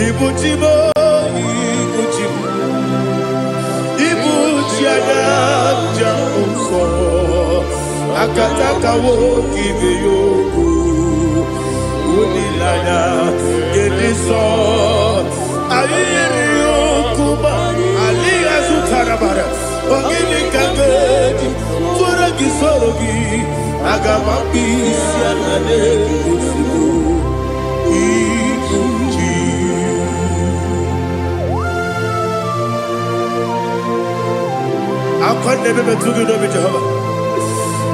Ibuchimo, Ibuchimo, Ibuchiana, Jamso, Akataka woki beyoku, Unilana, Gediso, Ayiriokuba, Aliya Sutarabara, Ogini Kageti, Turagi Sorogi, Agamaki, Sianade, I can't never be too good over Jehovah.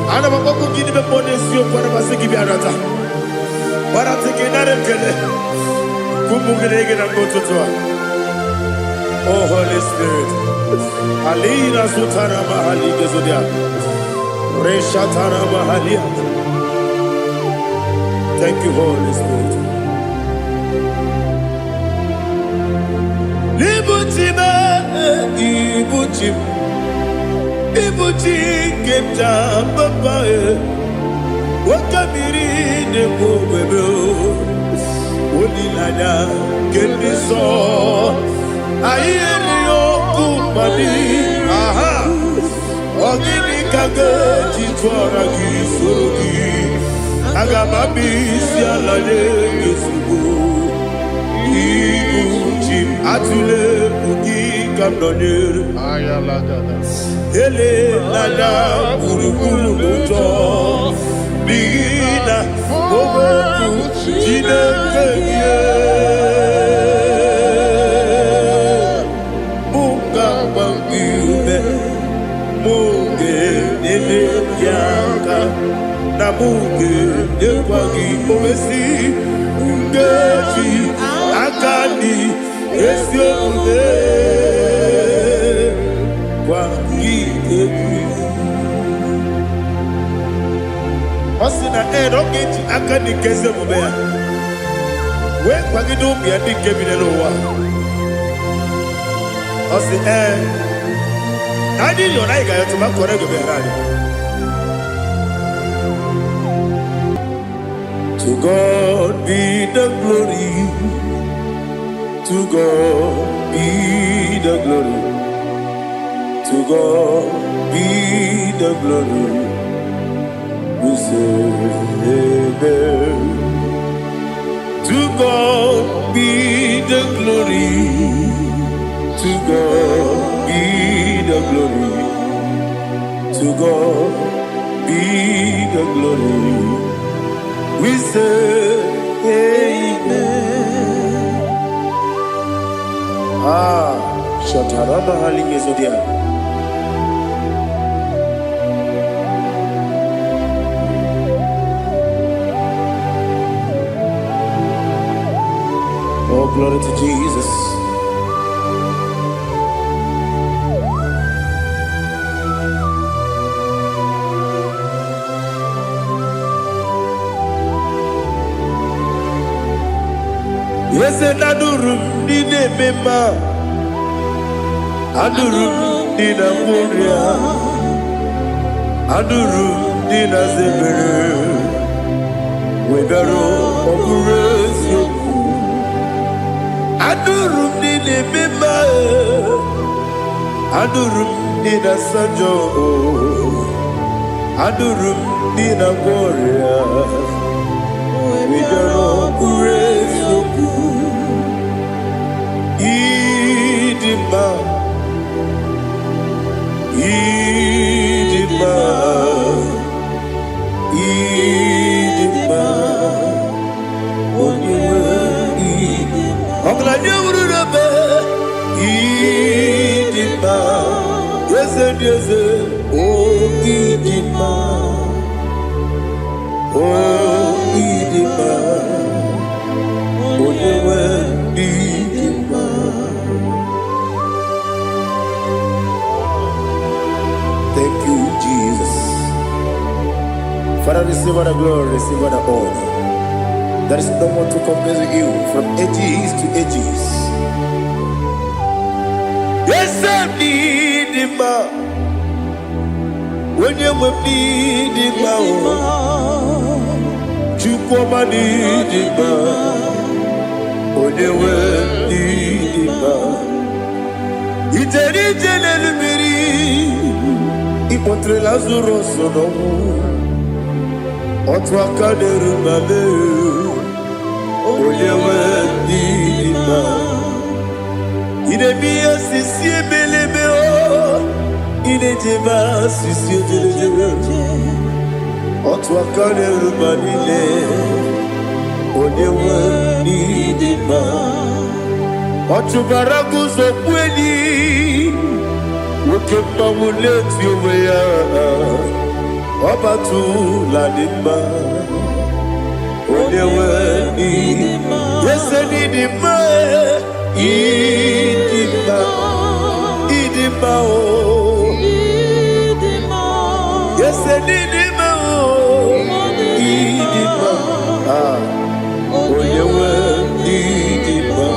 I never go to give the money to you for a Masiki Biarata. But I'm taking that and get it. Kumugregin and go to Tua. Oh, Holy Spirit. Alina Sutana Mahali Gezodia. Reshatana Mahalia. Thank you, Holy Spirit. Ibuchima, Ibuchim. Ibuchi kemja papa wakamiri de bobebe onilada kendiso ayeri okupani aha ogini kage jitwara gisorogi agamabi sialade yesugo Ibuchi atule bugi kamdonir ayalagada ele lada buruburu moto bina oboku jinekeye muka bangiube muge nene yanka na muge nekwagi omesi ngeji akani esiode Osina don't get akani keze mobea. We kwagido bi adi kebine no wa. Osi adi yo na iga yo to makore go be radi. To God be the glory. To God be the glory. To God be the glory. We say amen. To God be the glory. To God be the glory. To God be the glory. We say amen. Shataraba Halingezodia. Oh, glory to Jesus. Yes, and Adurum did a member. Adurum did a warrior. Adurum did a zebra. We better operate you. Adurum did a member. Adurum did a sanjo. Adurum did a warrior. We better operate you. Idima, Idima, Idima, Idima, yes, yes, oh, Idima, oh, Idima, Idima. Thank you, Jesus. Father, receive all the glory, receive all the honor. There is no one to compare with you from ages to ages. Yes, I need him. When you need him, you come and need him. When you incontré Lazarus no otwa kaderu mame oyewe dima ine biya sisi belebe o ine jeba sisi jebe otwa kaderu manile oyewe dima otubaragu zo kweli Wokemba muleti oweya Obatu la dima Onewe idima Yese nidima Idima Idima o Idima Yese nidima o Idima Onewe idima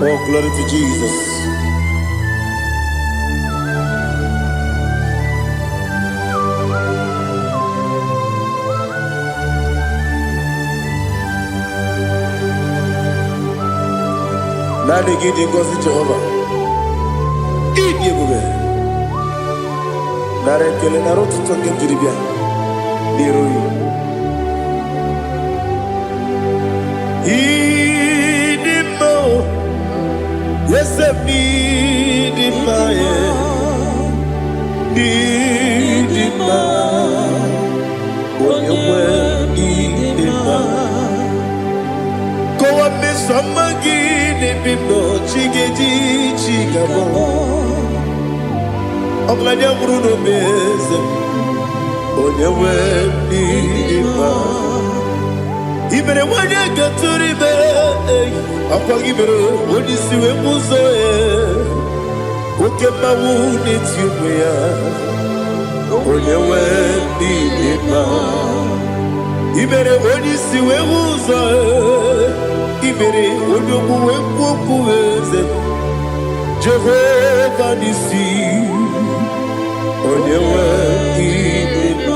Oh, glory to Jesus. Nani gidi ngozi Jehovah. Idi ebube. Nare kele naro tutonge jiribia. Niroi. Idi mo. Yes, I need my when you were needing my go up me some again in Bimbo, Chiggy, Chigabo. I'm glad you're Bruno Bez when you were needing my even when you get to the bed. Apagibero, when you see a muso, Okema wound it's you, when you went deep. Ibere, when you see a muso, Ibere, when you go Jehovah, you see, when you went deep,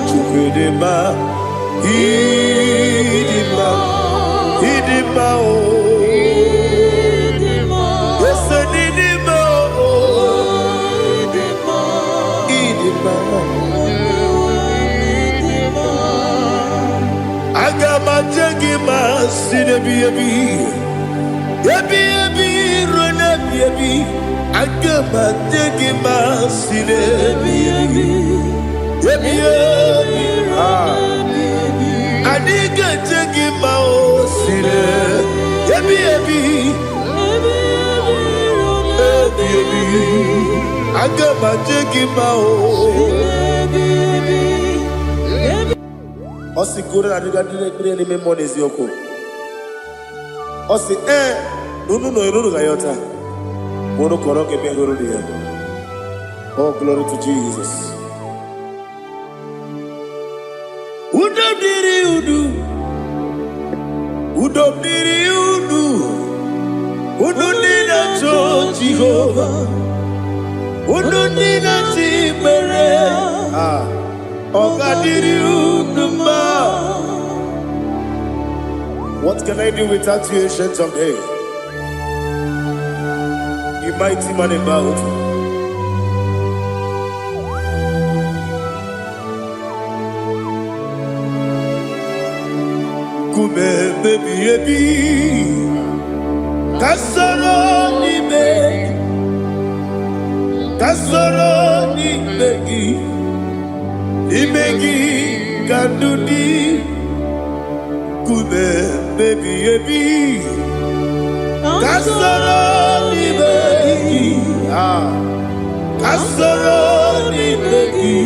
Chukudema, Idima, Agama sinebi agama sinebi adiga sine agama Osi kure na diga dire ni me monezi yoko. Osi nunu no iruru gayota. Mono koroke me iruru dia. Oh, glory to Jesus. Udobdiri udu. Udunina to Jehovah. Udunina tibere. What can I do without you, ancient of days? You mighty man in battle. Kume baby, kasoro ni begi. Imegi kandudi kube baby kasoro ni begi kasoro ni begi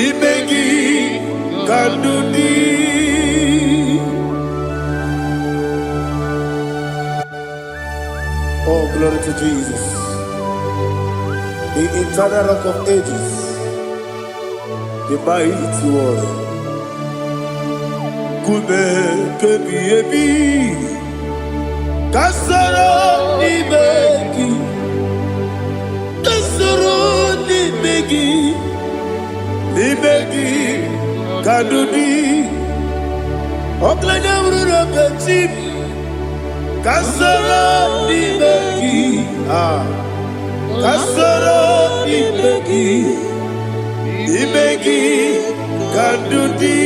imegi kandudi. Oh, glory to Jesus, the eternal rock of ages, the mighty one. Kube kebi kasoro ni begi kadudi oklanya ururo peti kasoro ni begi kasoro imegi kandudi.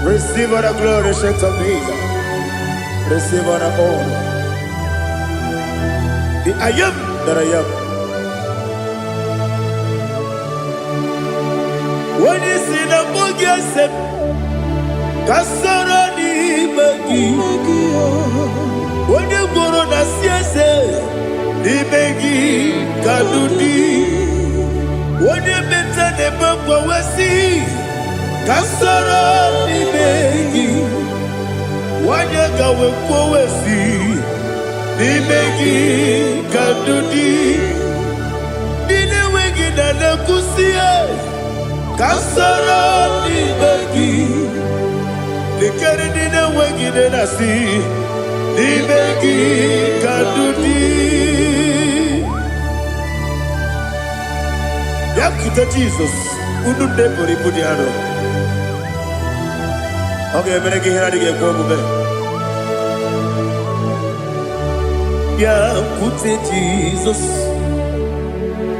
Receive all the glory, shake of Jesus. Receive all the honor. The I am that I am. When you see the book, you say, kasoro imegi. When you go on a siese, imegi kandudi. When you better the book, we see. Kasoro imegi. Wanya gawe kwesi nimegi kadudi dine wegi na nakusie kasoro nimegi likari dine wegi na nasi nimegi kadudi yakuta Jesus ununde pori pudiano. Okay, I'm going to get a yeah, put it Jesus.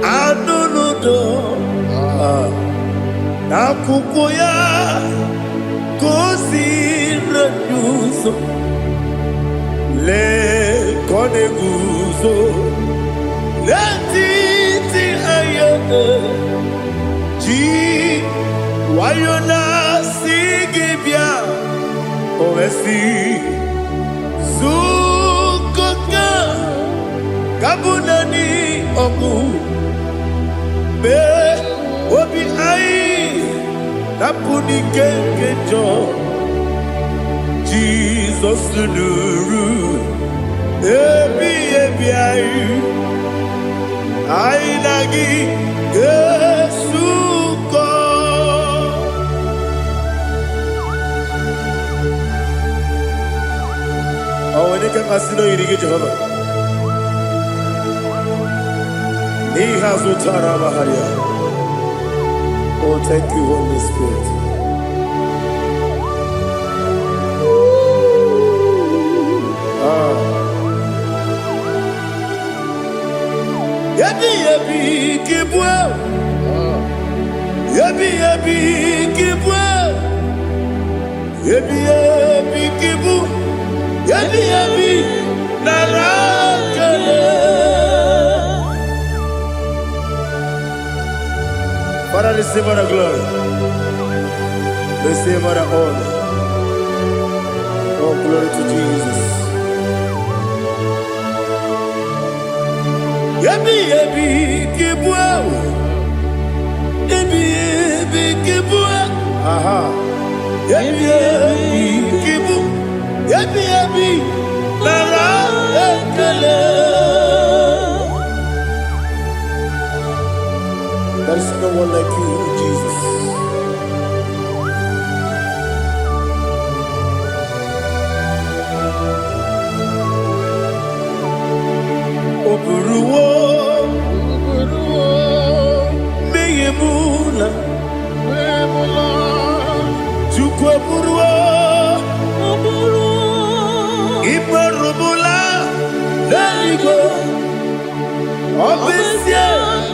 I don't know. Now, Kukoya, Kosi, Ranuso, Le Coneguso, Letiti Ayana, G. Wayona Sigibia, Ovesi, Sukoka, Kabunani Oku, Be, Obi Ai, Napuni Kenjo, Jesus Nuru, Ebi Ai, Nagi, Yesuko. Oh, when you can casino, you get Jehovah. He has Utara Maharia. Oh, thank you, Holy Spirit. Yabi, Kibwa. Yabi, Kibwa. Yabi, Kibu. Yabi, Narakale. Father, receive all the glory. Receive all the honor. Oh, glory to Jesus. Yabi, Kibwa. Yabi, Kibwa. Aha. Yabi, Kibu. Yabi, Narakale. There is no one like you, Jesus. Oburuwo, Meyemula, Chukwaburuwo, Iparubula, Laligo, Obesia,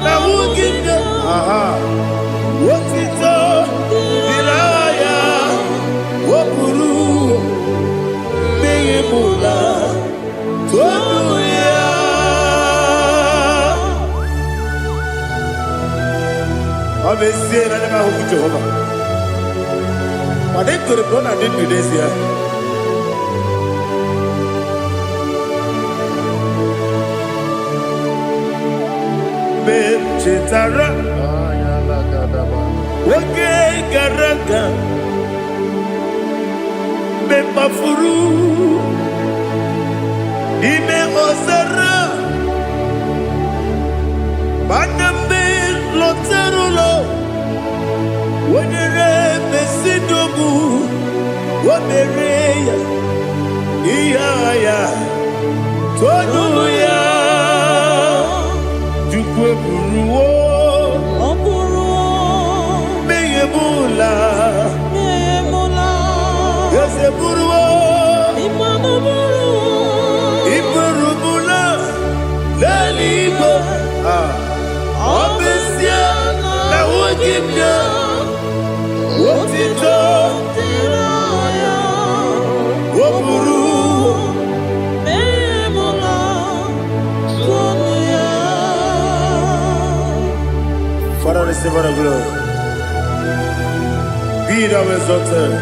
Nawuginga. Aha. Wotito, Dilaya, Wopuru, Meyemula, Tonuya. Obesia, I never hope Jehovah. But they could have done I didn't do this here. Chetara, Wage Garaga, Bepafuru, Ime Osara, Baname Loterulo, Wenere Besidobu, Wamereya, Iaya, Tonuya. Buruwo, Meyemula, Yese Buruwo, Iparubu, receive all the glory. Be thou exalted,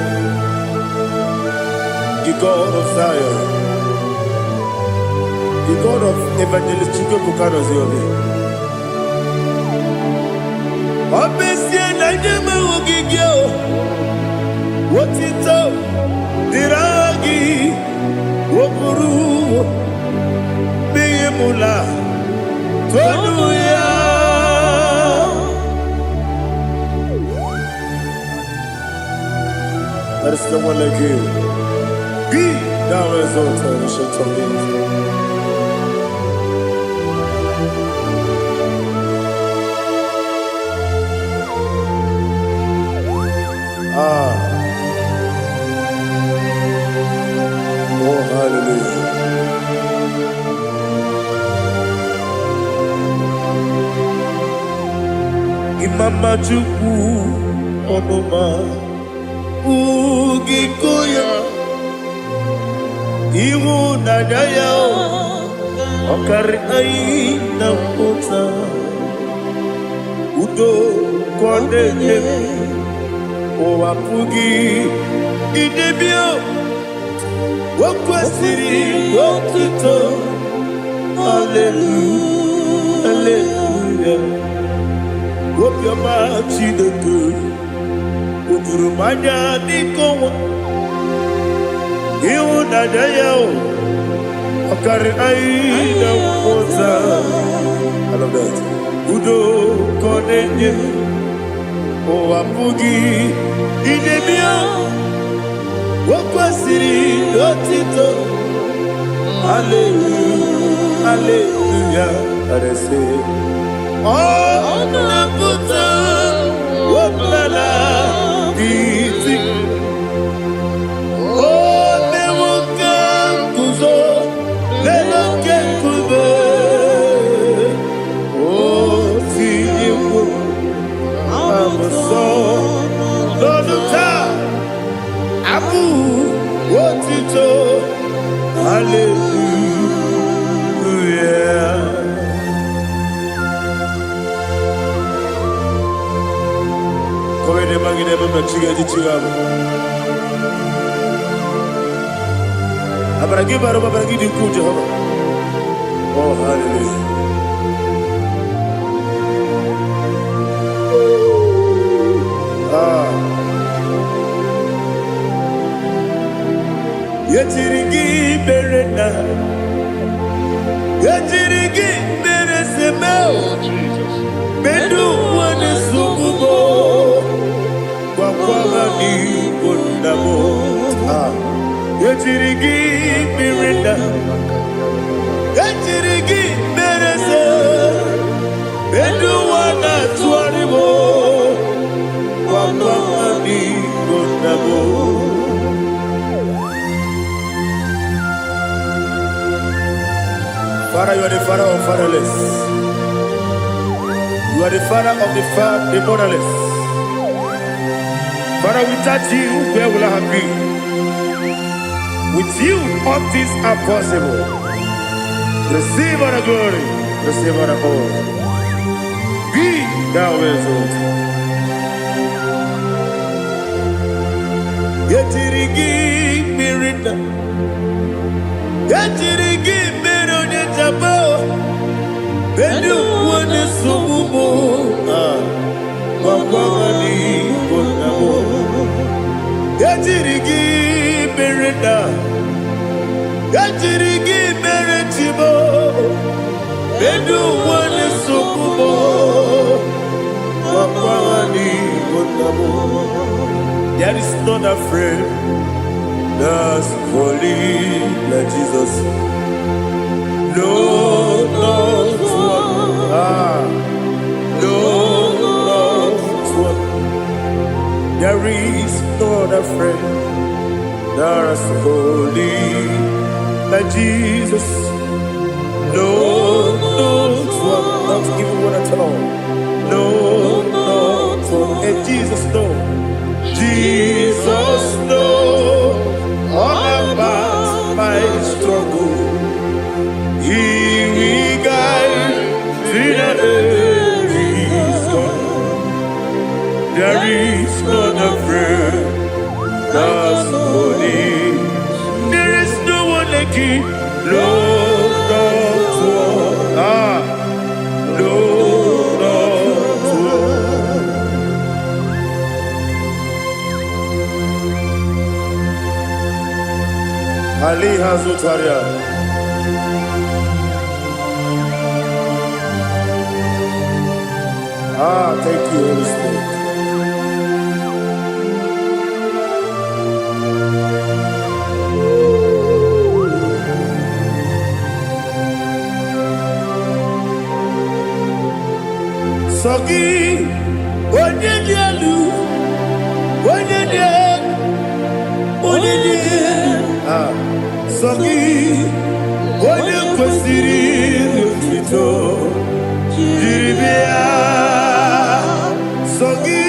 the God of Zion, the God of Evangelist Chico Bukanos Yobi. Obviously, I never will give you what it up, Diragi, Wokuru, Beyemula, Tonuya. There is no one like you. Be thou exalted, ancient of days. Oh, hallelujah. Imama Chukwu Onoma Ugikoya Iwu Nadaya Okari Aina Kota Udo Kondeye Owapugi Idebio Wakwasiri Wakito Hallelujah Hallelujah Wopiama Chideku Udurumanya Nikowa Iwu Nadaya Okari Aina Kota I love that Udo Kondeye Owapugi Idebio Wakwasiri Otito Hallelujah Hallelujah I say Oh Naputa Waplala Iti Oh Newoka Kuzo Leloke Kube Oh Tiyiwo Amoso Loduta Abu Wotito Hallelujah Kowe magine baba chiga chigabu Abaragi baro babaragi diku Jehovah Oh hallelujah Yachirigi berena Yachirigi beresemeo Bedu wane sukubo Kwa ni kundamo Yachirigi berena Yachirigi berese Bedu wana tuaribo Kwa ni kundamo Father, you are the father of fatherless. You are the father of the motherless. Father, without you, where will I have been? With you, all things are possible. Receive all the glory, receive all the honor. Be thou exalted. Yetirigi mirina, yetirigi mirone jabo. Bedu wane sububo, wakwani konamo. Yetirigi mirina, yetirigi miretibo. Bedu wane sububo, wakwani konamo. There is not a friend that's holy like Jesus. No, not one. No, not one. There is not a friend that's holy like Jesus. No, not one. Not even one at all. No, not one. And Jesus knows. Jesus knows all about my struggle. He will guide through the days. Ali Hazutaria. Thank you, Holy Spirit. Sogi, onye dielu, onye dielu, onye dielu. Sogi, onye kwesịrị otuto, jiri bịa. Sogi,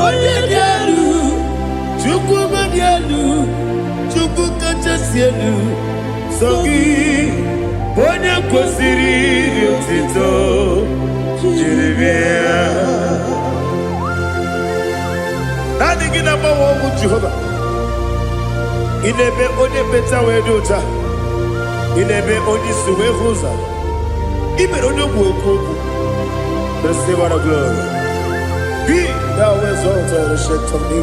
onye dielu, Chukwu dielu, Chukwu kachasị elu. Sogi, onye kwesịrị otuto. Nothing in about what would Jehovah. In a be only better way to ta. In a be only suwe hosa. Even on your work. Receive our glory. Be thou exalted and shed on me.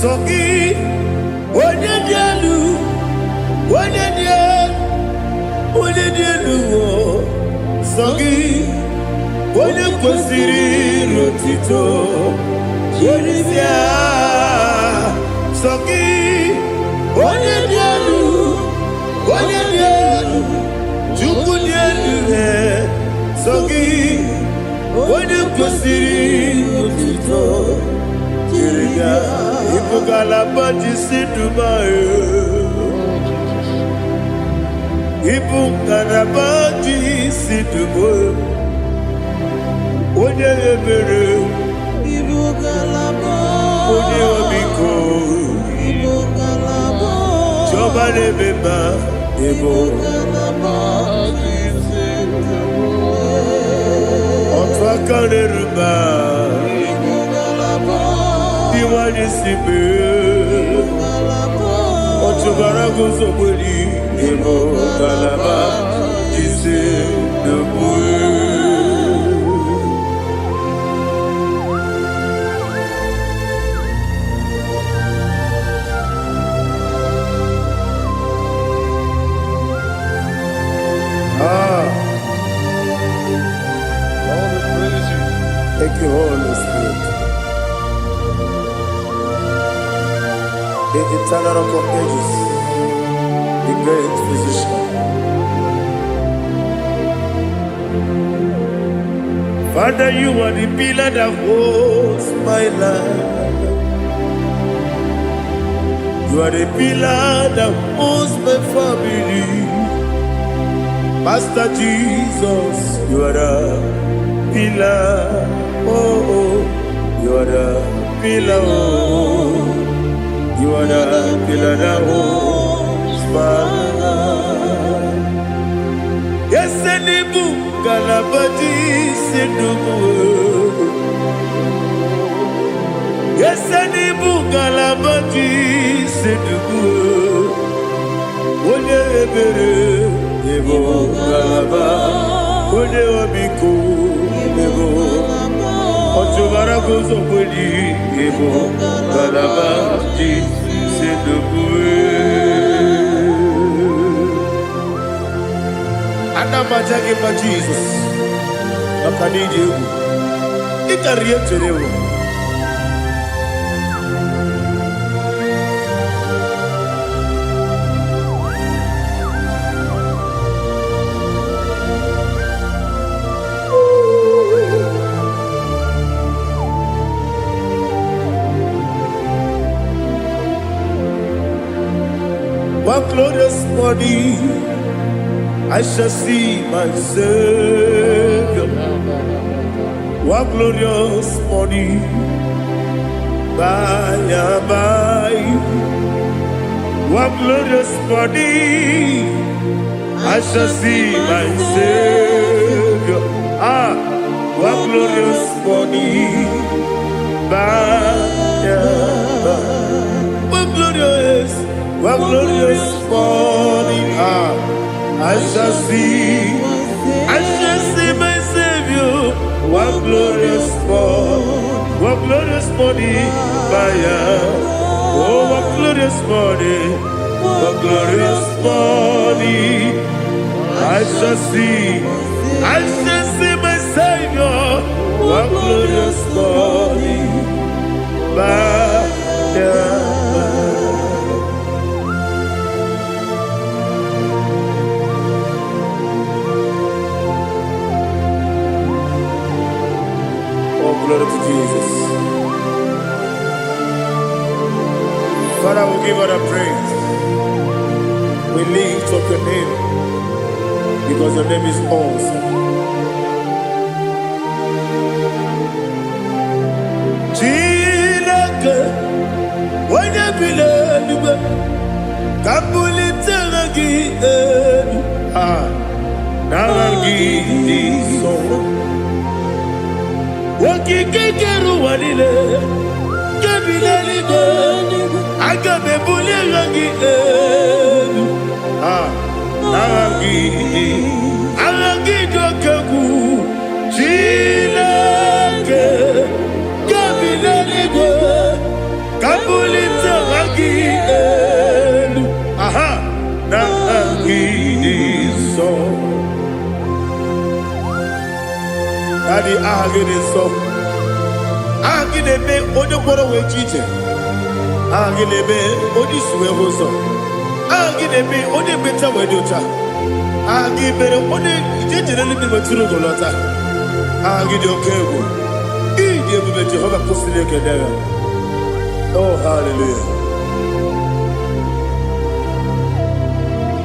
Sogi. Onye dielu, onye dielu, Sogi, onye kwesịrị otuto, jiri bịa. Sogi, onye dielu, Chukwu dielu, Sogi, onye kwesịrị otuto, jiri bịa. Ibugalaba Dubai. Ibugalaba Dubai. Onye ebere. Ibugalaba. Onye obiko. Ibugalaba. Joba lebeba. Ibugalaba Otu akareruba. Diwani sibe Otubara gozo kweli Ebo kalaba Jise debue Thank you, Holy Spirit. The eternal rock of ages, the great physician. Father, you are the pillar that holds my life. You are the pillar that holds my family. Master Jesus, you are the pillar. Oh, you are the pillar. Oh. You are the pillar that holds my life. Yes, and the book, Galabati, Sindubu. Yes, and the book, Galabati, Sindubu. One ebere, Ebo Galaba, One Obiku, Ebo. Otubara gozo kweli Ebo Galaba Jise debue Anamajage ma Jesus Makaniji egu Ikariye terewo One glorious morning, I shall see my Savior. One glorious morning, by and by. One glorious morning, I shall see my Savior. One glorious morning, by and by. One glorious morning, I shall see my Savior. One glorious morning, what glorious morning, oh, what glorious morning, what glorious morning. I shall see my Savior, what glorious morning, Oh, glory to Jesus. Father, we give all the praise. We lift up your name because your name is awesome. Chilaka, when you believe, Kapulitagi, Navagi, so. Wakikeru walile, kabilaligo, agabe bulelagi, alagi dokagu, chilake, kabilaligo, kabulita lagi, nagi so. Daddy, agide so. Agide be ojo poro we chiche. Agide be oji suwe hoso. Agide be oji beta we docha. Agide be oji jejere libi beturu golota. Agide okego. Ide be Jehovah kusile kedera. Oh, hallelujah.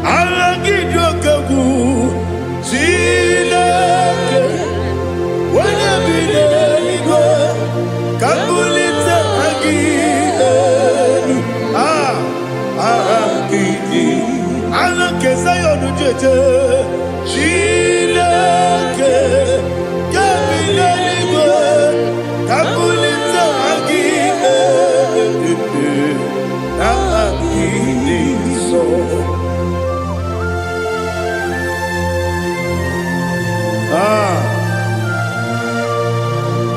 Agide okego. Chileke. When you believe, Kabulita again. Kesayon Jeje, Chileke, Kabilaligo, Kabulita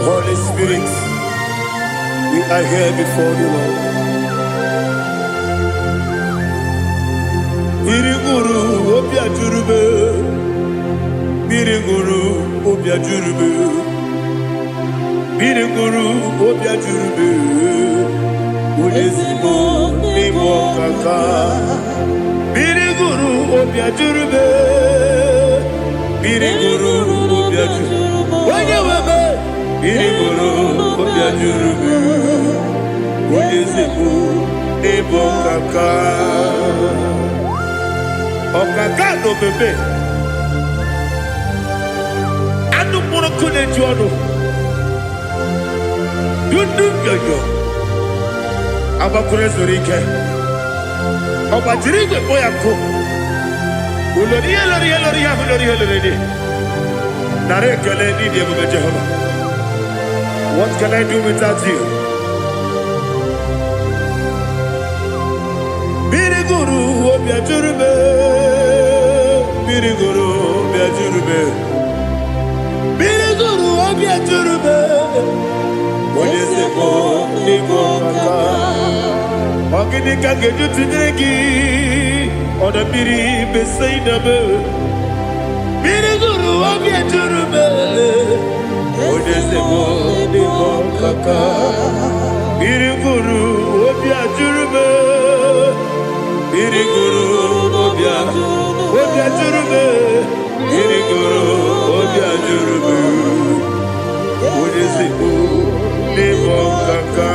Holy Spirit, we are here before you, Lord. Biriguru obia jurube, Biriguru obia jurube, Biriguru obia jurube, Ulezimo nimo kaka, Biriguru obia jurube, Biriguru obia jurube, Wanyawebe, Biriguru obia jurube, Ulezimo nimo kaka. Okagado bebe anu moro kone jono dundu yoyo abakure zorike obajirige boyako ulori nare kele ni de bebe Jehovah. What can I do without you? Biriguru obia jurube, Biriguru obia jurube, Biriguru obia jurube. Olezeko niko kaka, ogini kageju tinegi, oda biri beseinabe. Biriguru obia jurube, olezeko niko kaka, Biriguru obia jurube. Biriguru obia jurube, Biriguru obia jurube, Ulezimo nimo kaka.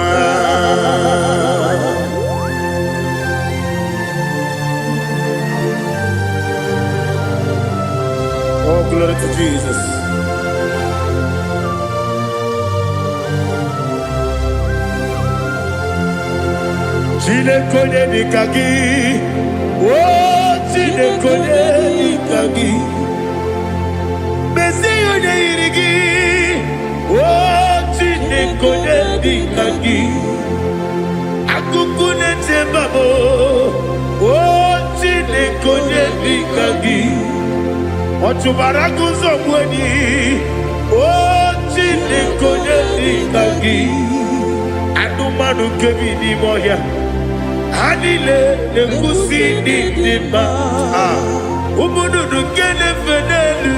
Oh, glory to Jesus. Chinekone nikagi, oh chinekone nikagi, Mesiyo ne irigi, oh chinekone nikagi, akukune tembabo, oh chinekone nikagi, otubaraku zomweni, Oh, Chineke Onyedikagi, Anumanu Kevini Moya, Hanile, the Kusi Nidima, Umudu Kene Fenelu,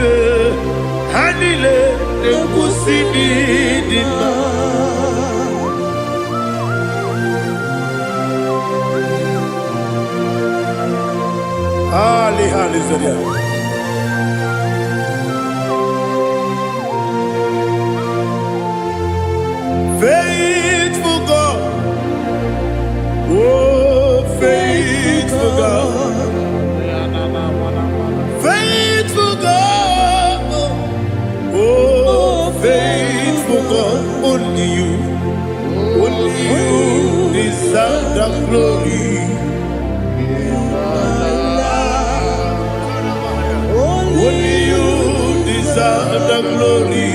Hanile, the Kusi Nidima. Hallelujah. Faithful God, oh faithful God, faithful God, oh faithful God, only you deserve the glory. Only you deserve the glory,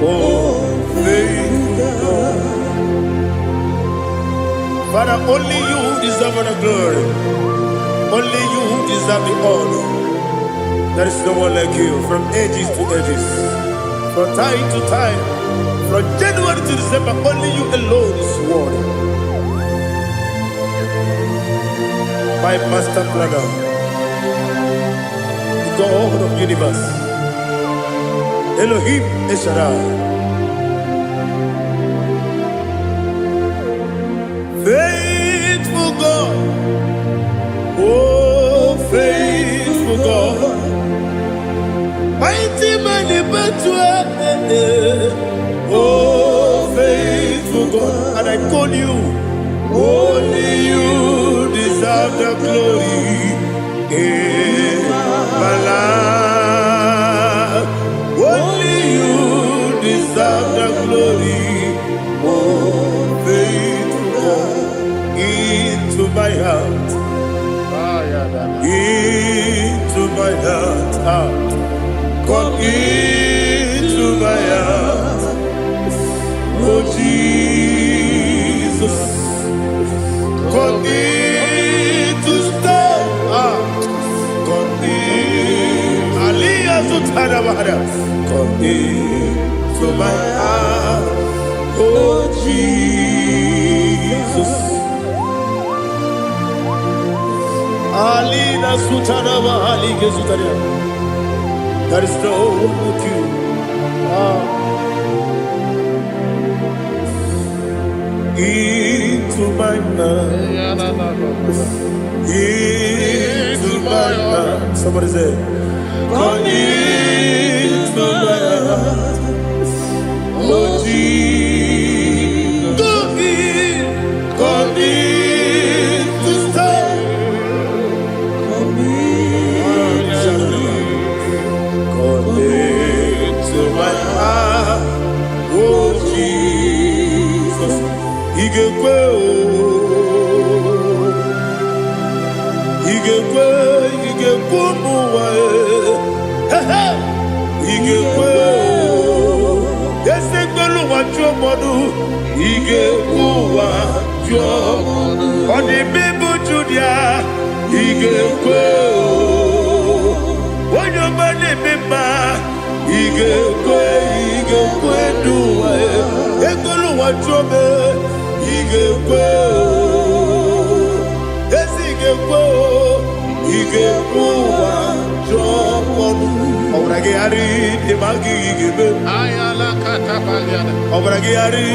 oh faithful God. Father, only you deserve the glory. Only you deserve the honor. There is no one like you, from ages to ages, from time to time, from January to December. Only you alone is worthy. My master planner, God of universe, Elohim Eshadai, faithful God, oh faithful God, mighty man in battle, oh faithful God, and I call you, only you deserve the glory. My life, only you deserve the glory, oh faithful God, into my heart, into my heart, come into my heart, oh Jesus, come in to stay, come into my heart, oh Jesus. Alina Sutanaba Alige Sutaria. There is no one like you. Into my heart, into my heart. Somebody say, come into my heart, oh Jesus. Come in to stay. Come into my heart, oh Jesus. Igekwe, igekwe muwa, igekwe, esegbelu wajomodu, igekwe wajomodu, oni bibu Judia, igekwe, wanyomane mima, igekwe duwa, egbelu wajome, igekwe, esigekwe, igekwe wajomodu. Obragi ari demagi igebe. Ayala katapaliana. Obragi ari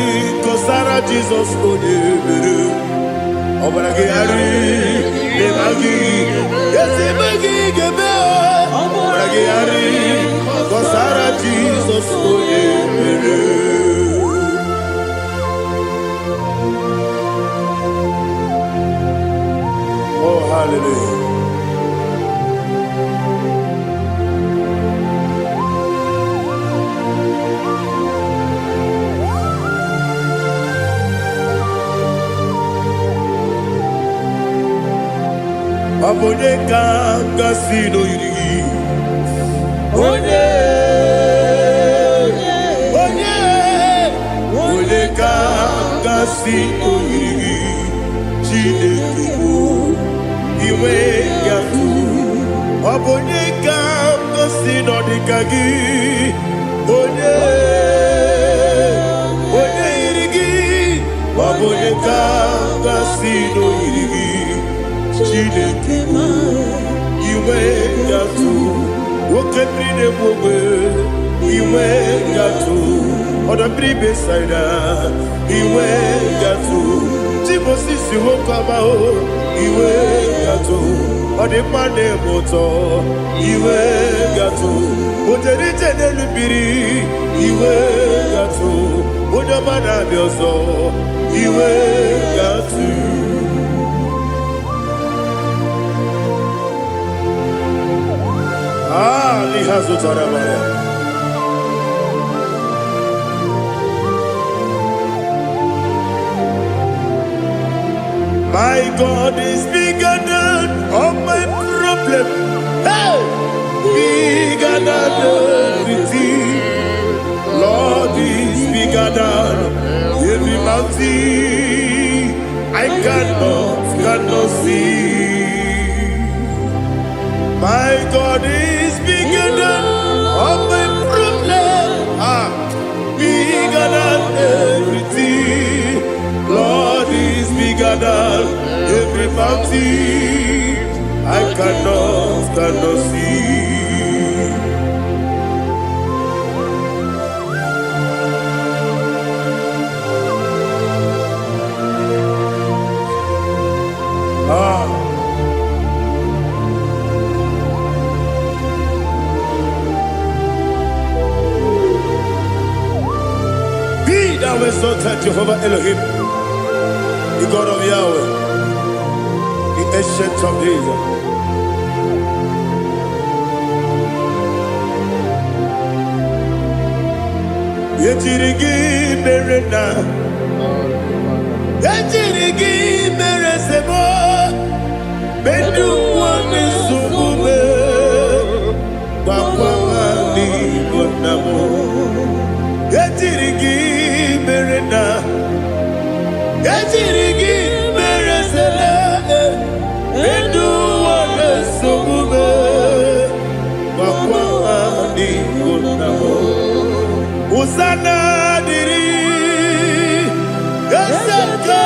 kosara Jesus odebere. Obragi ari demagi esimagi igebe. Obragi ari kosara Jesus odebere. Oh hallelujah. Abone kanga sino yiri, onye kanga sino yiri, Chineke iwe yatu. Abone kanga sino dikagi, onye Oneka sino iri Chineke iwe gatu Woke brine mwe iwe gatu Oda bribe saida iwe gatu Timosisi wokama iwe gatu Ode mane moto iwe gatu Oderite nelubiri iwe gatu Oda mana bioso iwe gatu Lihazo tarabaya My God is bigger than all my problem. Hey! Bigger than everything. Lord is bigger than every mountain. I cannot see. My God is bigger than all my problem. Bigger than everything. Lord is bigger than every mountain. I cannot see. Be thou exalted, Jehovah Elohim, the God of Yahweh, the ancient of days. Yetirigi merena, yetirigi meresemo, bedu wane sumube, bakwani gonamo. Yetirigi merena, yetirigi meresele, bedu wane sumube, bakwani gonamo. Usana diri, esaka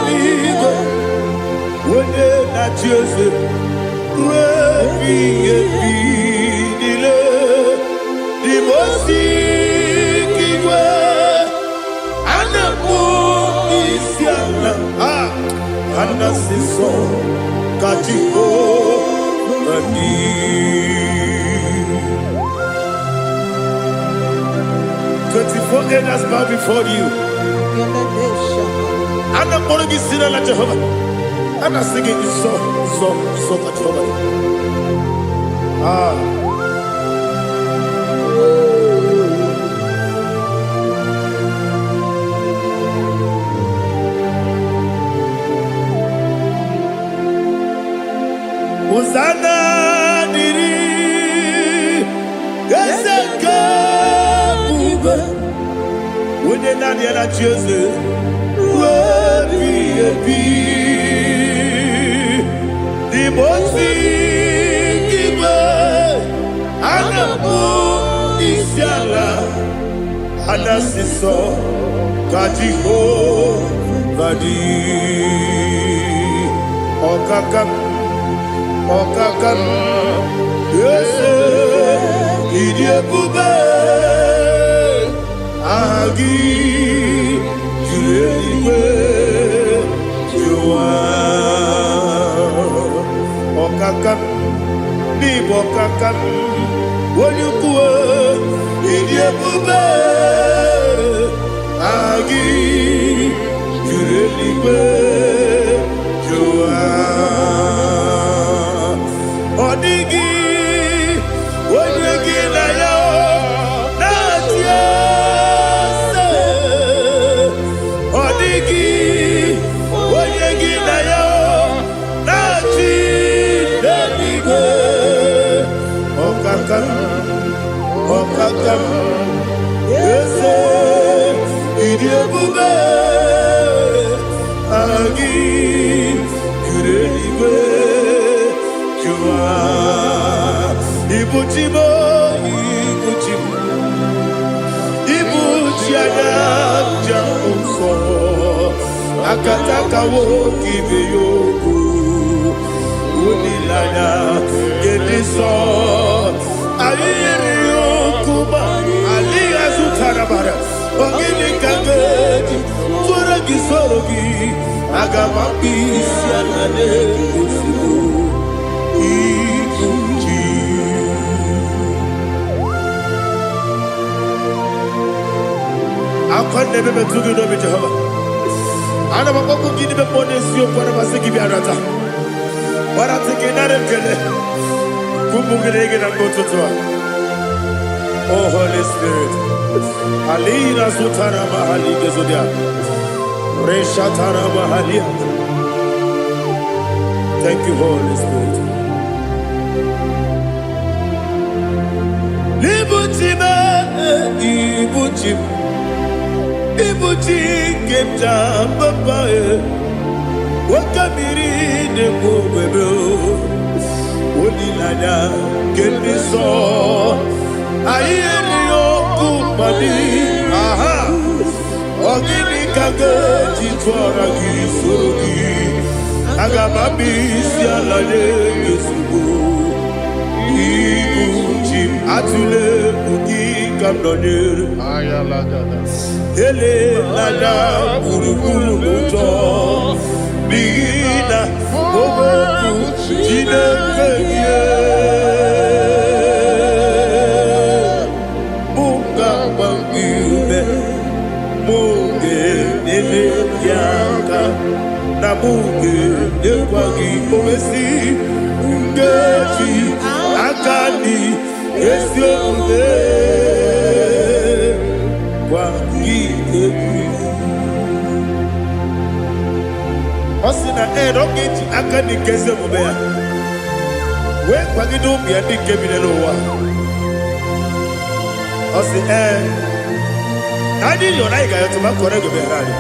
migo, wone na Joseph, wepi dile, di mosi kiwe, anamu isiana, anasiso kachiko mani. 24 elders bow before you. And I'm going to be singing like Jehovah. And I'm singing this song like Jehovah. Hosanna diri, Eseka. When you're not yet at Joseph, will be a bee. The most giver, and a book is yalla, and a sister, Kajiho, Vadi, Okakam, yes, Idiot Bube. Agi julewe juwa okakam ni bokakam wonyukwe idiebube agi julewe juwa odigi wonyegi na yo natia Okakam, yes, idiebube, agi, kureliwe, jua, ibuchimo, ibuchiana, jamso, akataka woki beyoku unilanya gediso ayiri yokuba aliya zutarabara ogini kangeti tura gisorogi agamapi sianane kusibu ikunji akwande bebe tugi no bi Jehova ana bako gidi be bone sio kwa na basiki bi arata bara tiki nare kele kumugirege na mototwa. Oh Holy Spirit alina sutara mahali gezodia resha tara mahali. Thank you Holy Spirit. Libutime ibutim ibuti kemja babae wakamiri de bobebe olilanya kemiso ayeri okupani aha ogini kage titwara gisorogi agamabisi alale yesugo ibuti atule bugi kamdonir ayalagada ele lada buruburu moto bigina ogoku jinekeye munga bangiune munge nene yaka na munge nekwagi omesi ngeji akani esione Osina rogeji akani keze mubea we kwagido bia dike binelowa osi nadi yo na igayo tuma korego berani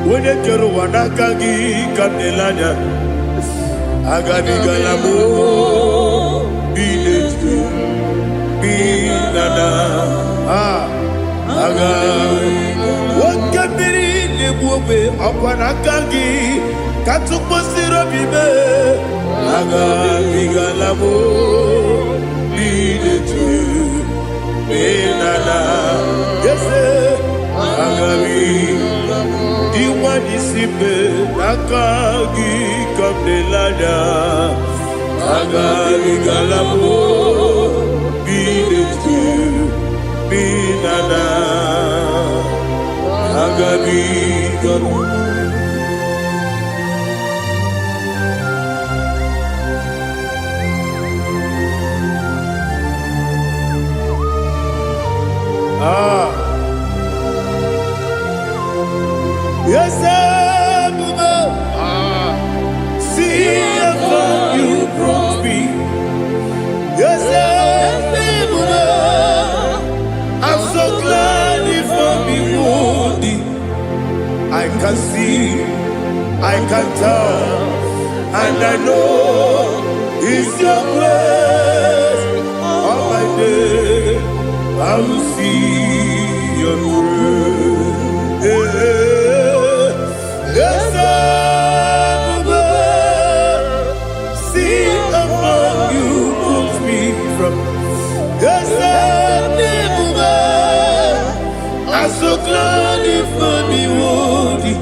wone kero wanakagi kanelanya agadi galamo biletu binana aga wakabiri lebuwe akwanakagi katuposiro bibe aga bigalamo biletu binana yese aga diwani sipe nakagi kamdelada aga bigalamo biletu binana agabi garu yes see how you brought me. Yes I'm so glad if me woody. I can see, I can tell, and I know it's your grace. All my day I will see your grace. Yes, see among you moves me from. Yes, I'm so glad if me woody.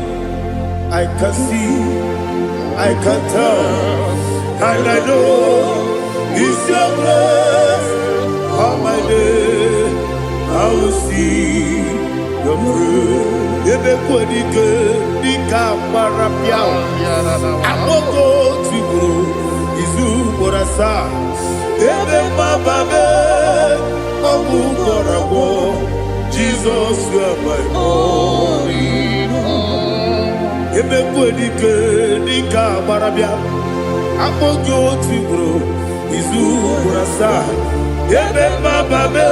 I can see, I can tell, and I know it's your grace. All my day I will see your grace. Ebe kodike dika parapia. Amoko tibro izu borasa. Ebe mababe obu korago. Jesus, you are my only home. Ebe kodike dika parapia. Amoko tibro izu borasa. Ebe mababe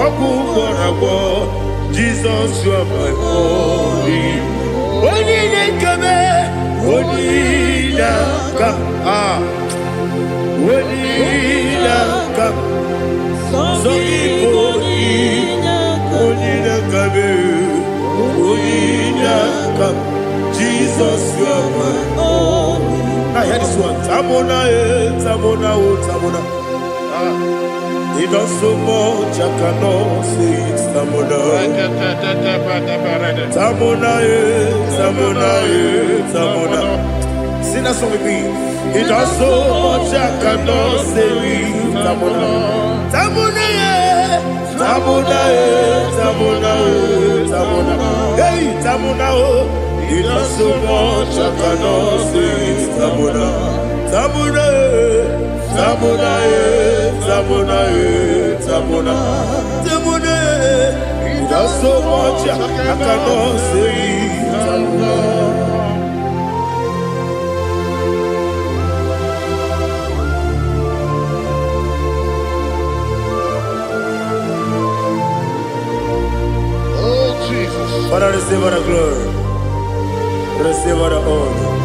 obu korago. Jesus, you are my only. Only kame, only ka, only ka. So only kame. Jesus, you are my own. Now hear this one. Tamona, Tamona, Tamona. He does so much, I cannot say it. Tamona. Tamona, Tamona, Tamona. Sing that song with me. He does so much, I cannot say it. Tamona. Tamona, Tamona, Tamona, Tamona. Hey, Tamona, he does so much, I cannot say it. Tamona. Tamona, Tamona, Tamona, Tamona, Tamona. He does so much, I cannot say it. Tamona. Father, receive all the glory. Receive all the honor.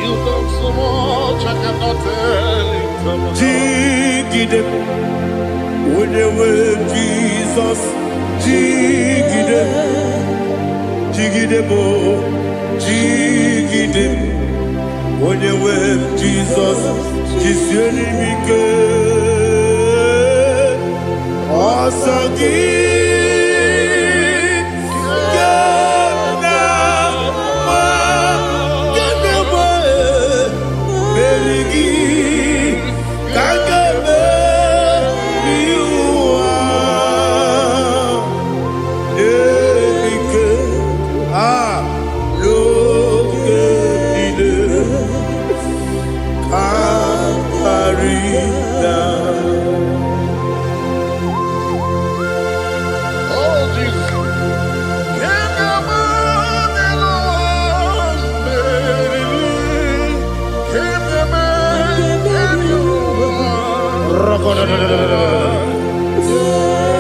You done so much, I cannot tell it. Jigide, when you were Jesus, Jigide, Jigide mo, Jigide, when you were Jesus, Jisienimike, Asagi.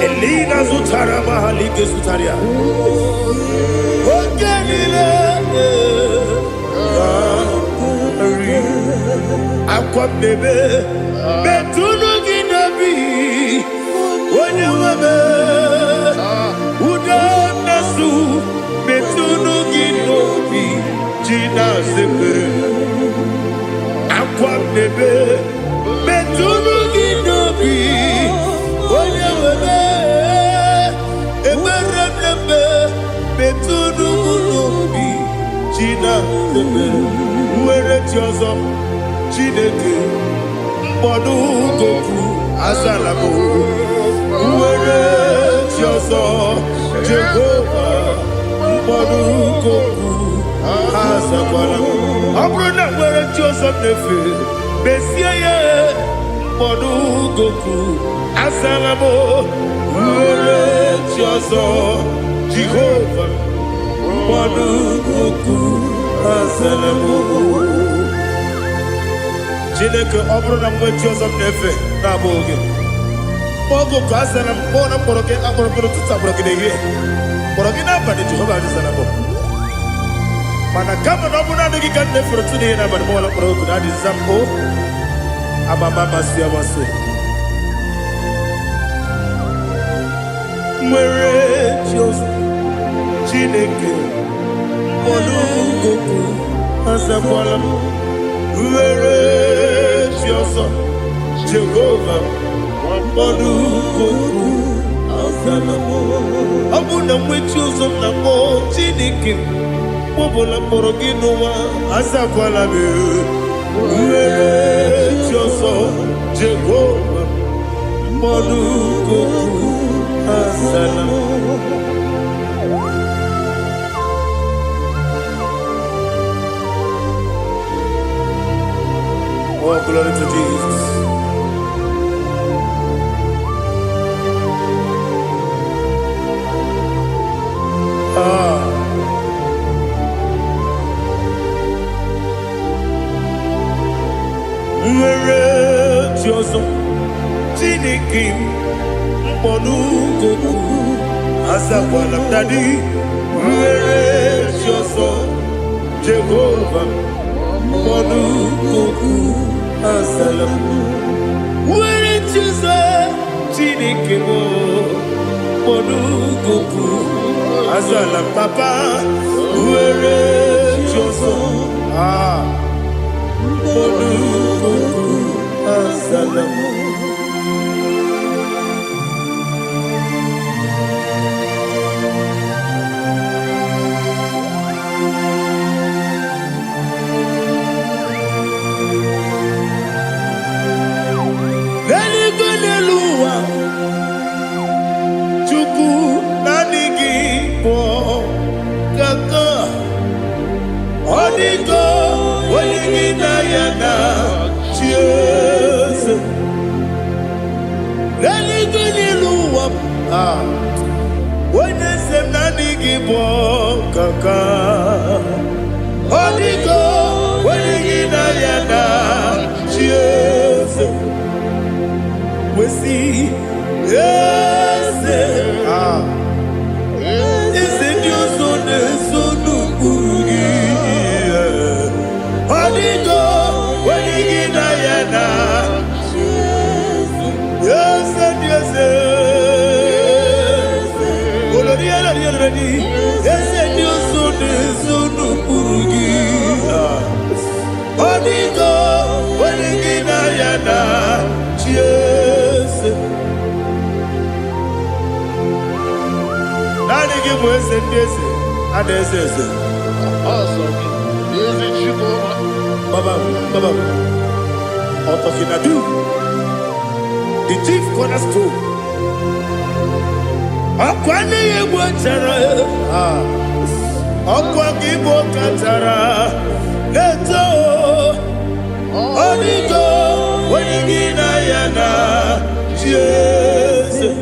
Elina Zutara Mahalike Sutaria. Okenile Aqua bebe Betunu Ginabi Wanya Wabe Uda Nasu Betunu Ginobi Jina Zepe Aqua bebe Betunu Ginobi Wanya Wabe Eberebe Betunu Ginobi Jina Zepe Uere Tiozo Chineke Mbodu Goku Azalamo Uere Tiozo Jehovah Mbodu Goku Azalamo Abrona Uere Tiozo Nefe Besiye Mbodu Goku Azalamo Uere Tiozo Jehovah Mbodu Goku Azalamo Chineke ọbụrụ na mgbechi ọzọ m na-efe na-abụ oge ogo ka a sara m kpọọ na mkpọrọ gị akpọrọ mkpọrọ tụtụ akpọrọ gị n'ehihie kpọrọ gị n'abalị Jehova adịzara m mana kama na ọ bụrụ na adịghị ka m na-efere tụ n'ihe n'abalị mọọla mkpọrọ oku na adịza m o amama amasị amasị nwere chi ọzọ Chineke mkpọrọ oku azakwala m Uere Chioso Jehovah Mbodu Goku Azalamo Abuna mwechi uzo na mo Chineke Mbobola mkpọrọ gị n'ụwa Azakwala m Uere Chioso Jehovah Mbodu Goku Azalamo Oh, glory to Jesus. Nwere Chioso Chineke Mbodu Goku Azakwala m Daddy Nwere Chioso Jehovah Mbodu Goku Azalamo Nwere Chioso Chineke Mbodu Goku Asalam papa, uere choso. Asalam. We see, yes, is it your son, son of Burugi? Hodigo, when you get Diana, yes, yes, yes, your son, son of Burugi. Hodigo, when you get Diana, cheers. Nani give us a this and this is awesome. Is it you, Baba? Otokinadu, the chief cornerstone. Akwani Igbo chara, Akwani Igbo chara. Leto, Onigo, Wenigina yana, Jesus.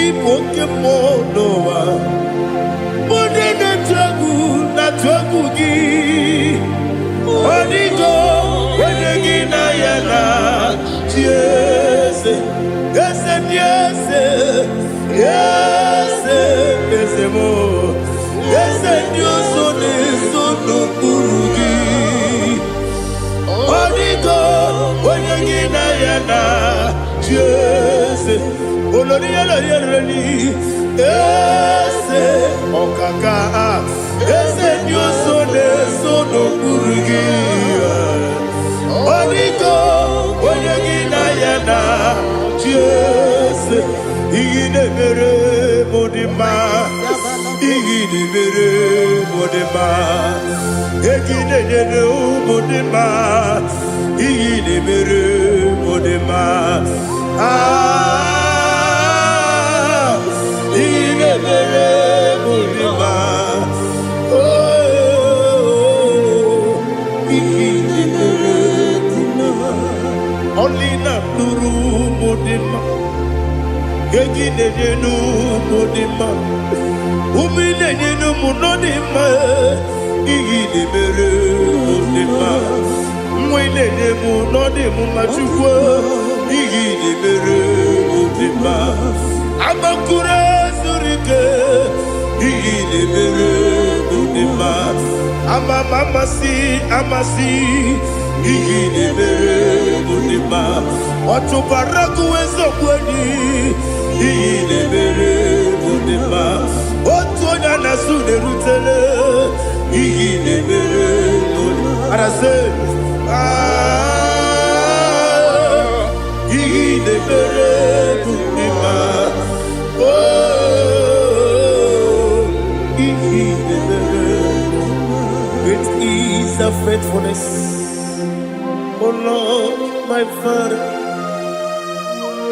Ipokemonoa, Modena Tragu, Natragu gi. Onigo, Wenigina yana, Jesus. Yes, yes, yes, yes, more. Yes, and your son is so no Burugi. Onigo, Wenigina yana, Jesus. Olori, yes, Okaka, yes, and your son is so no Burugi. Onigo, Wenigina yana, Jesus. Igidebere modima, Igidebere modima, Igidebere modima, Igidebere modima. Igidebere modima. Oh, Igidebere modima. Only na nuru modima. Yegidenu modima. Umidenu munodima. Igidebere modima. Mwidenu munodimu machukwa. Igidebere modima. Amakure surike. Igidebere modima. Amasi. Igidebere modima. Otubaraku ezokweni. Igidebere modima. Otonya nasude rutele. Igidebere modima. Arase. Igidebere modima. Oh, Igidebere. Great is the faithfulness, oh Lord, my Father.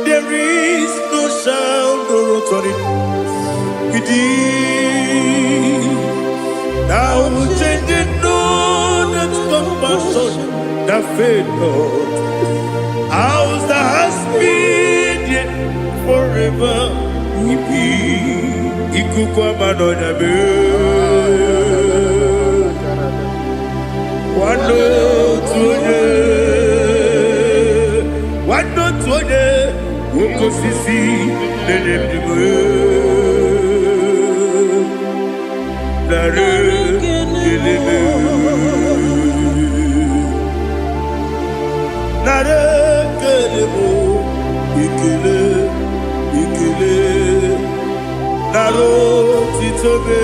There is no sound or authority. Now changing no that compassion, that faith, Lord. How's the husband yet forever? Ikukwa manonya be. Wano tuone, uko sisi nenemdiwe. Nare kelebe, nare kelebo, ikele. naro titobe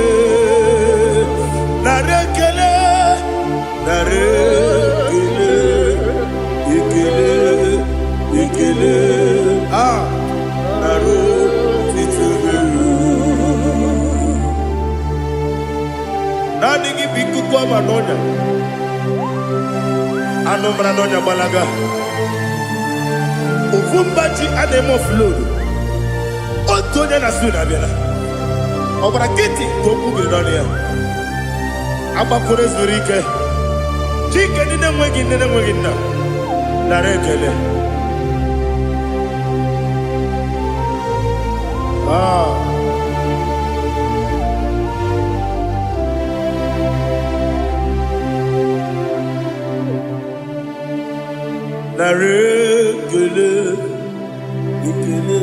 narekele ikele naro titobe nani gibiku kwa manonya anomra nonya balaga ufumbaji ademo flow otonya na suna bela obara kiti goku beronia abakure zurike chike nine mwegi na narekele narekele ikele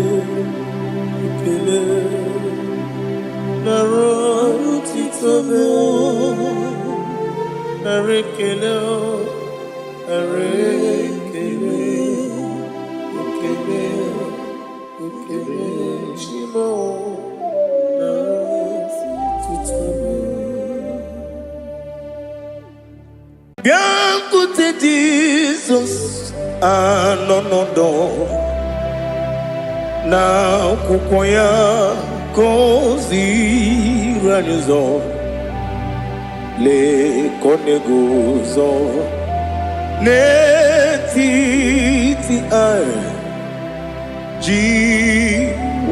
narotitobe narekele chimo narotitobe biankute Jesus anonodo na kukoya kozi ranizo le konegozo ne titi ai ji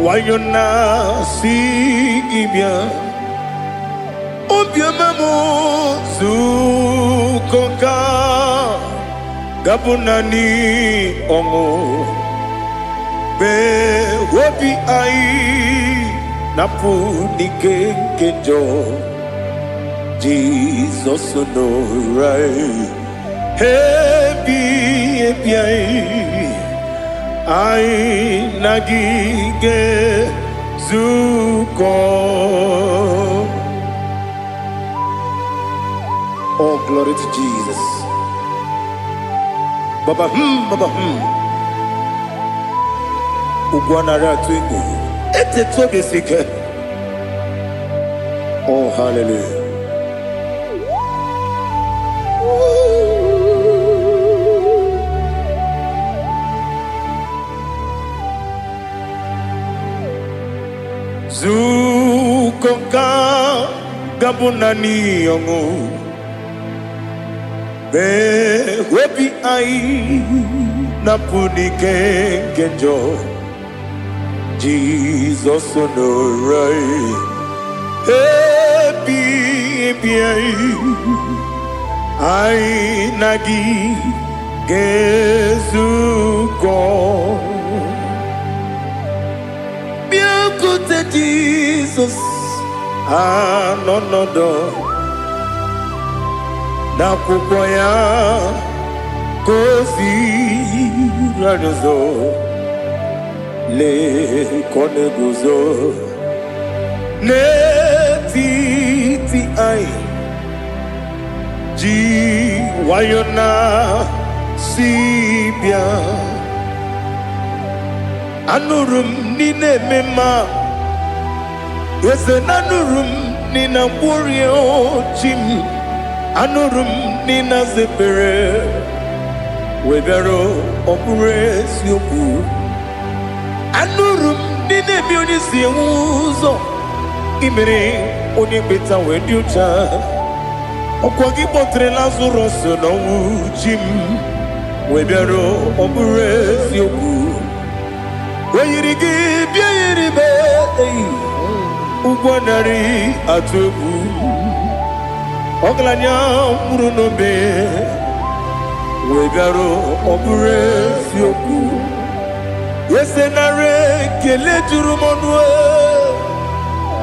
wayona sigibia obiamamo zukoka gabunani ongo be wobi ai napu nikenjo Jesus no right hebi ai nagige zuko. Oh, glory to Jesus. Baba Ugwanara twingu ete tobe sike. Oh, hallelujah. Zukonka gabunani yongo be webi ai napuni kenjo Jesus no right happy ai nagi gezuko biakute Jesus no na kukoya kozi ranozo le koneguzo ne titi ai ji wayona sibia anurum nine mema yese nanurum nina burio chim anurum nina zepere webero opure sioku anurum nine bioni siuzo imere oni beta wediucha okwagi potre lazarus no jim webero opure sioku weyirigi biayiribe ugwanari atubu oglanya murunobe wegaro obure sioku yesenare kele jurumonwe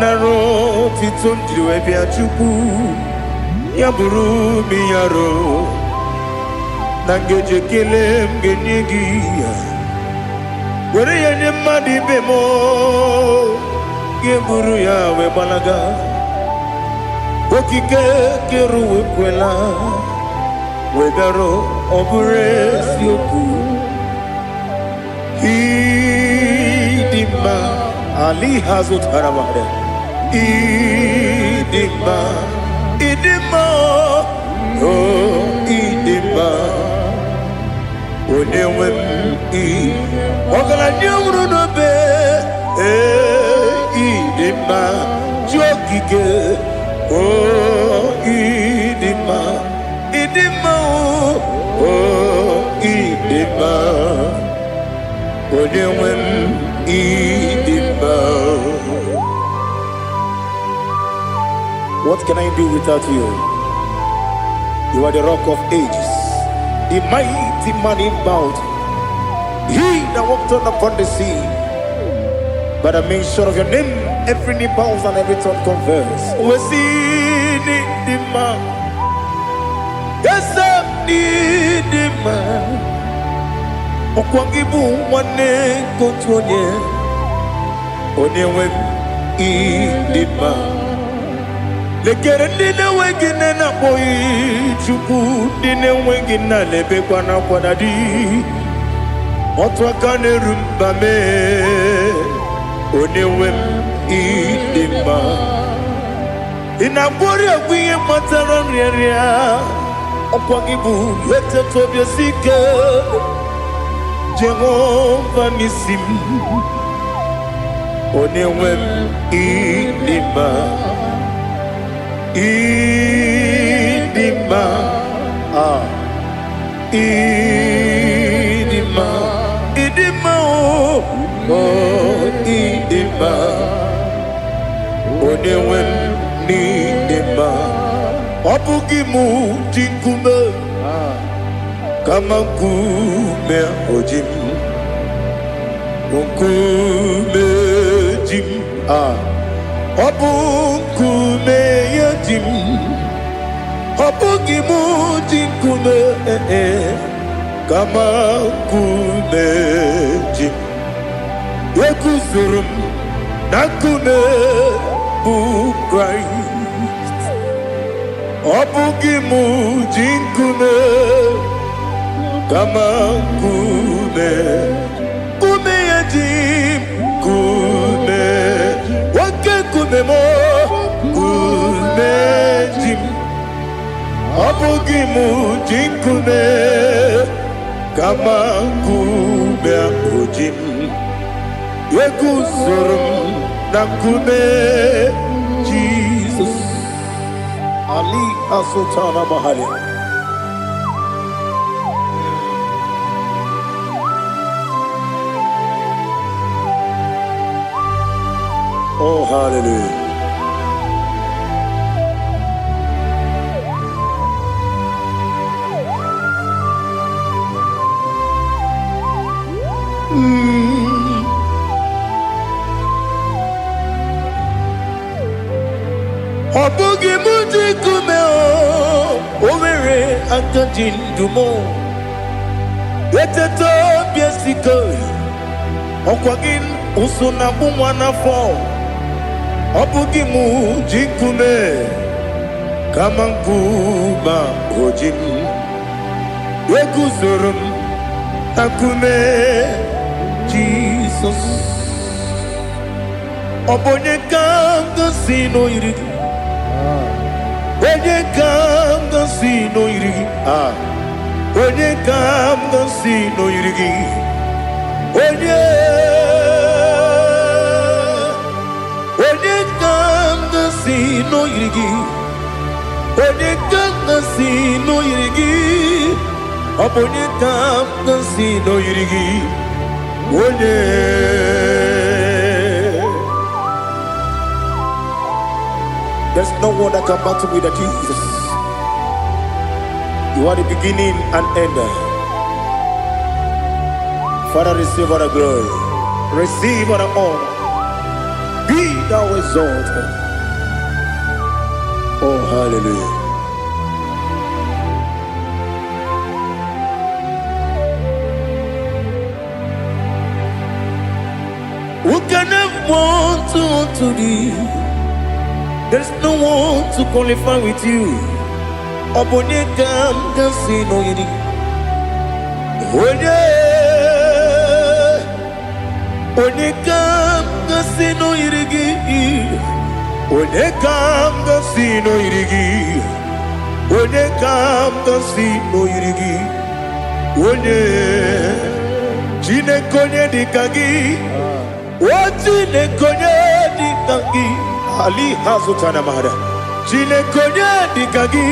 naro titondi webia chuku yaburu miyaro nangeje kele mgenyigi were yenye madi bemo geburu ya webalaga okike keru wekwela wegaro obure sioku hidima ali hazut haramare Idima, Idima, oh, Idima. Onewem I, Ogala nyamru no be, Idima, Jokike, oh, Idima, Idima, oh, Idima. Onewem Idima. What can I do without you? You are the rock of ages, the mighty man in battle. He that walked on upon the sea. By the mention of your name, every knee bows and every tongue confess. We see the man. Yes, I need the man. Okwangibu wane kotonye. Onewem idima. Lekere ndine wengine na boy chuku ndine wengine lebe kwa na kwadadi. Otwakane rumba me. Onewem idima. Inabori agwiye matara nyeria. Okwangibu yete tobye sike. Jehovah Nisim. Onewem idima. Idima. Idima. Idima. Oh, Idima. Onewem idima. Obugimu jinkume. Kama kume ojim. Kume jim. Obu kume yajim. Obugi muji kume kama kume jim. Yekuzurum nakume Christ. Obugi muji kume kama kume yajim kume. Kume mo, kume jim. Abugi mu jinkume, kama kume akujim. Yekuzurum na kume Jesus. Ali Asultana Mahali. Oh, hallelujah. Obugi muji kume o, omere antojin dumo. Yeteto biesiko, okwagin usuna bumwana fo. Obugi muji kume, kama nkuma ojim. Yekuzurum akume Jesus. Obonye kanga sino irigi. Onye kanga sino irigi. Onye kanga sino irigi. Onye kanga sino irigi. Onye kanga sino irigi. Onye kanga sino irigi. Onye. There's no one that can battle with Jesus. You are the beginning and end. Father, receive all the glory. Receive all the honor. Be thou exalted. Oh, hallelujah. Who can have one to thee? There's no one to qualify with you. Obonye kam kasino yidi. Onye kam kasino yidi. onye kam gasi no irigi, onye kam gasi no irigi, onye Chineke onye dikagi, o Chineke onye dikagi, Ali hazutana mahada, Chineke onye dikagi,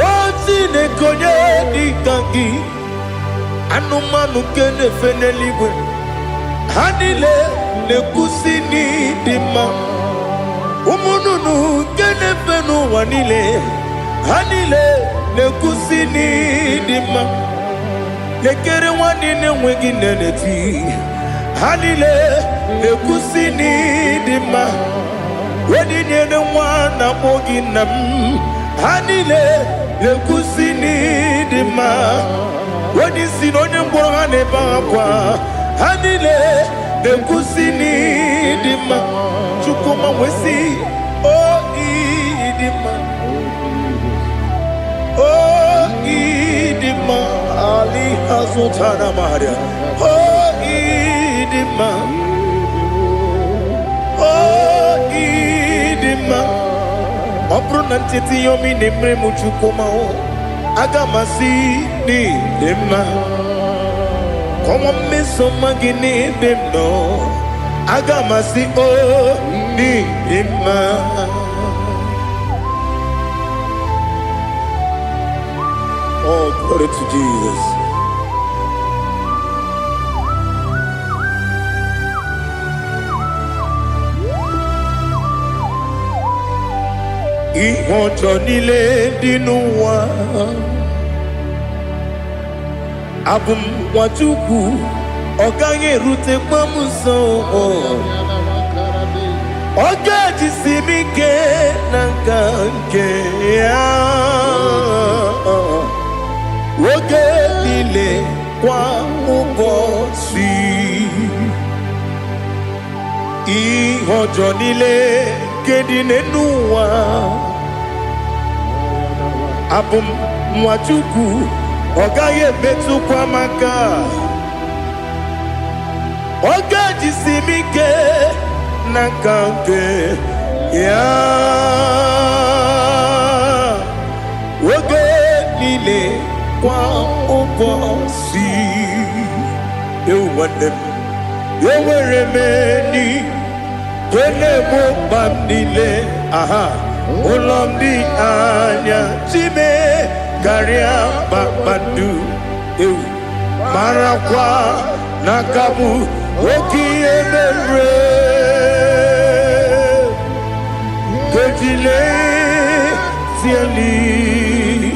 o Chineke onye dikagi, anumanu kene feneligwe, hanile nekusi ni dima. Umununu kene fenu wanile hanile nekusi ni dima. Nekere wanine wengi neneti hanile nekusi ni dima. Wedi nyene wana mogi nam hanile nekusi ni dima. Wedi sinonye mbwangane bakwa hanile nekusi ni dima. Chukuma wesi, oh idima, oh idima, Ali hazutana Maria, oh idima, oh idima. Opronantiti yomi nemre muchukuma o, agamasi ni dima. Como me somagini demno. Agamasi o ni ima. Oh, glory to Jesus. Ihojo nile dinuwa abum wajuku Oganye rute kwa muso Oga jisimike nangange ya Oge nile kwa ubosi Ihojo nile kedine nuwa Abum mwachuku Ogaye betu kwa maka Oga jisimike nangange ya Oge nile kwa ubosi Ewanem Eweremeni Kwele mubam nile Aha Ulomdi anya Chime Garia babadu Marakwa Nakabu Oki emere Kejile Tiali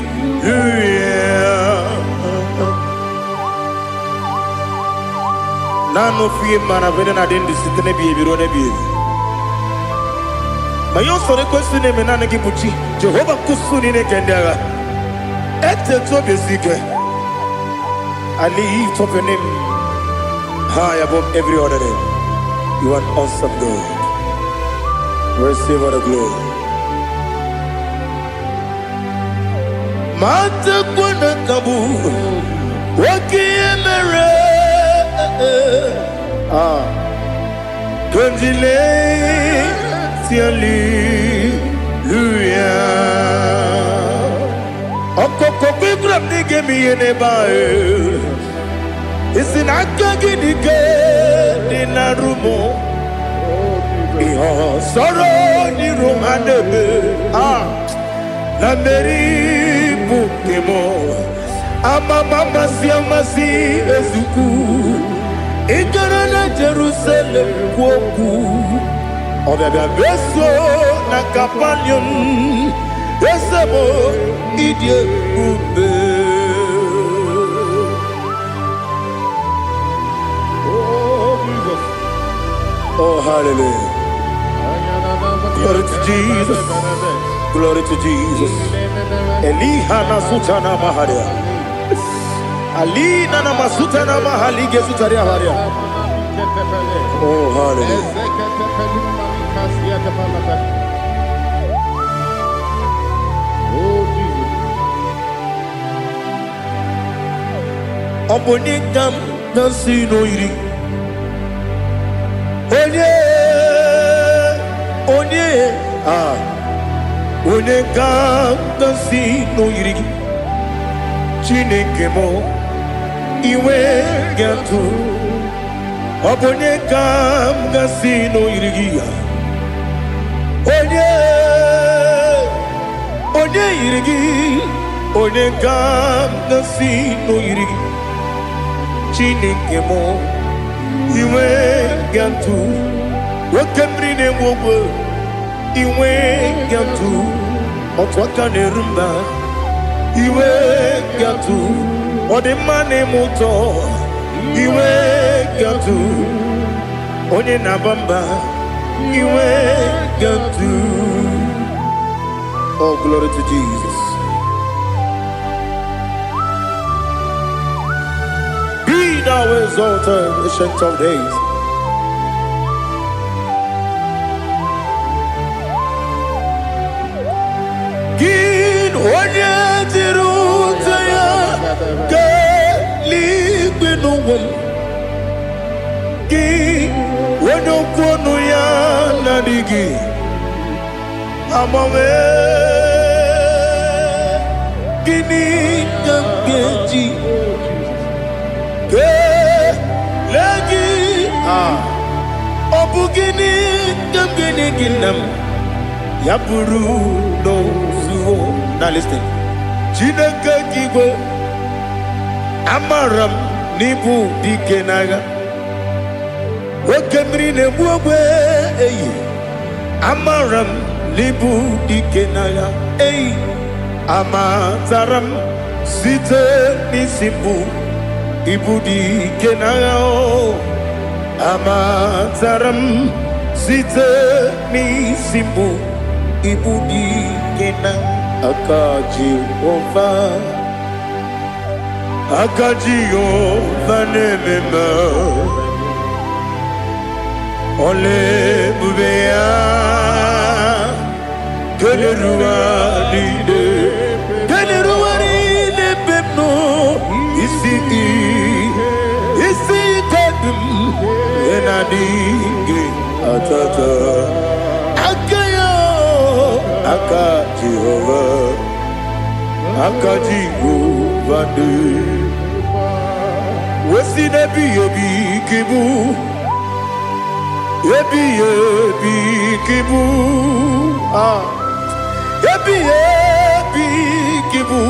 Nano fiye mana vene na dendi sitene biye birone biye Mayon sore kusune menane kibuchi Jehova kusuni ne kendaga Ete tobe sike I lift up your name high above every other name. You are awesome God. Receive all the glory. Mata kuna kabu waki emere Kunjile tiali luya Okoko kikram nige miyene bae Isinaka nige dinarumo Iho soro ni romanebe La meri bukemo Ama mama siamasi ezuku Ikarana Jerusalem kwoku Obebia beso na kapanion Esebo idye ube Oh, hallelujah. Glory to Jesus. Glory to Jesus. Elihana sutana maharia. Ali nana masutana mahali gesutaria haria. Oh, hallelujah. Oh, Jesus. Obonikam nasino iri. Onye onye onye ga-asị n'oyiri gị Chineke m iwe ga-atụ ọ bụ onye ga-asị n'oyiri gị onye yiri gị onye ga-asị n'oyiri gị Chineke m iwe ga-atụ nwoke mmiri na-enwe ogwe iwe ga-atụ otu aka na-eru mba iwe ga-atụ ọ dị mma na-eme ụtọ iwe ga-atụ onye na-aba mba iwe ga-atụ. Oh, glory to Jesus. Be thou exalted, ancient of days. Gin onye dịrị ụzọ ya ka eluigwe n'ụwa gị onye okwu ọnụ ya na-adịghị agbanwe gịnị ka m ga-eji kelee gị ọ bụ gịnị ka m ga-enye gị nna m ya bụrụ n'ozuo na listen Chineke gị igwe amara m n'ibu dike n'agha nwoke mmiri na-egbu ogwe eyi amara m n'ibu dike n'agha eyi amatara m site n'isi mbụ ibu dike n'agha amatara m site n'isi mbụ ibu dike n'agha aka Jehova na-ememe ole ebube ya keleruwa niile beno isi kadum enadịghị atata aka Jehova dị wesi n'ebighị ebi kibu ebighị ebi kibu ebighị ebi kibu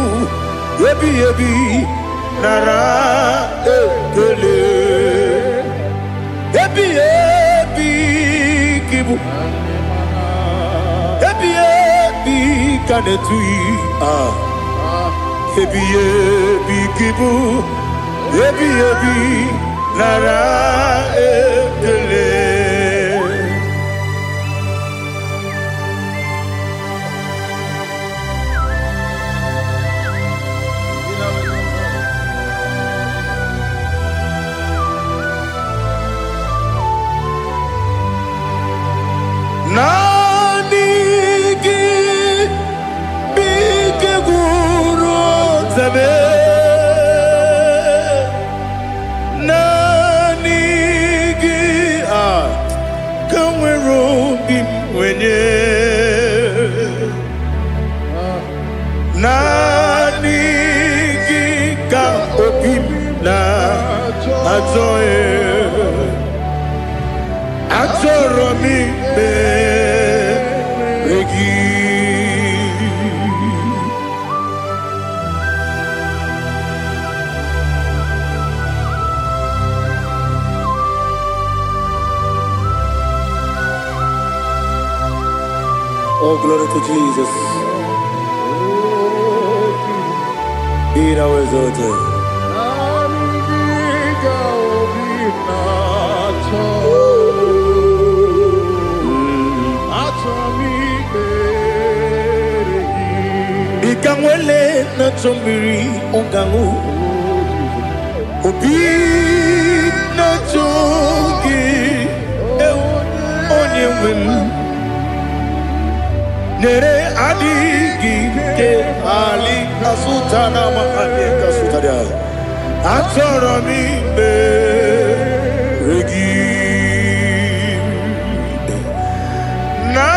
ebighị ebi nara ekele ebighị ebi kibu ebighị ebi ka na-etughị ebighị ebi kibu ebighị ebi nara ekele. Nani gị bike gwuru zebe nani gị ka nwere obi mwenye nani gị ka obi m na-achọ achọrọ m ikpere gị Oh, glory to Jesus. Be thou exalted. Ikanwele na chombiri ongangu obi na chogi onye nwem nere adigi ke ali kasutana mahali kasutaria achọrọ m ikpere gị na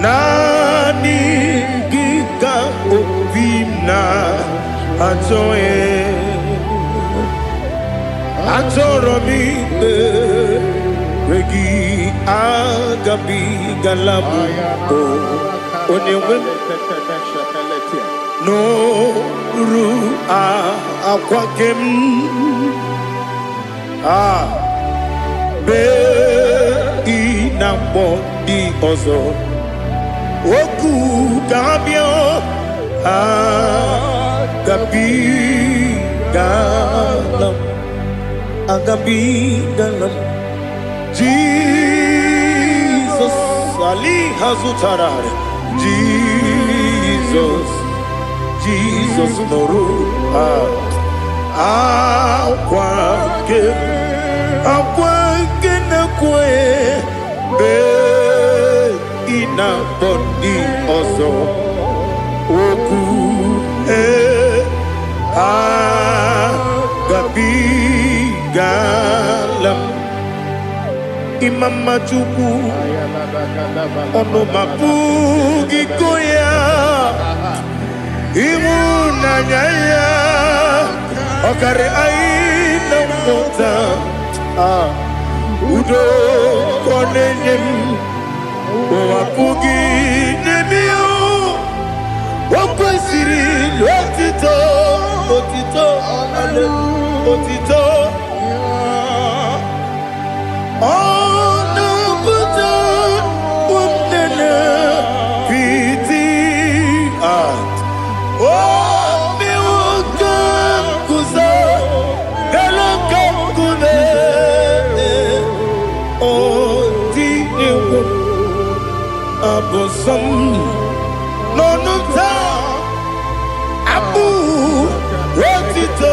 Nani giga obina atoe atoromi regi agabi galabu onewe no ru akwakem be inambo di ozo oku gabio agabi galam Jesus Ali Hazutarare Jesus Noru akwake na kwe be ina bondi ozo oku gabi galam Imam Majuku ono mapugi koya imuna nyaya okare aina mota udo konenyem mapugi nemio wakwasiri lotito otito Abosom nonuta abu wotito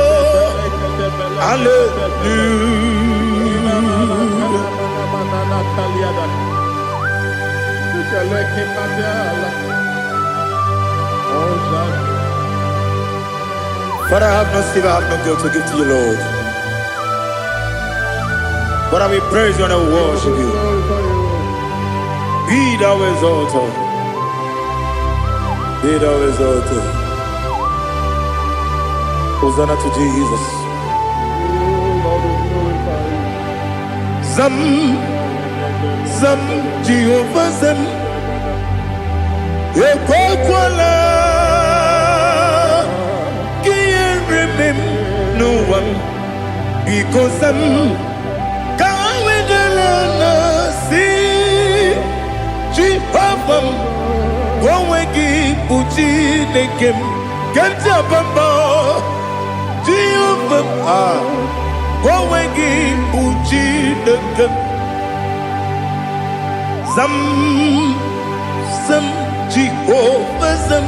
But I have no silver, I have no gold to give to you, Lord. But I will praise you and I will worship you. Be thou exalted. Be thou exalted. Hosanna to Jesus. Zam Jehovah Zam Ekwakwala Can't remember no one because Zam Kawedalana see Jehovah Gowegi Uchi Nekem Kenta Bamba Jehovah Gowegi Uchi Nekem Zam Jehovah Zam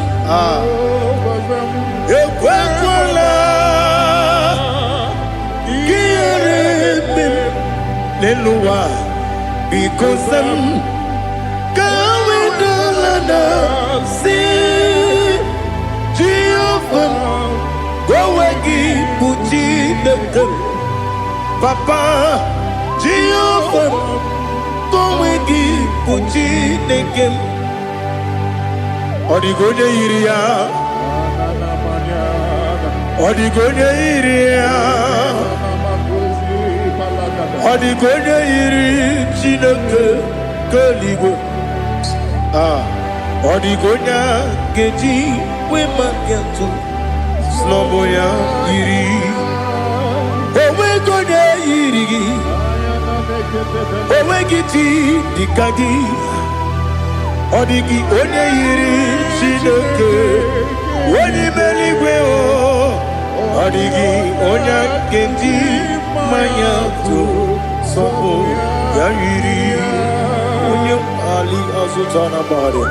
Ekwakwala Kieremem Neluwa because Zam Kawedalana see Jehovah Gowegi Uchi Nekem Papa Jehovah Gowegi Uchi Nekem Odigonya iria Odigonya iri Chineke Keligwe Odigonya geji wemagentu Sloboya iri Owegonya iri Owegiti dikagi Odigi onye yiri Chineke onye meligwe Odigi onye kendi manya to sopo ya yiri onye ali azutana bari.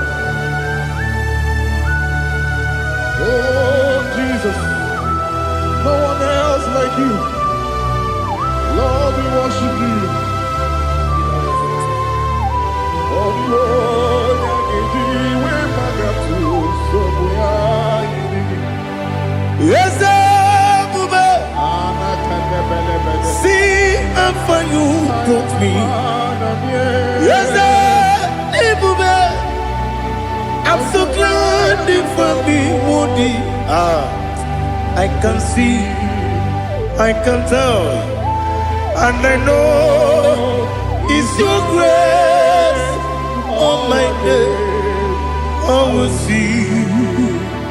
Oh Jesus, no one else like you. Lord, we worship you. Oh Lord, yes, Bube. See how far you brought me. Yes, Bube. I can see, I can tell, and I know it's your grace on my day. I will see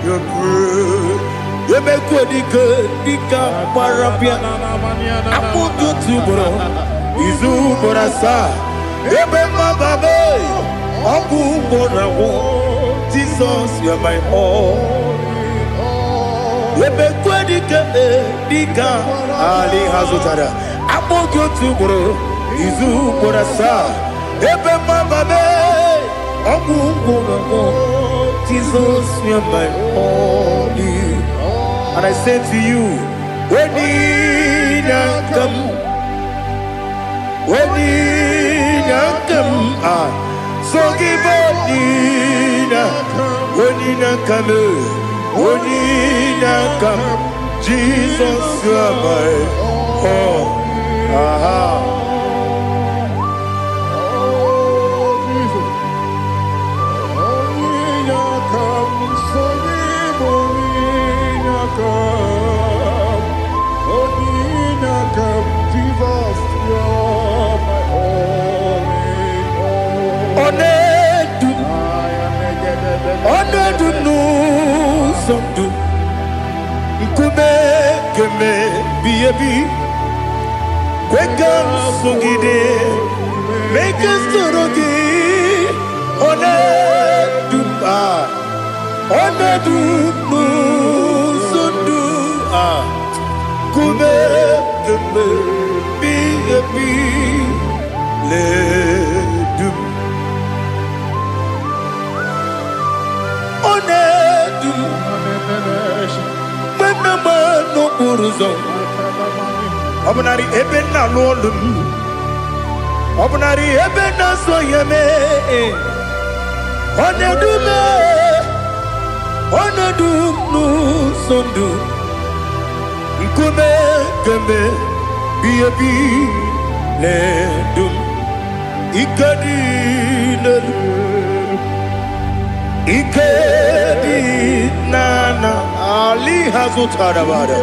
your grace. You make good, dika parapia. Apu tu bro, izu borasa. Ebe mababe, apu borawo. Jesus, you are my all. Ebe kwedi ke dika ali hazutara. Apogo tubro izu porasa. Ebe mababe ogungo. Jesus, you are my only. And I say to you, when you come, so give up when you come, Jesus, you are my all. Keme biyebi kwekam sugide make us torogi one du sundu kume keme biyebi le du one du no uruzo obunari ebe na lolum obunari ebe na soyeme onedu nu sondu nkume kembe biebi le dum ikadi nana ali hazutara bada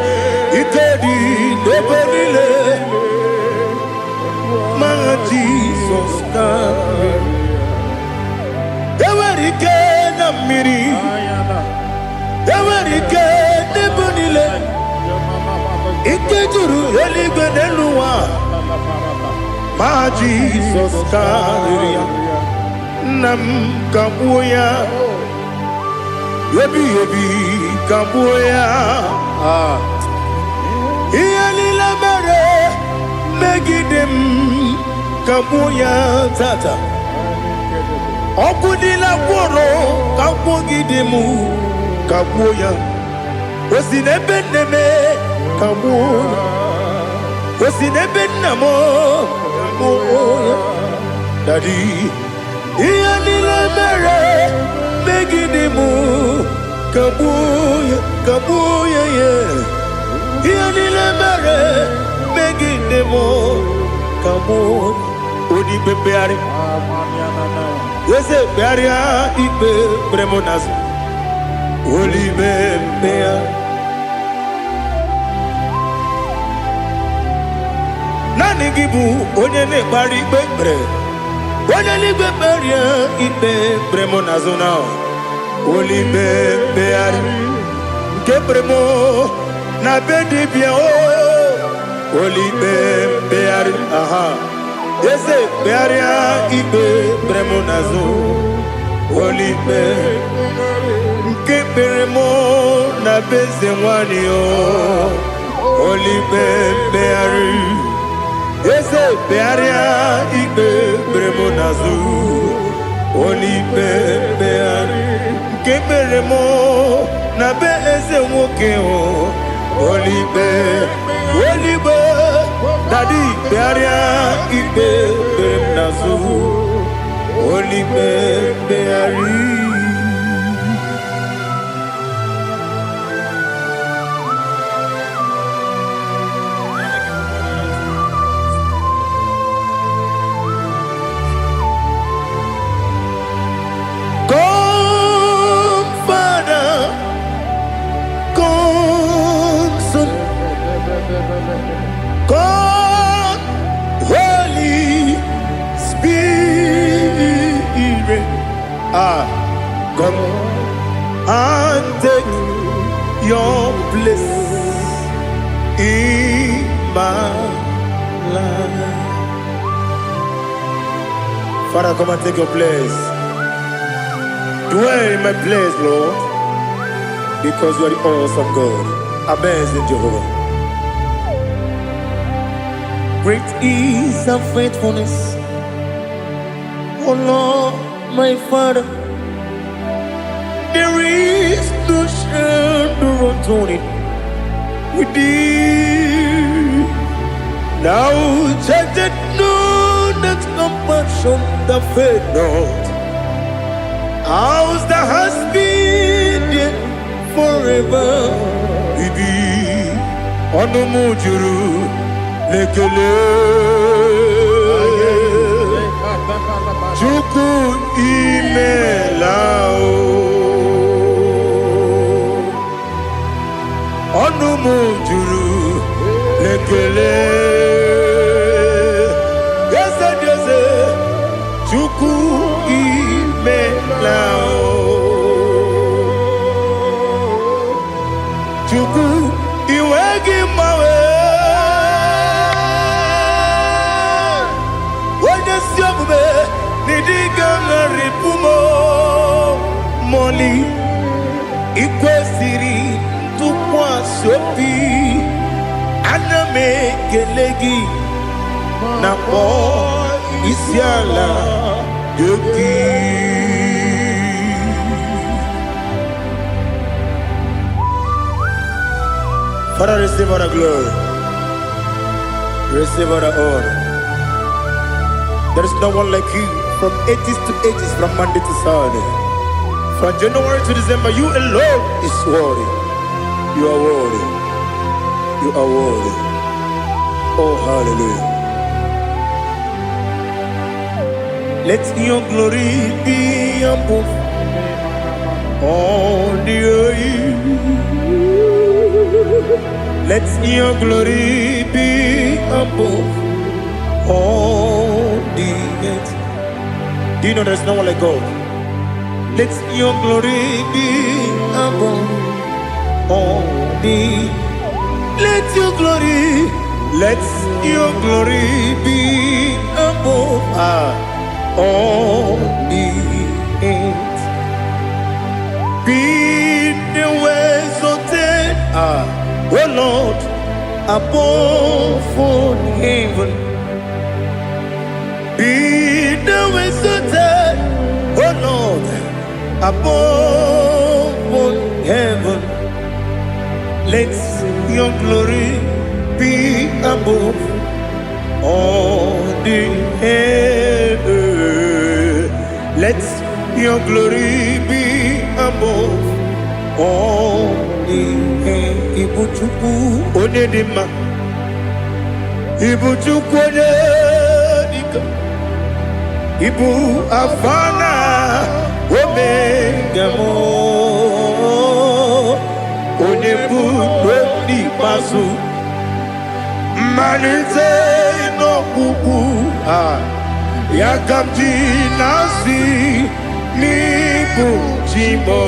ikedi deberile ma Jesus na ewerike na miri ewerike debonile ikejuru eligwe neluwa ma Jesus kariya nam kabuya Yebi kabuya Iyalila mere megidem kabuya tata Okudila kworo kabugidemu kabuya Osinebenneme kabuya Osinebennamo kabuya Daddy Iyalila mere megidemu kabuya yeah. Iyalila mere megidemu kabuya Odi bebeari Yese bearia ibe bremonas Oli bebea Nani gibu onye ne bari bebre Onye ni beberia ibe bremonazona Oli bebeari Ke bremo na bedi bien Oli bebeari aha Yese bearia ibe bremonazo Oli bebeari Ke bremo na bezemwani Oli bebeari Yese bearia ibe bremonazo Oli bebeari Keberemo na be eze nwoke Oli be Daddy bearia ibe bremonazo Oli beari Come and take your place in my life. Father, come and take your place. Dwell in my place, Lord, because you are the awesome God. Amazing Jehovah. Great is thy faithfulness, oh Lord, my Father. There is no shadow of turning with thee. Now check that no, that compassion that faith not. Ours that has been there forever. Bibi, Onomujuru, Lekele, Chuku Imelao, Onomujuru, Lekele, yes, Chuku Imelao, Chuku Iwegi Mawe. Moli ikwesiri tụkwasị aname kelegi na kpọ isi ala yogi. Father, receive all the glory, receive all the honor. There is no one like you. From ages to ages, from Monday to Saturday, from January to December, you alone is worthy. You are worthy. You are worthy. Oh, hallelujah. Let your glory be above all the earth. Let your glory be above all the earth. Do you know there's no one like God? Let your glory be above all the. Let your glory be above all the earth. Be the ways of death, oh Lord, above all heaven. Be the ways of death, oh Lord, above all heaven. Let your glory be above all the earth. Let your glory be above all the earth. Ibuchuku onedima, Ibuchuku onedika, Ibu afana omega mo, onebu doni pasu, manite no kuku yakamji nasi nibu chimo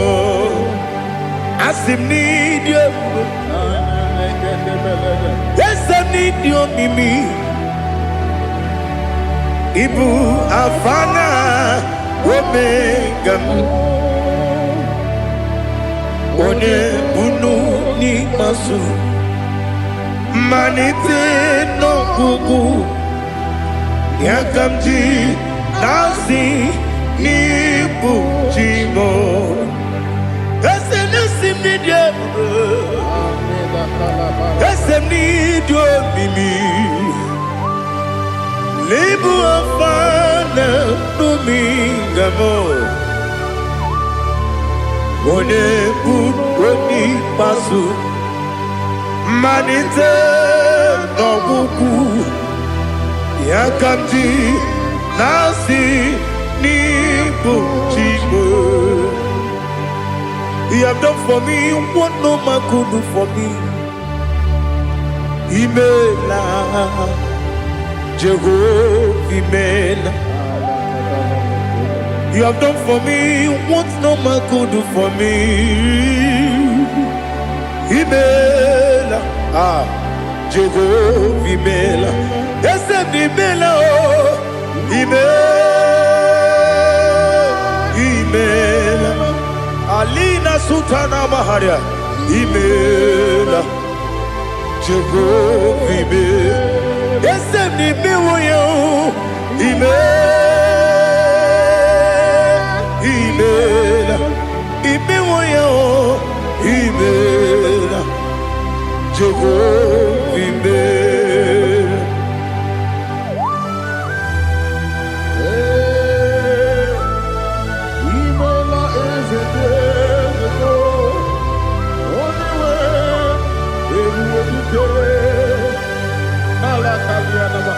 asim nidio, asim nidio mimi. Ibu afana omega one bunu ni masu manite no kuku yakamji nasi ni bujimo ese nasi media ese ni do mimi. Lebu afana dominga mo, one buni pasu, manite no buku, yakamji nasi ni buchibo. You have done for me what no man could do for me. Imela. Jehovah, Amen. You have done for me what no man could do for me. Imela, Jehovah Imela, yes, Imela, Imela, Alina Sutana Maharia, Imela, Jehovah Imela, yes, Imela, Imela, Jehovah Imela. Imela is a day, only way, every day, Alakalianaba.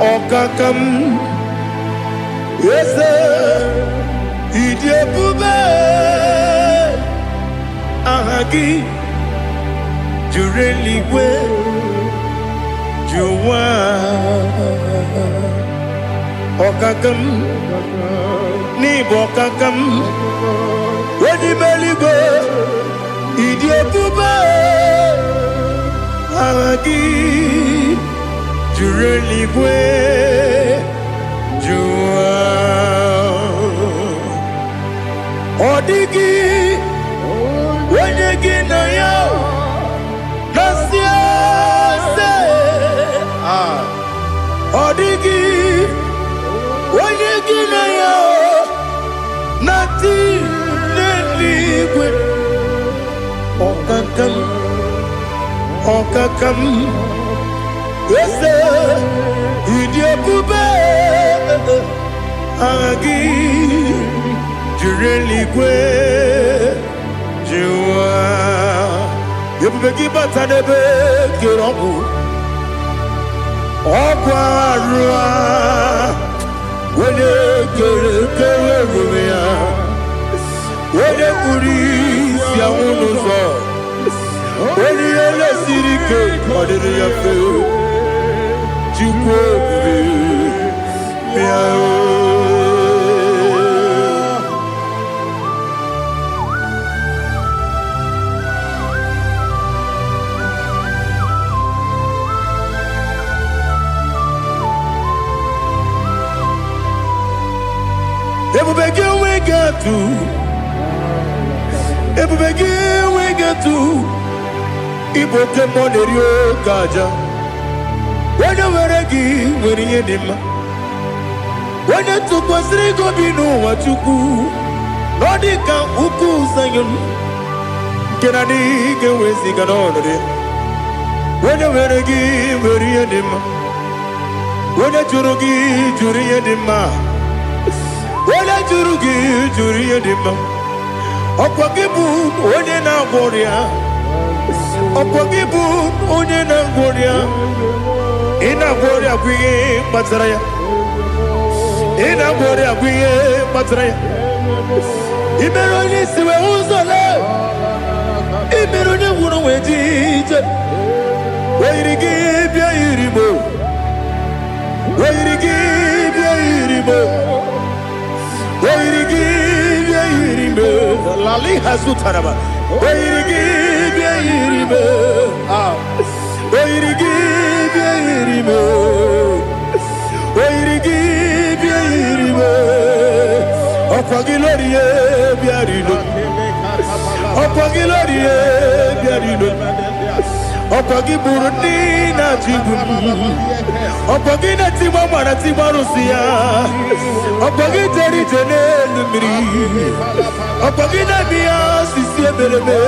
Okakam, yes, Idiabube, Ahagi, Jureligwe, Juwa, Okakam, Nibokakam, Wedimeligo, Idiabube, Ahagi, Jureligwe, Juwa, Odigi, Wenyegi na yo, Nasia se, Odigi, Wenyegi na yo, Nati neligwe, Okakam, Okakam. Yes, Idiabube, Agi, Jureligwe, Jua, Yabegi Batanebe, Kirobu, Okwarua, when you get when you Kuris, Yamunuzo, when you let Sirike, what did you feel? we get to Igbo Kemonerio Gaja. When you were again, when you did, when you took was Rico Bino, what you cool, Nordica, Uku, Sayon, Kennedy, get with Sigan. When you were again, when you did, when you Jurugi, Juria Dima, when you Jurugi, Juria Dima, Opagibu, Odena Boria, Opagibu, Odena Boria. Ina Boria Guye Matraya. Ina Boria Guye Matraya. Imeroni siwe uzole. Imeroni wunu wejije. Weirigi bia iribo. Weirigi bia iribo. Weirigi bia iribo. Lali hasutaraba. Weirigi bia iribo. Weirigi bia iribo. Weirigi bia iribo. Okwagilorie bia iribo. Okwagilorie bia iribo. Okwagiburu na jibu. Okwagina timama na timarusia. Okwagiteri tenelu miri. Okwagina biya sisi ebelebe.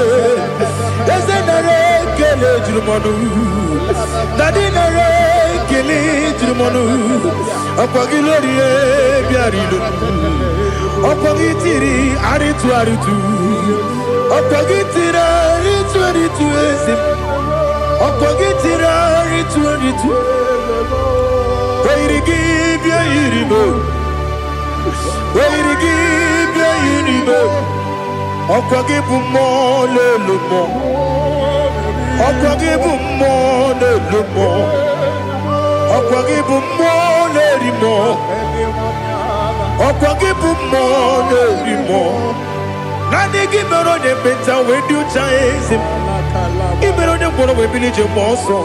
Ezenare kele jirumonu. Nadinare kele jirumonu. Okwagilorie biarido. Okwagitiri aritu aritu. Okwagitiri aritu aritu esim. Okwagitira ritu. Weirigi bia iribo. Oyirigi yiribe. Okwagibu mo lelumo. Okwagibu mo lelumo. Okwagibu mo lerimo. Okwagibu mo lerimo. Nani gimero de beta we do chaizim. Imero de boro we bilije moso.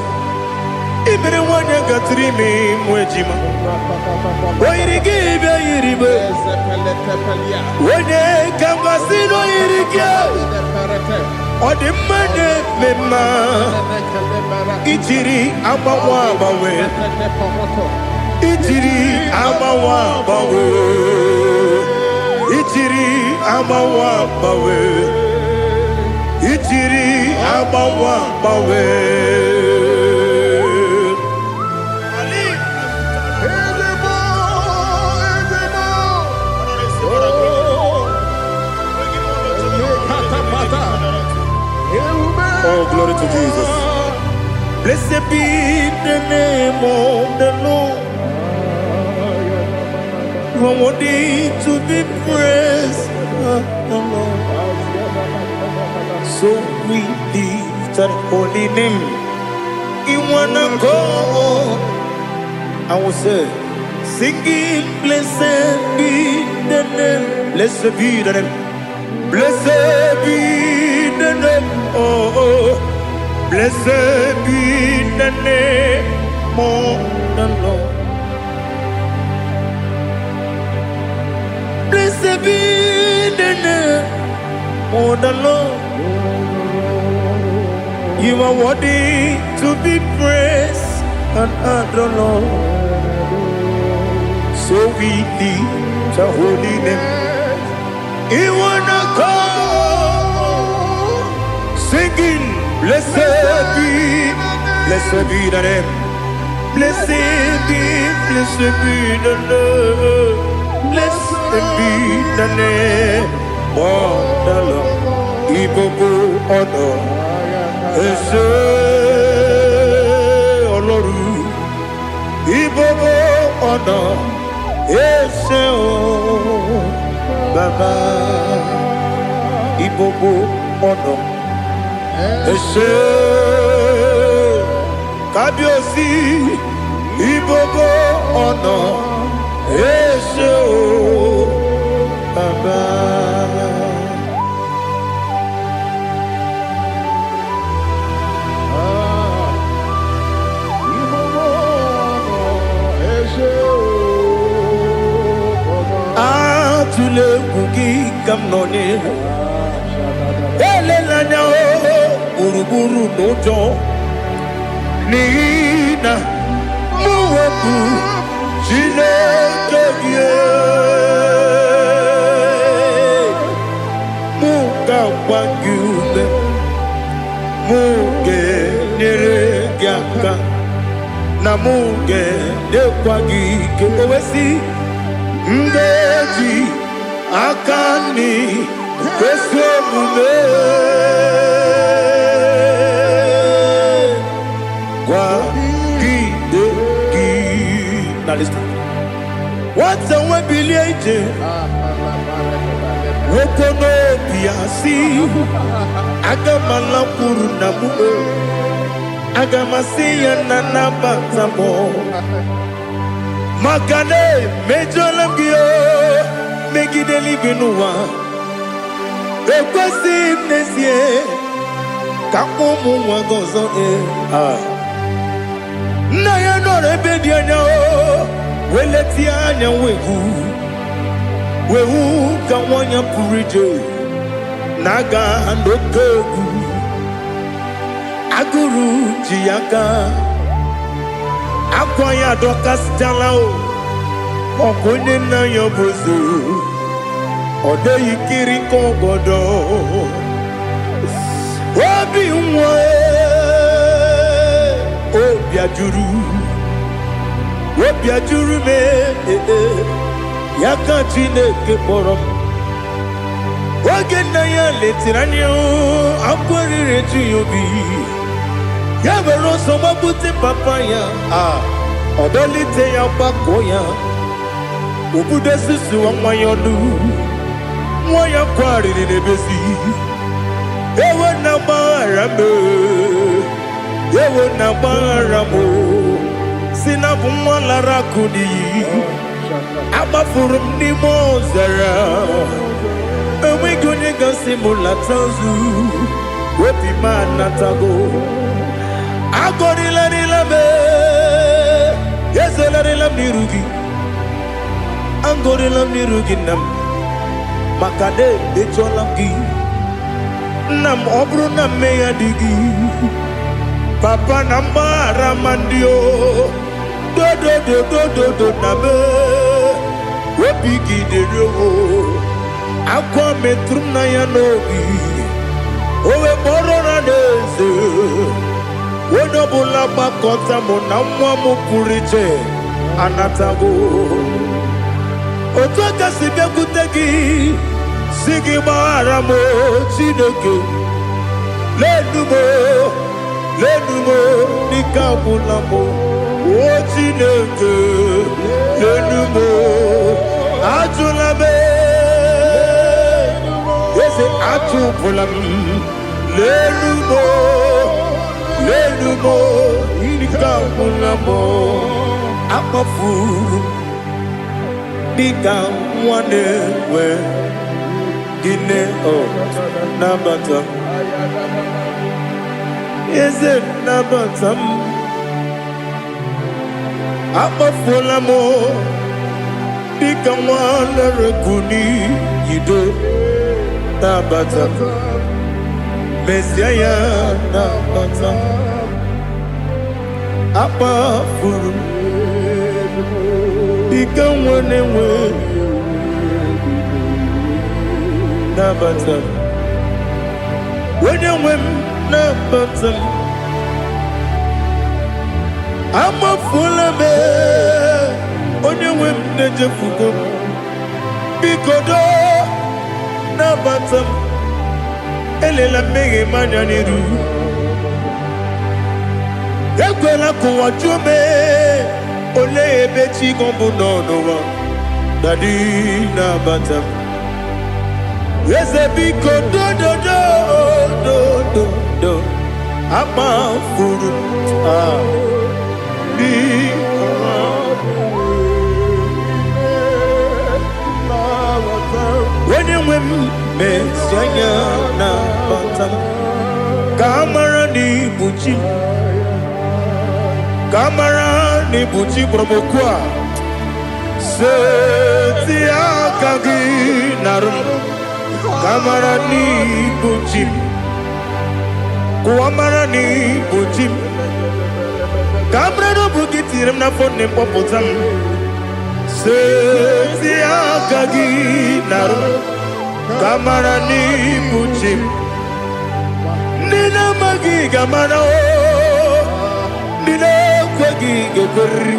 Imere wanya gatrimi mwejima. Oyirigi yiribe. Wene kamasino yirige. Odimane mema. Ijiri amawa bawe. Ijiri amawa bawe. Ijiri amawa bawe. Ijiri amawa bawe. Oh, glory to Jesus. Blessed be the name of the Lord. You are worthy to be praised. So we lift our holy name. You wanna go? I will say, singing, blessed be the name. Blessed be the name. Blessed be the name. Oh, blessed be the name of the Lord. Blessed be the name of the Lord. You are worthy to be praised and adored, Lord. So we lift your holy name. You wanna call, singing, blessed be the name. Blessed be the Lord. Blessed be the name of the Lord. Igbo honor, Ese Oloru. Igbo honor, Ese Baba. Igbo honor, Ese Kabiosi. Igbo honor, Ese Baba. Atule kugi kamnoni. Elelanya uruburu nojo. Nina muweku Chineke. Muga wangube. Muge neregiaka. Na muge dekwagike owesi. Ndeji akani kwesomume kwa gidegi. Now listen. What's a webileje? Wokono biasi. Agamala puru namu. Agamasiya nanabatamo. Makane mejolamgio megideli binua ekwesi nesie kakomu wagozo na ya no rebedi anya weleti anya wehu kawanya purije naga ndokogu aguru jiyaka akwanya dokas jalao okonye na yobozo ode yikiri kogodo obi nwe obi ajuru me yaka Chineke kpọrọ oge na ya letirani akwarire tuyobi ya were ọsọ gbapute papa ya ọdọlite ya gbakọ ya Ubude sisi wa mwayonu Mwaya kwari ni nebesi Ewe na marame Ewe na maramo Sinabu mwala rakudi Abafurum ni mozara Ewe gonye gasi mulatanzu Wepi manatago Agorila nilabe Yezela nilam nirugi Angorila nirugi nam Makade becholamgi Nam obru nam meya digi Papa namara mandio Do do do do do do nabe Wepigi de rogo Akwa metrum na yanogi Owe boro na neze Wono bula bakota mo na mwa mo puriche Anatago Otoka sibe kutegi Sigi mara mo chineke Lenumo Nika bula mo O chineke Lenumo Ajulabe Yese ajupulam Lenumo Nika bula mo Akafuru Nika mwane we Gine o Nabata Yese Nabata Akafula mo Nika mwane rekuni Yido Nabata Mesiaya Nabata Akafuru Ika mwane we Nabata When you win Nabata I'm a full of it When you win Nejefugo Bikodo Nabata Elela mege manyaniru Ekwela kuwa jume Ole ebechi gombu nonowa Dadi Nabata Yese biko do Ama furu When you win Messiah Nabata Kamara ni buchi Kamara ni buchi promokwa Seti akagi narum Kamara ni buchim Kuamara ni buchim Kamara no bukitirim na fone popotam Seti akagi narum Kamara ni buchim Nina magi kamara o Nina kwagi geberi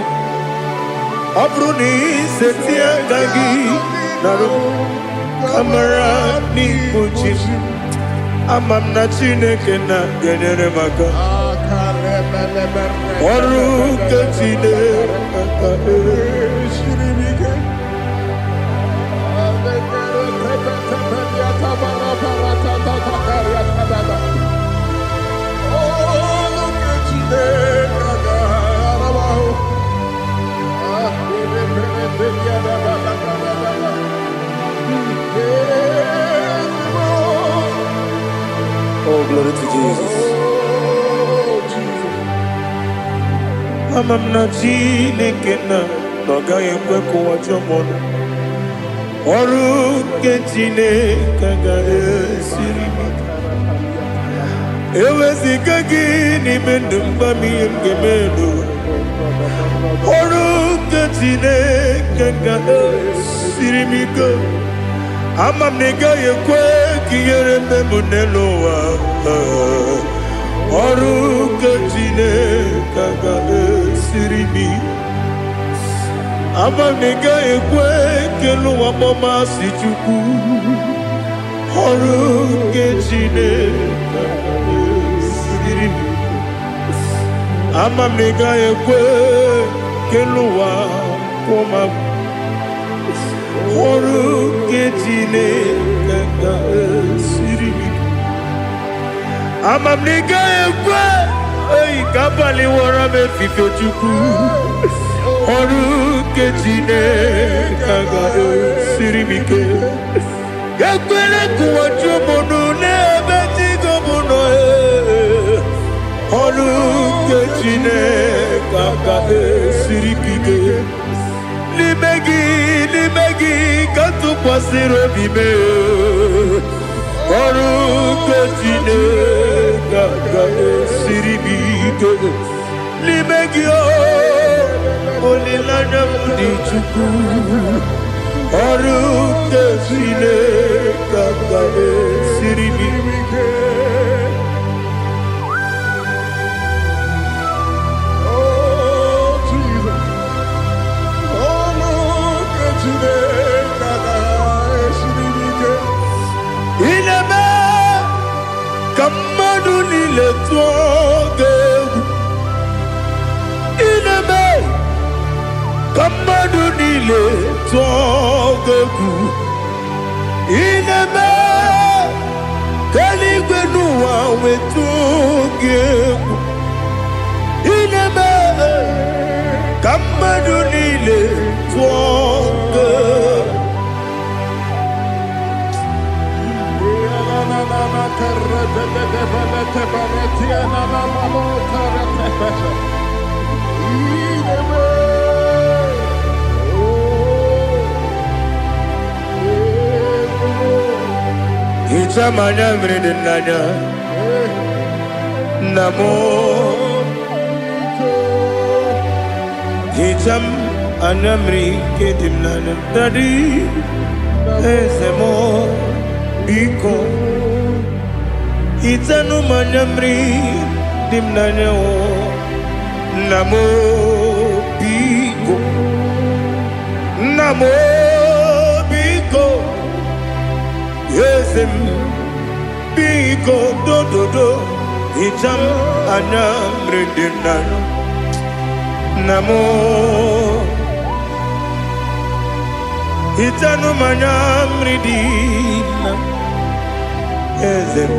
Abruni seti akagi narum Kamara ni buchim Amam na chineke na genere maka Oru ke chineke Shiribike Oh, glory to Jesus. Amam na chineke na noga yekwe kuwa chomono Oru ke chineke ga esiri Ewezi kagi ni mendumba miyenge mendo Oru ke chineke ga esiri mika Amam nega yekwe kiyere memunelo wa Oru ke chineke ga esiri mika Amam nega yekwe kelu wa mama si chuku Oru ke chineke ga esiri mika Amam nega yekwe kelu wa mama ọrụ nke Chineke ga-esiri m ike. Ama m na ị gaghị ekwe oyi ka abalị wara m efife Chukwu. Ọrụ nke Chineke ga-esiri m ike. Ekwere ka ụwa jụọ m ọnụ n'ebe Chigo m nọ. Ọrụ nke Chineke ga-esiri m ike. N'ime gị ka tụkwasịrị obi m. Ọrụ nke Chineke ga-esiri m ike. N'ime gị olileanya m dị Chukwu. Ọrụ nke Chineke ga-esiri m ike. Ineme ka mmadụ niile tụọ gị egwu. Ineme ka mmadụ niile tụọ gị egwu. Ineme ka eluigwe n'ụwa wee tụọ gị egwu. Ineme ka mmadụ niile tụọ gị egwu. Hicham anya mmiri dị n'anya nna m. Hicham anya mmiri nke dị m n'anya Daddy, eze m biko. Hichanụ m anya mmiri dị m n'anya nna m biko. Nna m biko. Eze m biko dododo. Hicham anya mmiri dị m n'anya nna m. Hichanụ m anya mmiri dị na eze m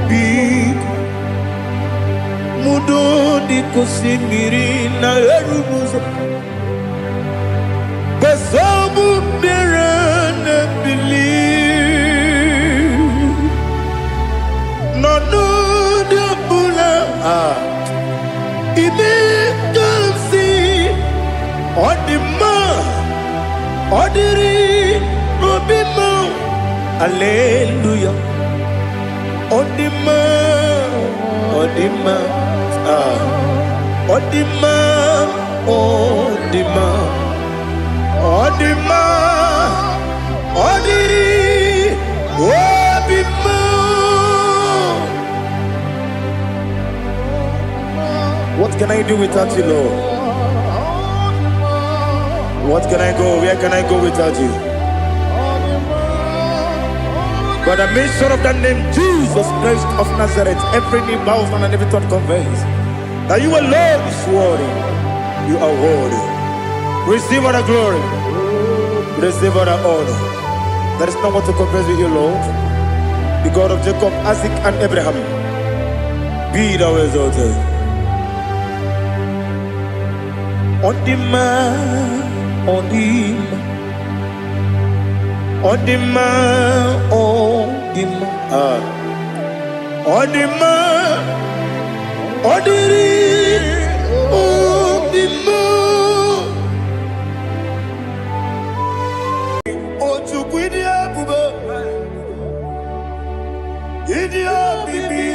biko. Mudo dị ka osimiri na-eru m ụzọ. Nsogbu bịara na-ebili n'ọnọdụ ọbụla. Ime ka m si ọ dị mma, ọ dịrị n'obi m. Hallelujah. Ọ dị mma, ọ dị mma, ọ dị mma, ọ dị mma, ọ dị mma, ọ dịrị obi m. What can I do without you, Lord? What can I go? Where can I go without you? By the mention of that name, Jesus Christ of Nazareth, every knee bows and every tongue confesses that you alone is worthy. You are worthy. Receive all the glory. Receive all the honor. There is no one to compare with you, Lord. The God of Jacob, Isaac, and Abraham. Be thou exalted. On the man, on the man. On the man, on the man, on the man, on the man. Oh, to quit ya, booba. Idiot, baby.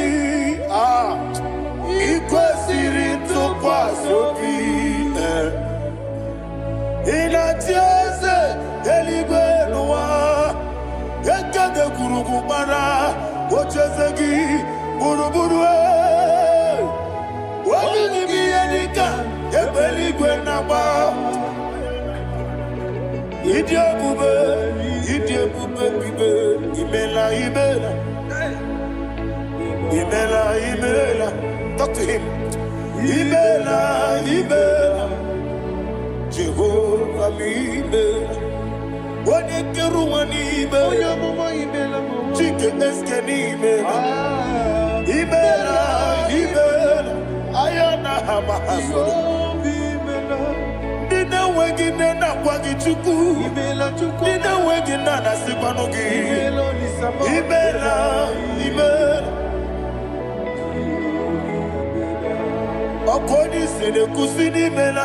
Equal Siri to Quasopi. In a tears, Eligua. Ekade kurukubara, ochezegi, buruburu. Wali ni biyedika, ebeli gwenaba. Idie bube, bibe, imela. Talk to him. Imela. Jehovah, imela. Onyekeruwa n'ime. Chike eske n'ime. Imela, imela. Ayana hamahasoro. Nina wegi nena kwagi chuku. Nina wegi nana sipanugi. Imela, imela. Okodi sede kusini mela.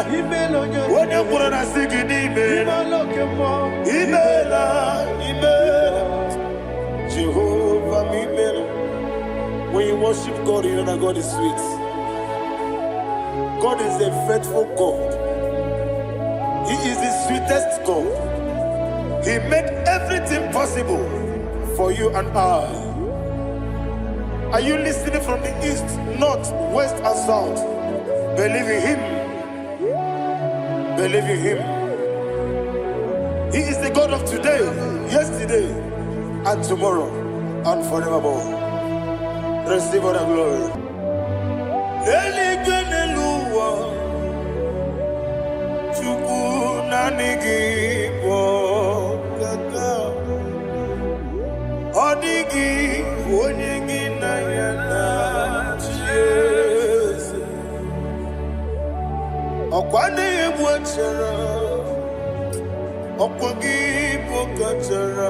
Wone kurana sigidi mela. Imela, imela. Jehovah imela. When you worship God, you know that God is sweet. God is a faithful God. He is the sweetest God. He made everything possible for you and I. Are you listening from the east, north, west, and south? Believe in Him. Believe in Him. He is the God of today, yesterday, and tomorrow, and forevermore. Receive all the glory. Eligeneluwa, Chukwu nanigi bokaka, Odigi onyegi na yana Jesu. Okwane ebwachara, okwagi bokachara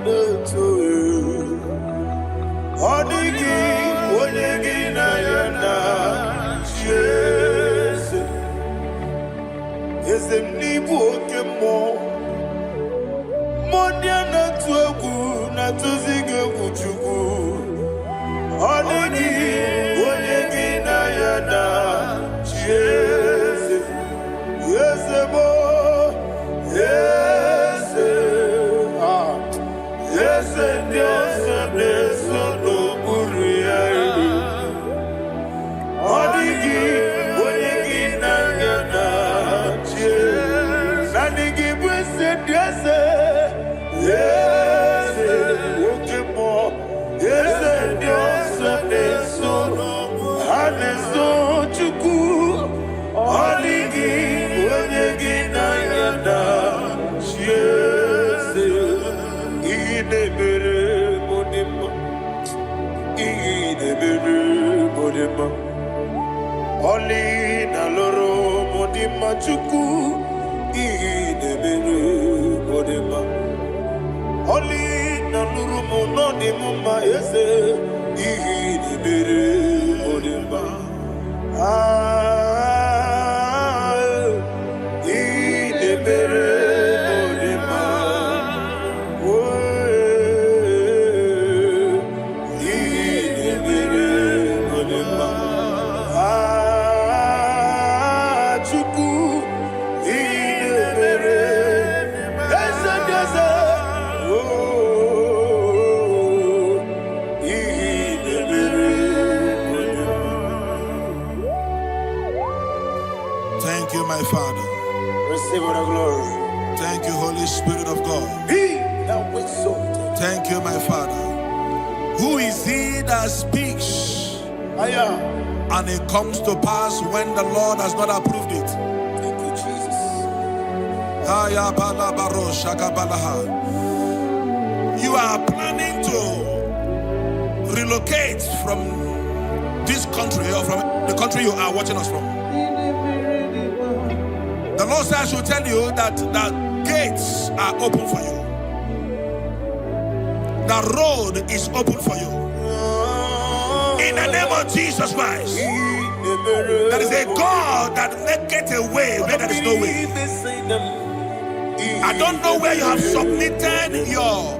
letoe. Odigi onyegi na yana Jesu. Ezemnibu okemo. Monia na tuegu na tuzige kuchugu. Odigi onyegi na yana Jesu. Yesebo, yese, yese Dios neso no muriari. Odigi, onyegi na yana Jesu. Nanigi bwese Diose, yese, okemo, yese Dios neso no haneso chuku. Odigi, onyegi na yana Jesu. Idebere modima, idebere modima. Oli na loro modima chuku. Idebere modima. Oli na luru monodi muma ese. Idebere modima. Idebere modima. Idebere modima. Chukwu idebere. Eze deze. Idebere modima. Thank you, my Father. Receive all the glory. Thank you, Holy Spirit of God. He that waits so. Thank you, my Father. Who is he that speaks Aya. and it comes to pass when the Lord has not approved it? Thank you, Jesus. Aya bala baro shaka balaha. You are planning to relocate from this country or from the country you are watching us from. The Lord says I should tell you that the gates are open for you. The road is open for you. In the name of Jesus Christ. There is a God that maketh a way where there is no way. I don't know where you have submitted your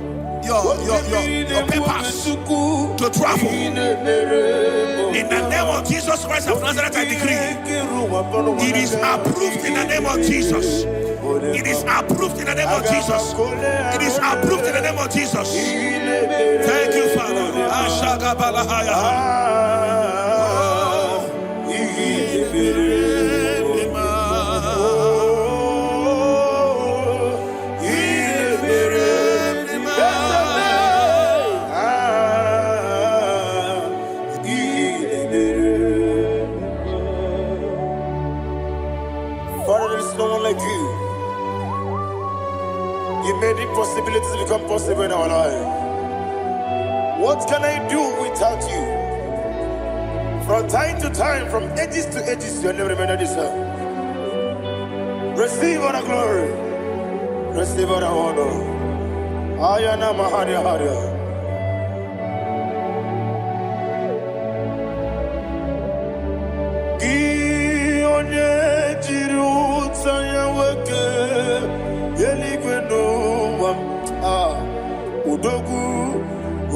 papers to travel. In the name of Jesus Christ of Nazareth, I decree it is approved in the name of Jesus. It is approved in the name of Jesus. It is approved in the name of Jesus. Thank you, Father. Father, there is no one like you. He made impossibilities become possible in our life. What can I do without you? From time to time, from ages to ages, you never remain the same. Receive all the glory. Receive all the honor. Ayana Maharia Haria. Udogu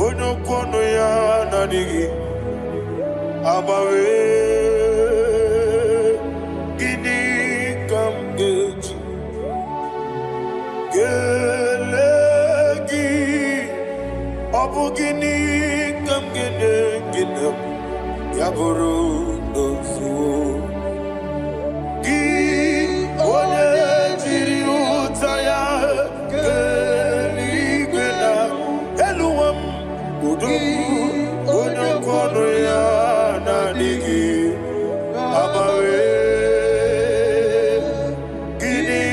onokono ya nadigi abawe gini kamgeji gelegi abu gini kamgene ginem yaburu dosuo gi onye jiri utaya onokono ya nadigi abawe gini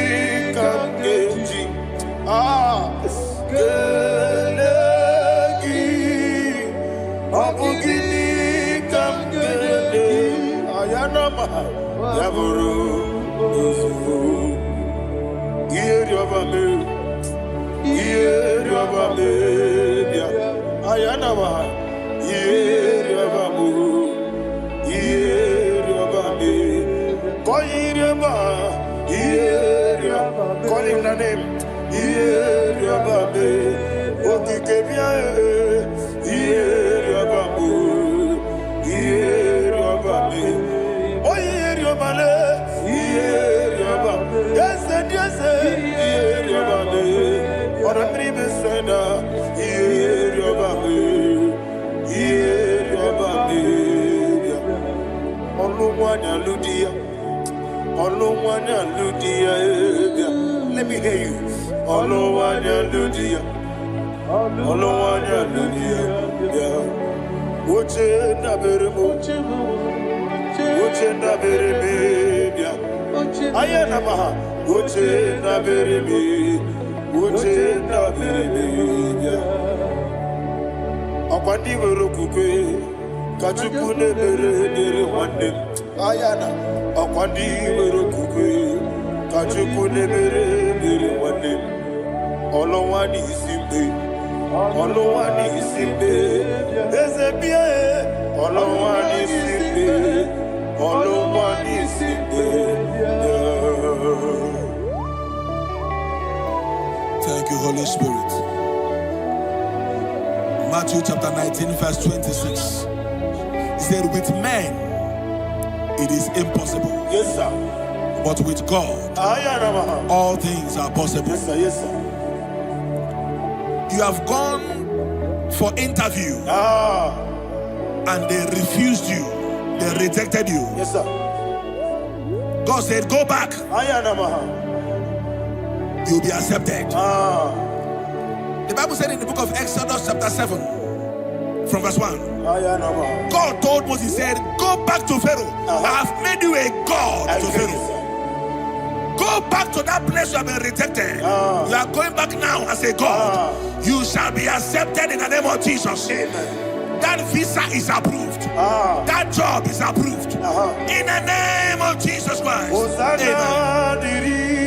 kamgeji gelegi abu gini kamgene ayanama yaburu ozufu iyeriobame bia ayanama iyeriobame koyiriba call him the name iyeriobame okikebia iyeriobame oyiriobale iyeriobame yes iyeriobame ora tribe senda iyeriobame Oluwanya Ludia, let me hear you. Oluwanya Ludia, Uche na bereme, Ayana Maha, Uche na bereme. Akwandi werokukwe, kachuku nebere wande. Ayana, akwandi werokukwe, kachuku nebere wande. Olowani isimbe, ezebie. Olowani isimbe. Thank you, Holy Spirit. Matthew chapter 19, verse 26. He said, with men, it is impossible. Yes, sir. But with God, all things are possible. Yes, sir. Yes, sir. You have gone for interview and they refused you. They rejected you. Yes, sir. God said, go back. You'll be accepted. The Bible said in the book of Exodus chapter 7 from verse 1, God told Moses, he said, go back to Pharaoh. I have made you a God to Pharaoh. Go back to that place you have been rejected. You are going back now as a God. You shall be accepted in the name of Jesus. Amen. That visa is approved. That job is approved. In the name of Jesus Christ. Amen.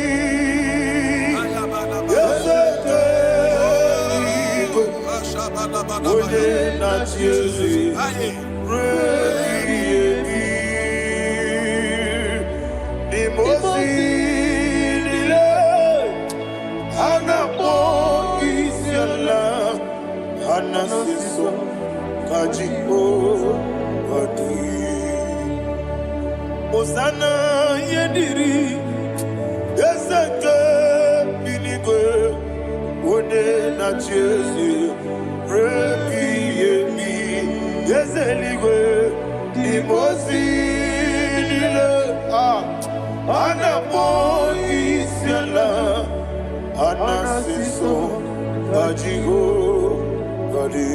Osana yediri ezeke binigwe ode na chezi repi yemi ezeligwe imosi nile anapo isiala anasiso ajigo gadi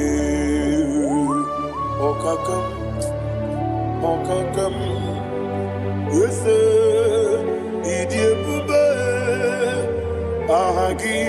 okakam Yese, idi ebube, ahagi.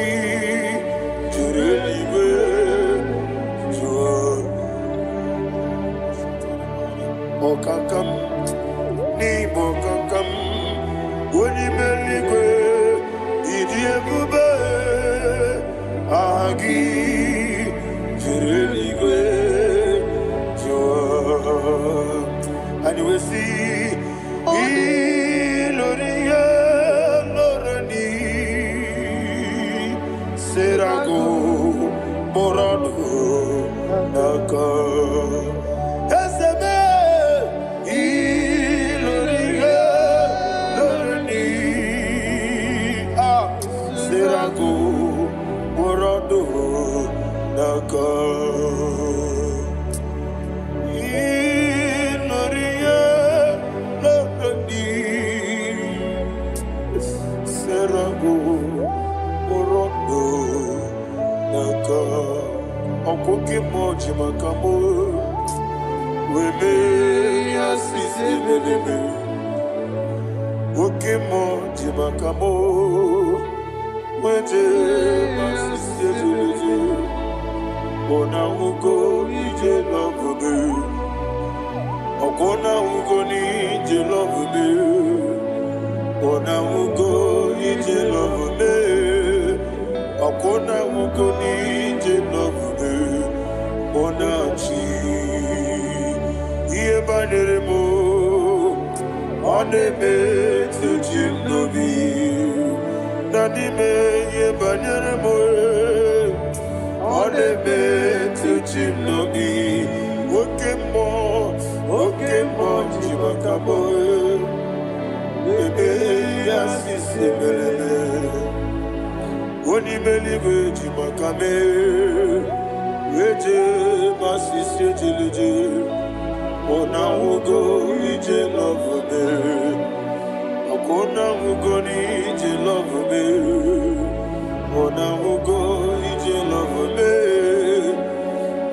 si iloria lorani serago morado naka eseme iloria lorani serago morado naka Okoke moji makamo wele asise leleme Oke moji makamo weje asise leleme Ona ugo ije love me Okona ugo ni ije love me Ona ugo ije love me Okona ugo ni ije love me Onachi Iye banere mo Onebe tuji nobi Nadime iye banere mo Onebe tuji nobi Oke mo jimakabo Ebe yasisi melele Oni believe jimakame Weje masisi jileje Ona ugo ije love me Akona ugo ni ije love me Ona ugo ije love me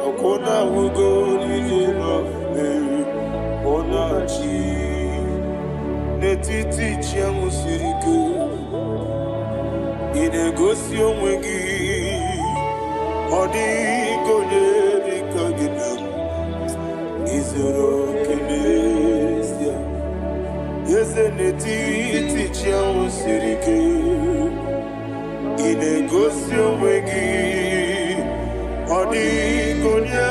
Akona ugo ije love me Ona chi Netiti chiamu sirike Inegosi onwegi Odigonye dikagina Izoro kenesia Yezeneti tichiamu sirike Inegosi onwegi Odigonye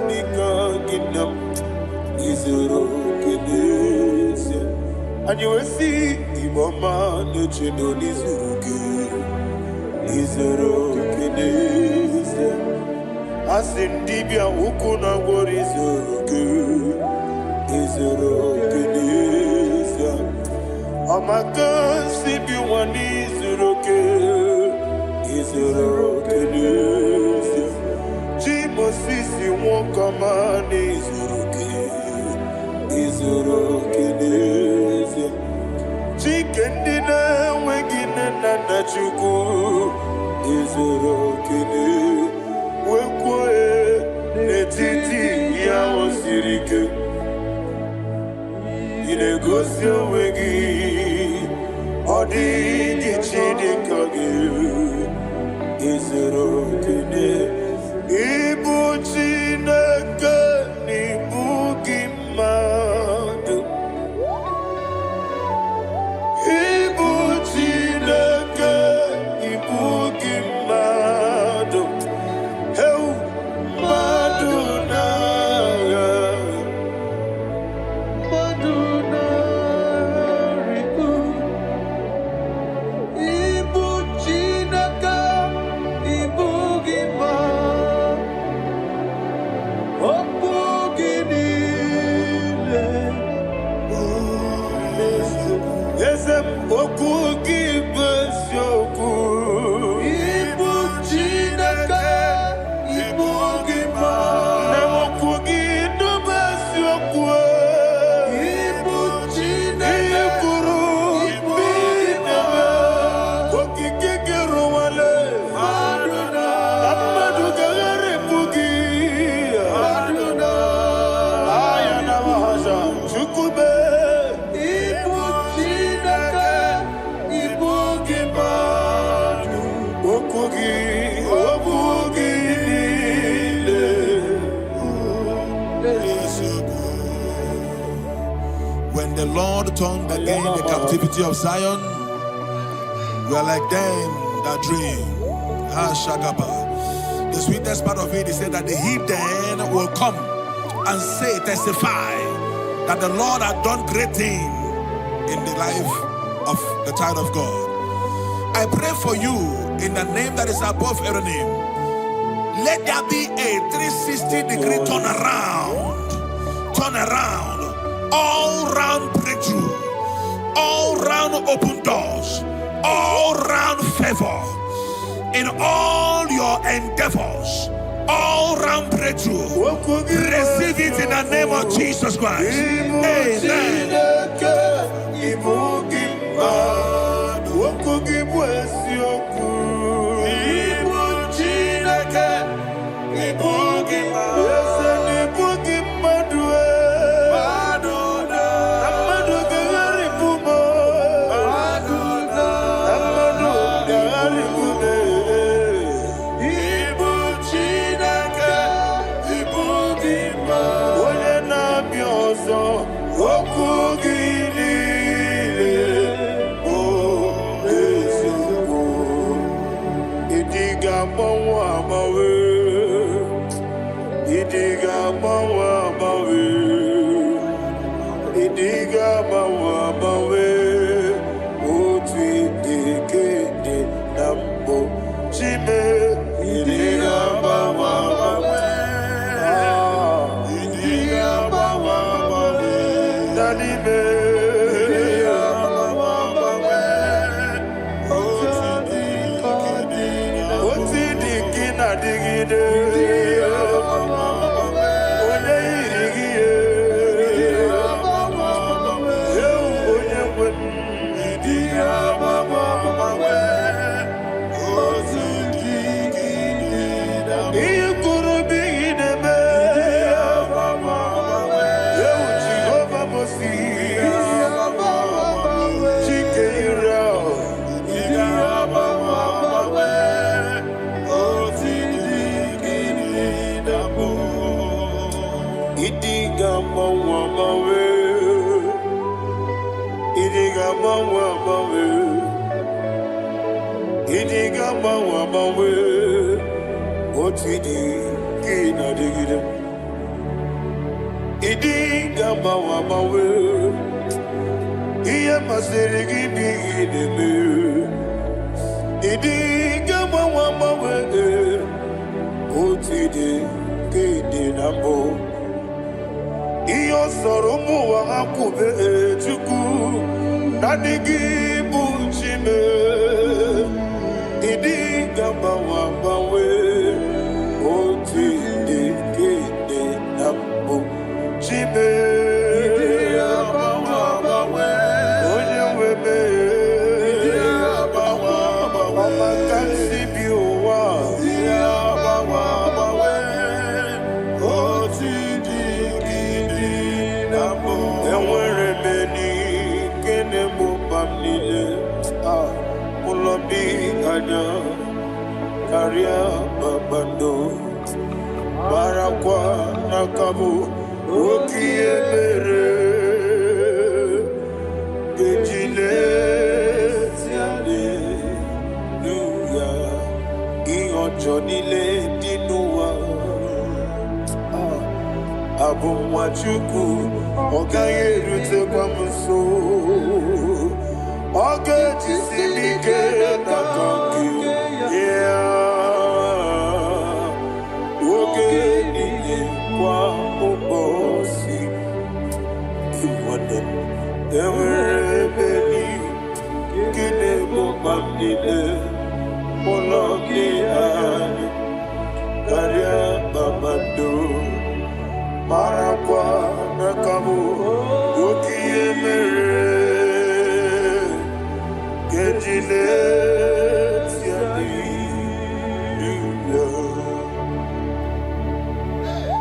dikagina Izoro kenesia Anyiwesi imama nechino nizuruke Izoro kenesia Asindibia ukuna gori Izoro kenesia Amakansi biwani Izoro kenesia Jimosisi wakamani Izoro kenesia Chikendina wegina nana chuku Izoro kenesia Wekwe netiti ya osirike Inegosi wegi Odi gichidikage Izoro kene Ibu chineke Ibu gimadu Ibu chineke Ibu gimadu When the Lord turned again the captivity of Zion, we are like them that dream. The sweetest part of it is said that the heathen will come and say, testify that the Lord had done great thing in the life of the child of God. I pray for you in the name that is above every name. Let there be a 360-degree turn around, all round breakthrough, all round open doors, all round favor in all your endeavors, all round breakthrough. Receive it in the name of Jesus Christ. Amen.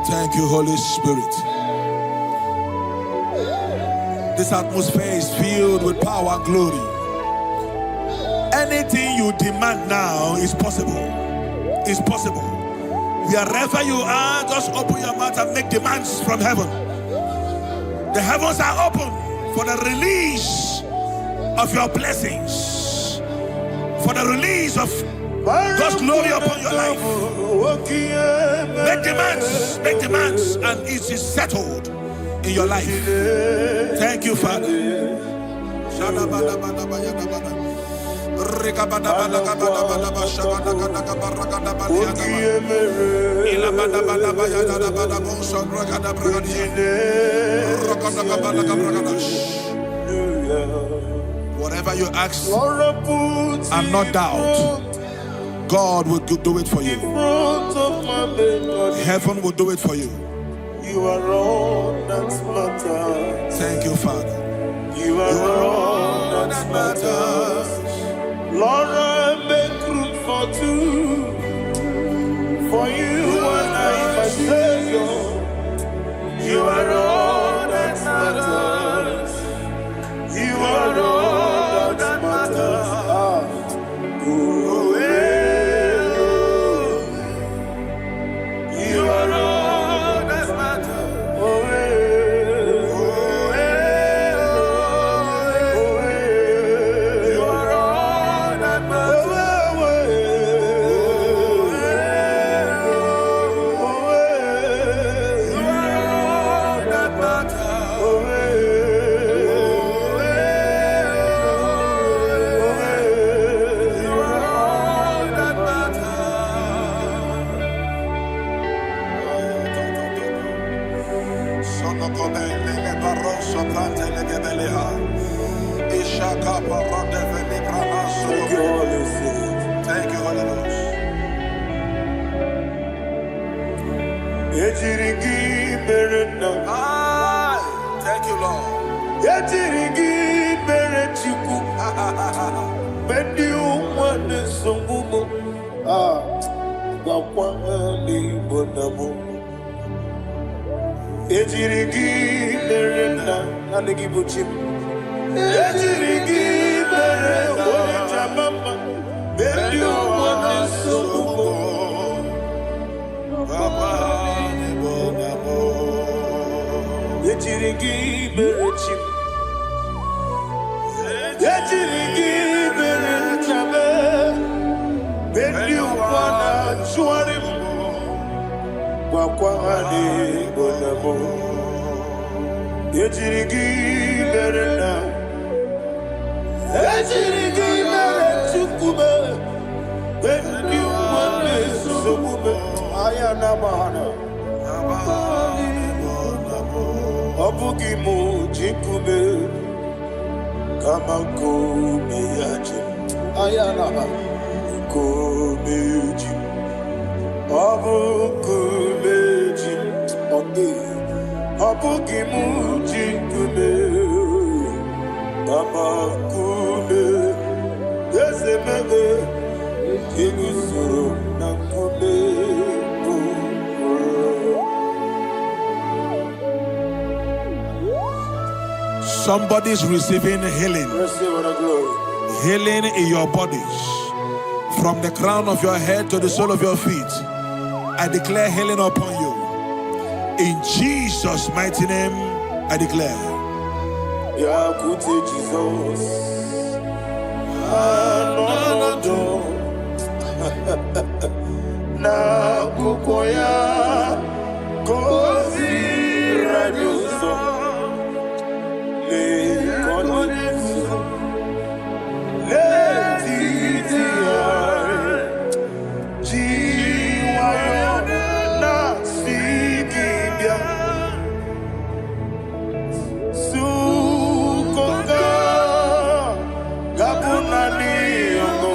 Thank you, Holy Spirit. This atmosphere is filled with power and glory. Anything you demand now is possible. It's possible. Wherever you are, just open your mouth and make demands from heaven. The heavens are open for the release of your blessings, for the release of God's glory upon your life. Make demands, and it is settled. in your life. Thank you, Father. Whatever you ask and not doubt, God will do it for you. Heaven will do it for you. You are all that matters. Thank you, Father. You are all that matters. Lord, I make room for two. For you and I, my Savior. You are all that matters. You are all that matters. You are all that matters. Thank you, Holy Ghost. Thank you, Lord. Somebody's receiving healing. Healing in your bodies. From the crown of your head to the sole of your feet. I declare healing upon you. In Jesus' mighty name, I declare. Jesus. Na kukoya kozi rajuso le konesu le titiare jiwayo na sikibia sukonga gabuna niyongo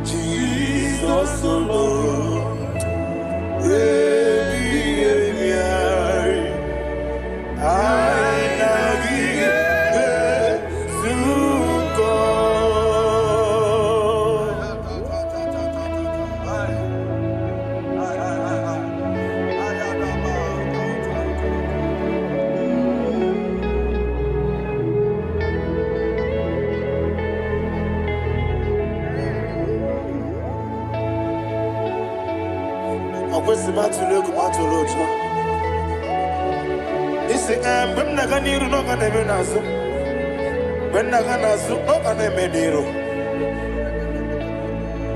Jesus alone.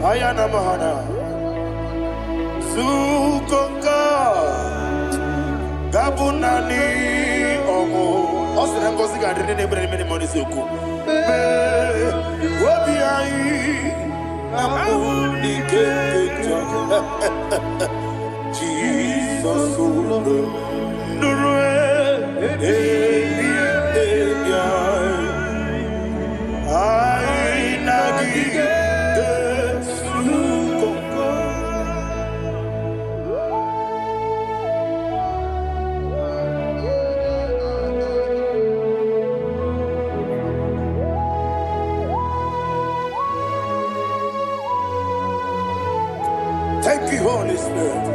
Ayana Mahana Sukonka Gabunani Omo Osina Ngozi Gadrini Nebre Mini Monisuku Wabi Ai Namuni Keketa Jesus Nurue Ai Nagi Thank you, Holy Spirit.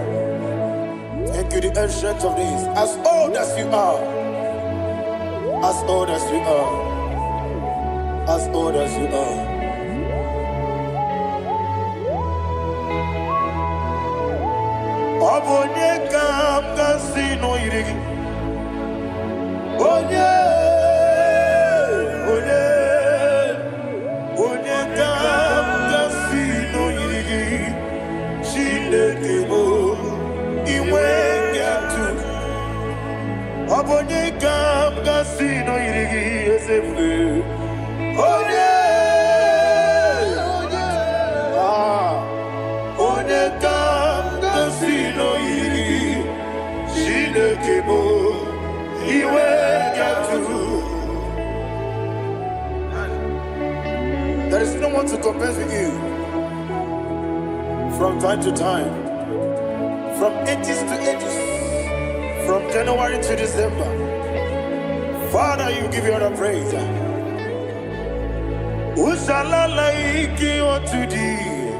Thank you, the ancient of days. As old as you are, as old as you are, as old as you are. Obonye kam kasino irigi. Onye kam kasino irigi. Chinekebo iwe yatu Obonye kam kasino irigi esefu Onye kam kasino irigi Chinekebo iwe yatu There is no one to compare with you. From time to time, from ages to ages, from January to December, Father, you give you all the praise. Who shall I like you unto thee?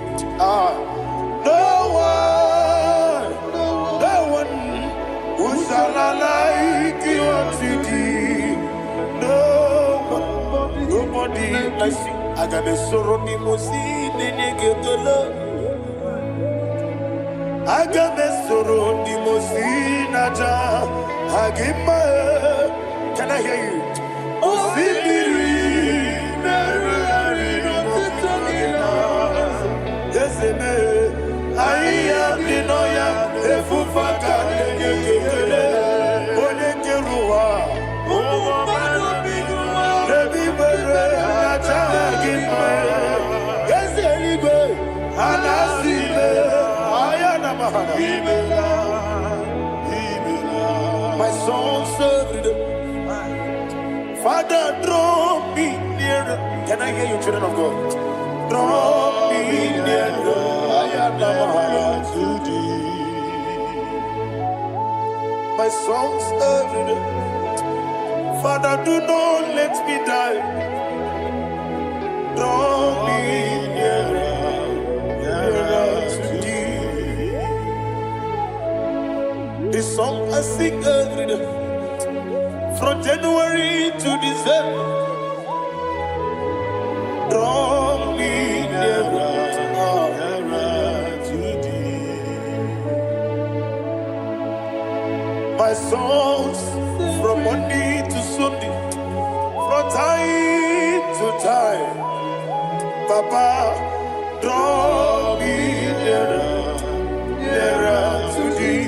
No one. Who shall I like you unto thee? No one, nobody. I sing. I got a sorrow, Nimosi, Nenegetola. Agamesoro di Mosinaja Agima. Can I hear you? Osibiri Nerari Notitagina Yeseme Aya Dinoya Efufaka Negekele Onekerua Omano Bigua Nebibere Naja Agima Yeseligwe Anasile My soul served. Father, draw me nearer. Can I hear you, children of God? Draw me nearer. I am to thee. My soul served. Father, do not let me die. Draw me nearer. This song I sing every day, from January to December. Draw me nearer to thee. My songs from Monday to Sunday, from time to time. Papa, draw me nearer to thee.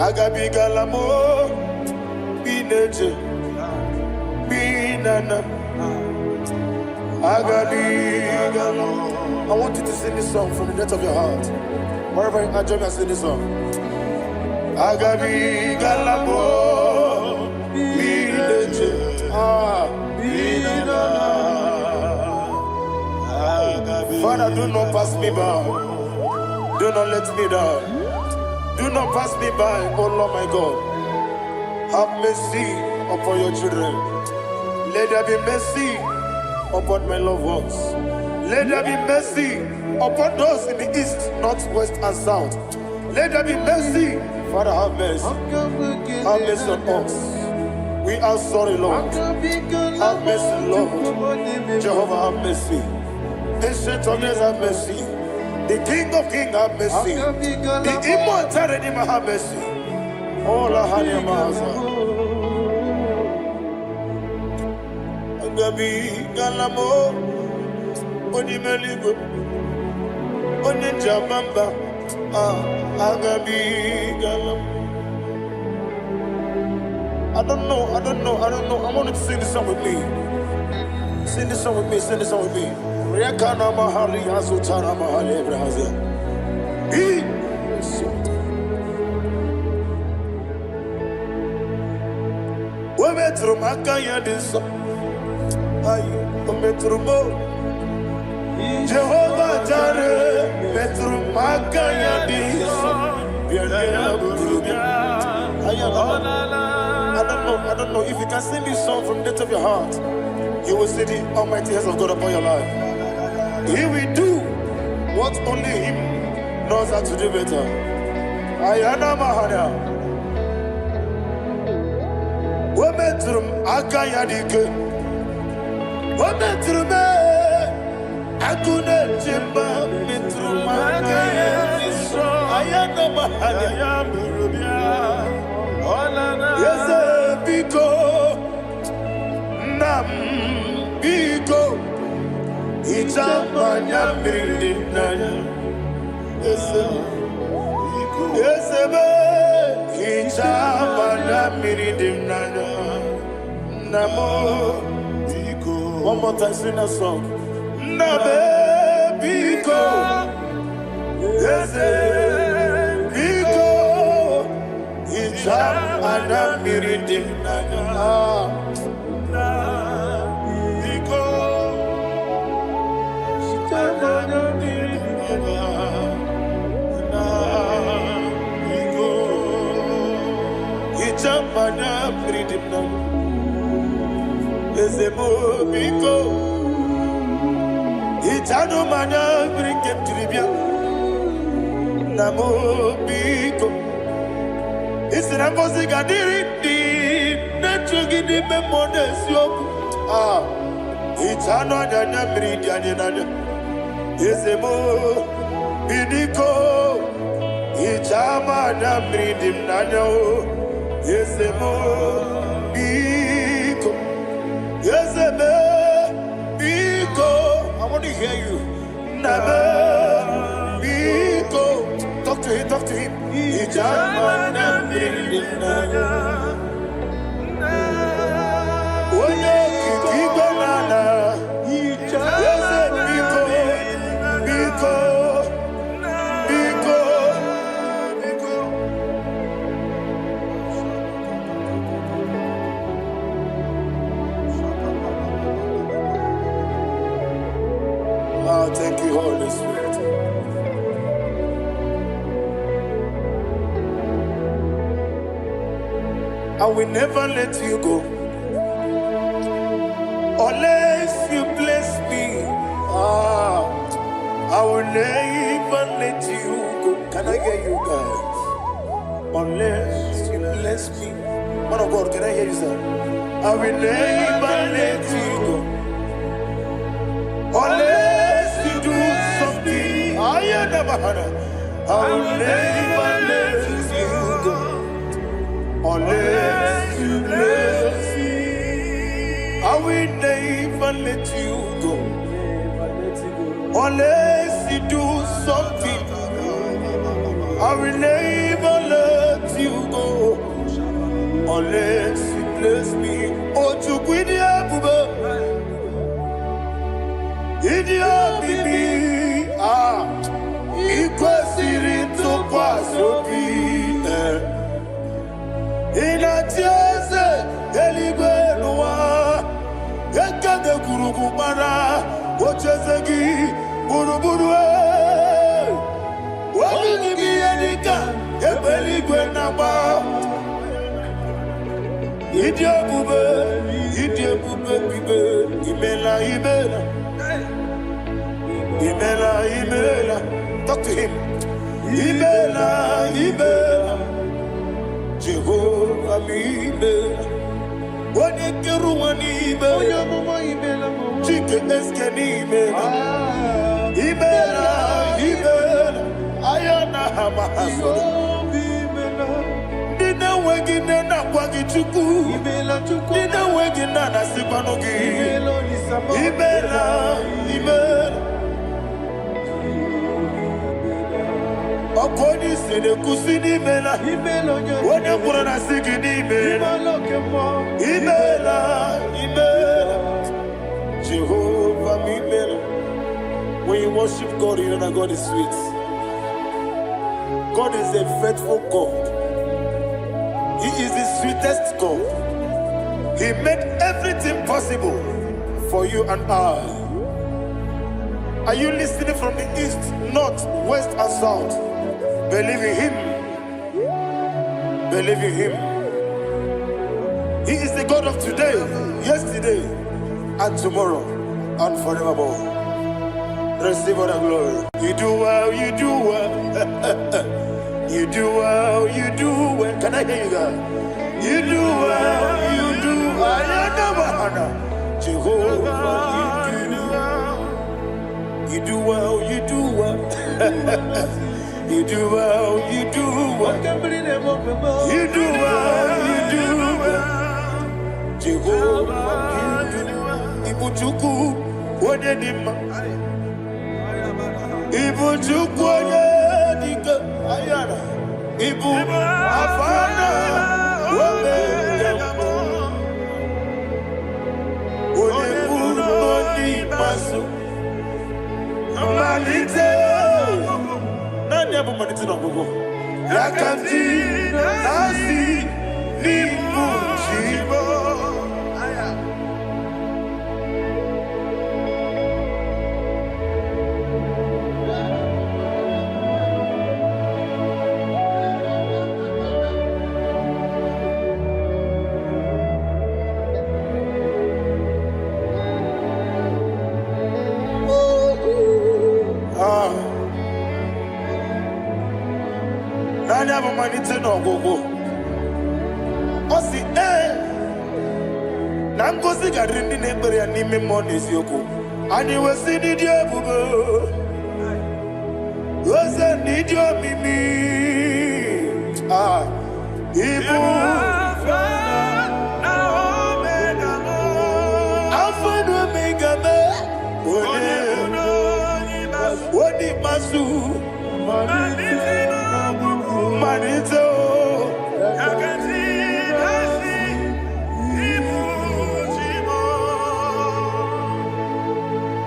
Agabi galamo, bineje, binana. Agabi galamo. I want you to sing this song from the depth of your heart. Wherever you are, join me and sing this song. Agabi galamo, bineje, binana. Father, do not pass me by. Do not let me down. Do not pass me by, oh Lord my God. Have mercy upon your children. Let there be mercy upon my loved ones. Let there be mercy upon those in the east, north, west, and south. Let there be mercy. Father, have mercy. Have mercy on us. We are sorry, Lord. Have mercy, Lord. Jehovah, have mercy. Ancient of days, have mercy. The King of Kings, have mercy. The immortal Redeemer, have mercy. Oh, la hania maza. Agabi galamo, onimeligo. Oninja Mamba, Agabi Galam. I don't know. I want you to sing this song with me. Sing this song with me. Riakana Mahali Azutana Mahali Brazil. We metro Makaya this. Metro Mo. Jehovah Jare, Metro Makaya this. I don't know if you can sing this song from the depth of your heart. You will see the almighty hands of God upon your life. He will do what only Him knows how to do better. Ayana Mahana. Wometrum Akayadike. Wometrum Akune Jimba Metrum Akayadike. Ayana Mahana. Yes, Biko. Nam Biko. Itamanya Mirinaya. Yes, Itamanya Mirinaya. Namo Biko. One more time, sing a song. Nabe Biko. Yes, Biko. Itamanya Mirinaya. Mana freedom Ezemo Biko Itano mana bring him to Libya Namo Biko Isn't Gadiri Natural the Memones Itano Dana Bridiana Ezemo Bidiko Itama Bridim Nano Yes, Biko. Yes, Biko. I want to hear you. Nabe Biko. Talk to him. Ijamana Brinana. Oye Kibanana. Yes, Biko. Biko. Thank you, Holy Spirit. I will never let you go unless you bless me. I will never let you go. Can I hear you guys? Unless you bless me. Man of God, can I hear you, sir? I will never let you go unless you do something. I will never let you go unless you bless me. I will never let you go unless you do something. I will never let you go unless you bless me. Oh, to quit Idia bibi ikwesiri tukwasobi inatieze eligwe nuwa ekade kurugumara ochezegi buruburu wabini edika ebeligwe naba Idia bube bibe imela Imela, talk to him. Imela, Jehovah Imela. What you do, Imela, chicken eskeni Imela, Ayana Hamahaso. Dina wegina na kwagi chuku. Dina wegina na sipanogi. Imela. Okoni sene kusini mela. Wone kurana sigini mela. Imela. Jehovah mimela. When you worship God, you know that God is sweet. God is a faithful God. He is the sweetest God. He made everything possible for you and I. Are you listening from the east, north, west, and south? Believe in Him. Believe in Him. He is the God of today, yesterday, and tomorrow, and forevermore. Receive all the glory. You do well, you do well. You do well, you do well. Can I hear you guys? You do well, you do well. Jehovah, you do well, you do well. You do well, you do well. You do well, you do well. Jehovah, you do well. Ibuchuku, Wodedima. Ibuchuku, Wodedika. Ayana. Ibu, Afana. Wodedima. Wodedima, Masu. Manite. Nani hapo manite na gogo? Yakanti nasi ni mujibo. Nani hapo manite na gogo? Osi na ngozi gadrindi n'ekpere ya n'ime mmụọ n'eziokwu. Anyị wesi n'ịdị ebube, oze n'ịdị omimi. Ibu Alpha na Omega me. Odi masu Manito.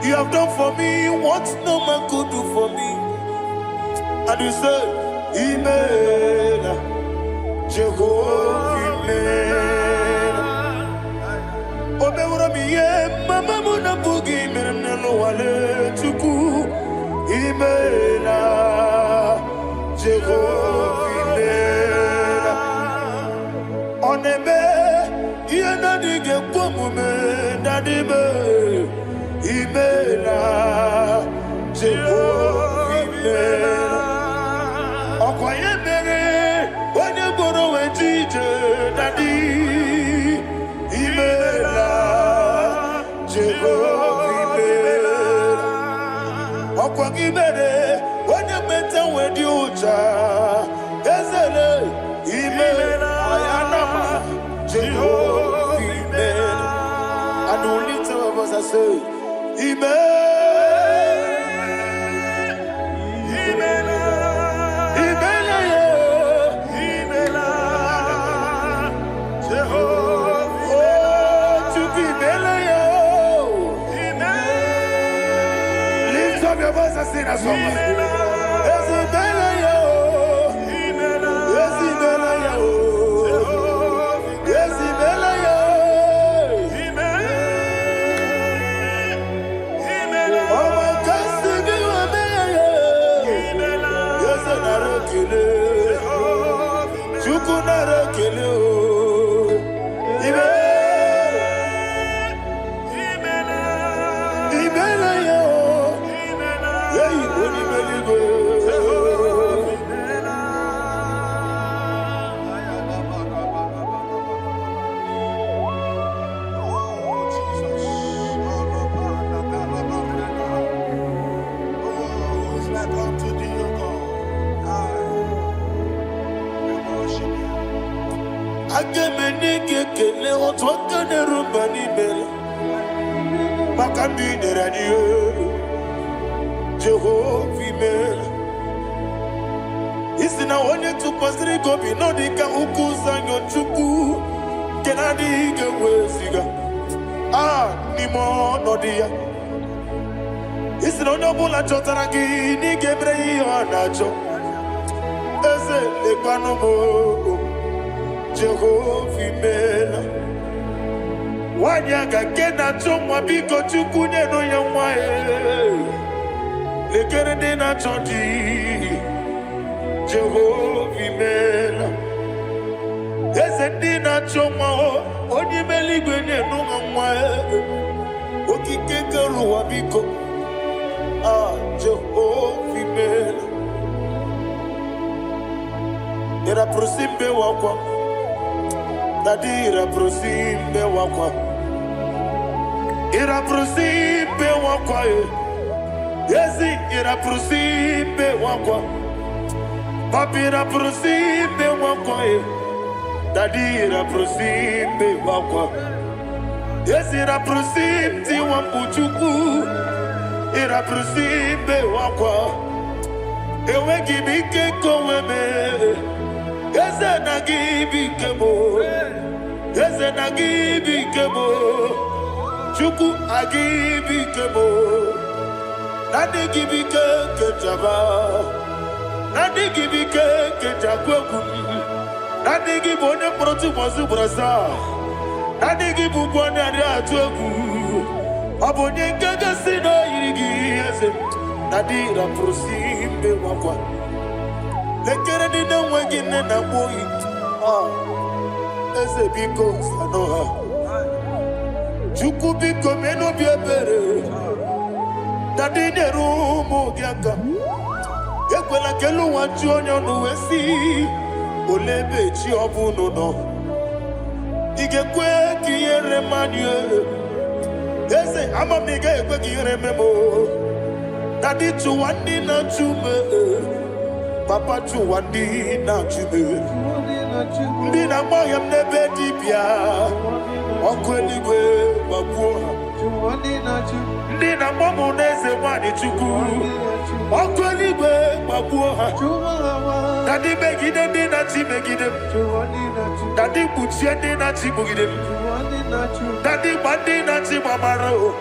You have done for me what no man could do for me. And you say, Imela, Jehovah, Imela. Obeura miye, mama muna bugi, meremnelo wale tuku. Imela, Jehovah, Imela. Onebe, yena dige kwomume, nadibe. Imela, Jehovah, Imela. Okwaye mere, onye goro wejije, Daddy. Imela, Jehovah, Imela. Okwagi mere, onye meta wedi ucha, Ezele. Imela, Ayanama, Jehovah, Imela. And the only two of us I say, lift up your voice and sing a song. Jehovah, isi na onye tụkwasịrị gị obi n'ọdịka ụkwụ ụzọ anyọ Chukwu nke na-adịghị ga-eweziga n'ime ọnọdụ ya. Isi na onye ọbụla chọtara gị n'ịga emere ya ihe ọ na-achọ. Eze lekwanụ m, Jehova imeela. Nwanyị aga nke na-achọ nwa, biko Chukwu nyenụ ya nwa ya. Lekere ndị na-achọ di, Jehova imeela. Eze ndị na-achọ nwa, onye ime eluigwe nyenụ ha nwa ya. Okike kere ụwa biko, Jehova imeela. Ira prosimbe wakwa, Dadi ira prosimbe wakwa, ira prosimbe wakwa, Yezi ira prosimbe wakwa, Papi ira prosimbe wakwa, Dadi ira prosimbe wakwa, Yezi ira prosimti wambuchuku, ira prosimbe wakwa, Ewe gibike koweme, Eze na gibike mo, Eze na gibike mo, Chukwu agibike mo, Nadi gibike kejaba, Nadi gibike kejakwegu, Nadi gibone protu mozu brasa, Nadi gibukwane adi atwegu, Abonye kega sino irigi eze, Nadi ra prosimbe wakwa. Lekere di na wengi na boyi, Eze biko sanoha, Chukwu biko meno biebere, Dadi nerumu giaka, Ekwela kelu wanchi onyo nuwesi, Olebe chi obuno no, Igekwe kiyere manye, Eze amamiga ekwe kiyere memo, Dadi chuwandi na chume, Papa chuwandi na chume, Ndi na moya mnebe dibia, Ọkụ eluigwe gbagbuo. Ndị na mọmụ n'eze nwanyị Chukwu, Ọkụ eluigwe gbagbuo ha. Dadi megide ndị na-achị megide m, Dadi kpuchie ndị na-achị kpugide m, Dadi gba ndị na-achị gbamara o,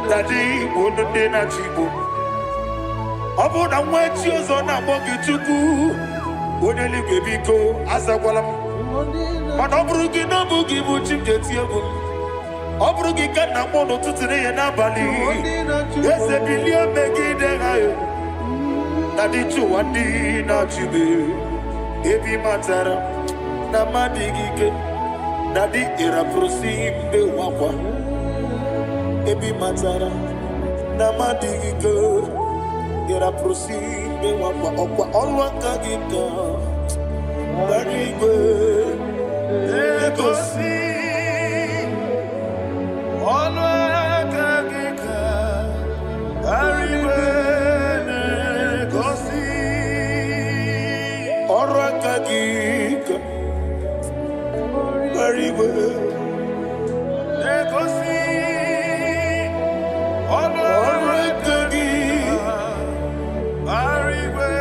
Dadi igbo ndị na-achị igbo. Ọ bụ na nwa echi ọzọ na-akpọ gị Chukwu, onye eluigwe biko azakwala m. Mana ọ bụrụ gị na ọ bụ gị bụ chi m ga-eti egwu m, ọ bụrụ gị ka nna m n'ụtụtụ n'ihe n'abalị, Eze bilie megide ha ya. Dadi chụwa ndị na-achị m, ebi matara na mmadụ gị ike, Dadi ịrapụrụsi mbe wakwa, ebi matara na mmadụ gị ike, ịrapụrụsi mbe wakwa, ọkwa ọrụ aka gị ka Dadi igwe egosi ọrụ aka gị ka Dadi igwe egosi ọrụ aka gị ka Dadi igwe egosi ọrụ aka gị Dadi igwe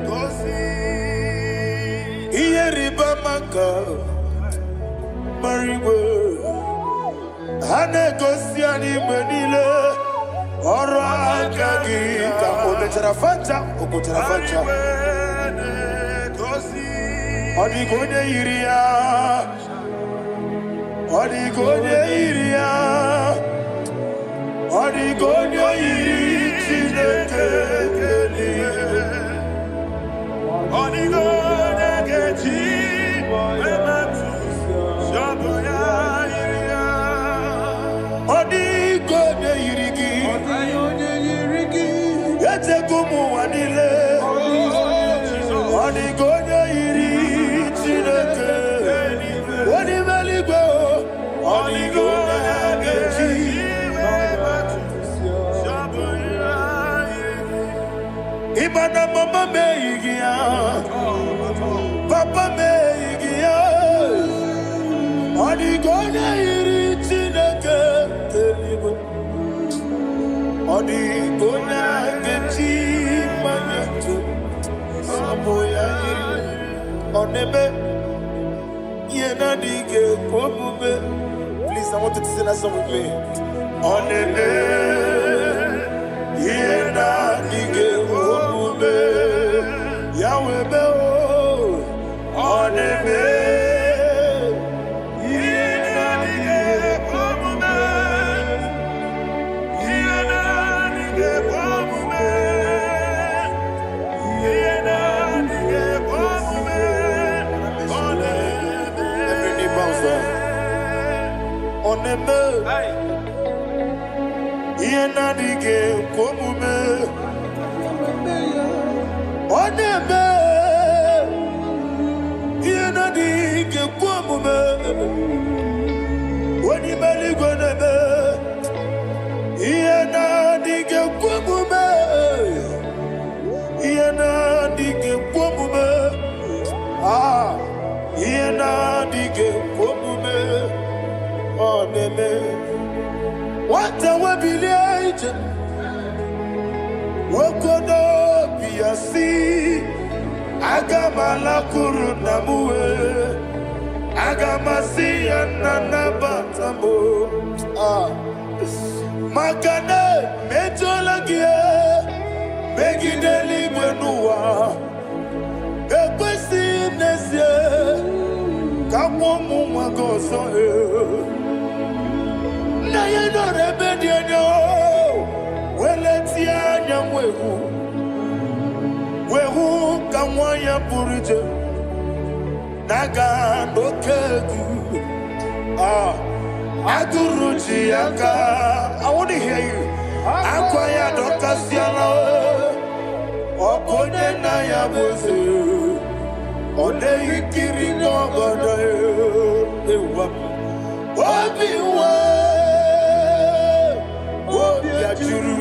egosi ihe rịba maka marigwe ha na-egosi anyị mgbe niile ọrụ aka gị ka o mechara fanta o kpochara fanta. Ọ dịghị onye yiri ya, ọ dịghị onye yiri ya, ọ dịghị onye yiri Chineke eluigwe. Ọ dịghị onye ga-eji emetụ shọbụ ya yiri ya. Ọ dịghị onye yiri gị, echego ụmụ ụwa niile. Ọ dịghị onye yiri Chineke onye ime eluigwe. Ọ dịghị onye ga-eji emetụ shọbụ ya yiri gị. Ịma na mama m eyighị ya, papa m eyighị ya. Ọ dịghị onye yiri Chineke eluigwe. Ọ dịghị onye ga-eji mmanya ntụ Oneme, yena dige komume. Please, I want you to sing that song with me. Oneme, yena dige komume. Yahweh be o. Oneme, yena dige komume. Yena dige komume. Yena dige komume. Every knee bows down. Oneme, yena dige komume. Oneme, yena dige komume. Wani mali goneme, yena dige komume. Yena dige komume. Ah, yena dige komume. Oneme, what a wabilage. Wokodo biasi. Agamala kurunamue. Agamasi ananabatamo. Ah, Makane metolagie. Megideli benua. Ekwesi nesie. Kamwomu magoso. Na yeno rebediano. Weletia nyamwehu. Wehu kamwaya purije. Naga no kegu. Ah, Aguruji aka. I want to hear you. Akwaya dokasiana. Okone na ya boze. Ode ikiri no godo. Ewa. Obiwa. Obi ajuru.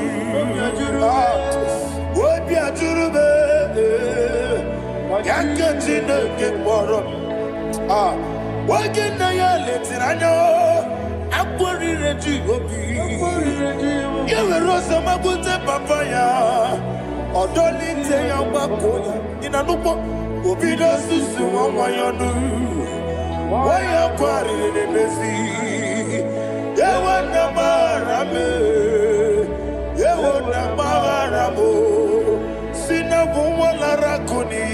Obi ajuru be. Yakajine ke borom. Ah. Wagina ya letirano. Akwari reji obi. Yewe rosa magute papaya. Odolite ya wakoya. Inanupo. Obi do susu wawayonu. Waya kwari nebezi. Yewa namarame. Yewa namaramo. Sina wala rakuni.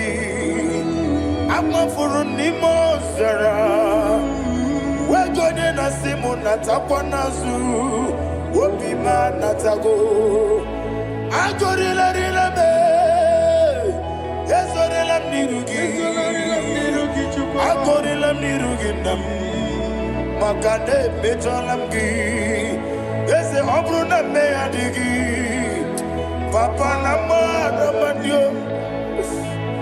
Ama furuni mozara. Wegone na simu natakwa nazu. Wopima natago. Agorila rila me. Ezorila mnirugi. Agorila mnirugi nam. Makane mejolamgi. Eze obru na me adigi. Papa na mara mandio.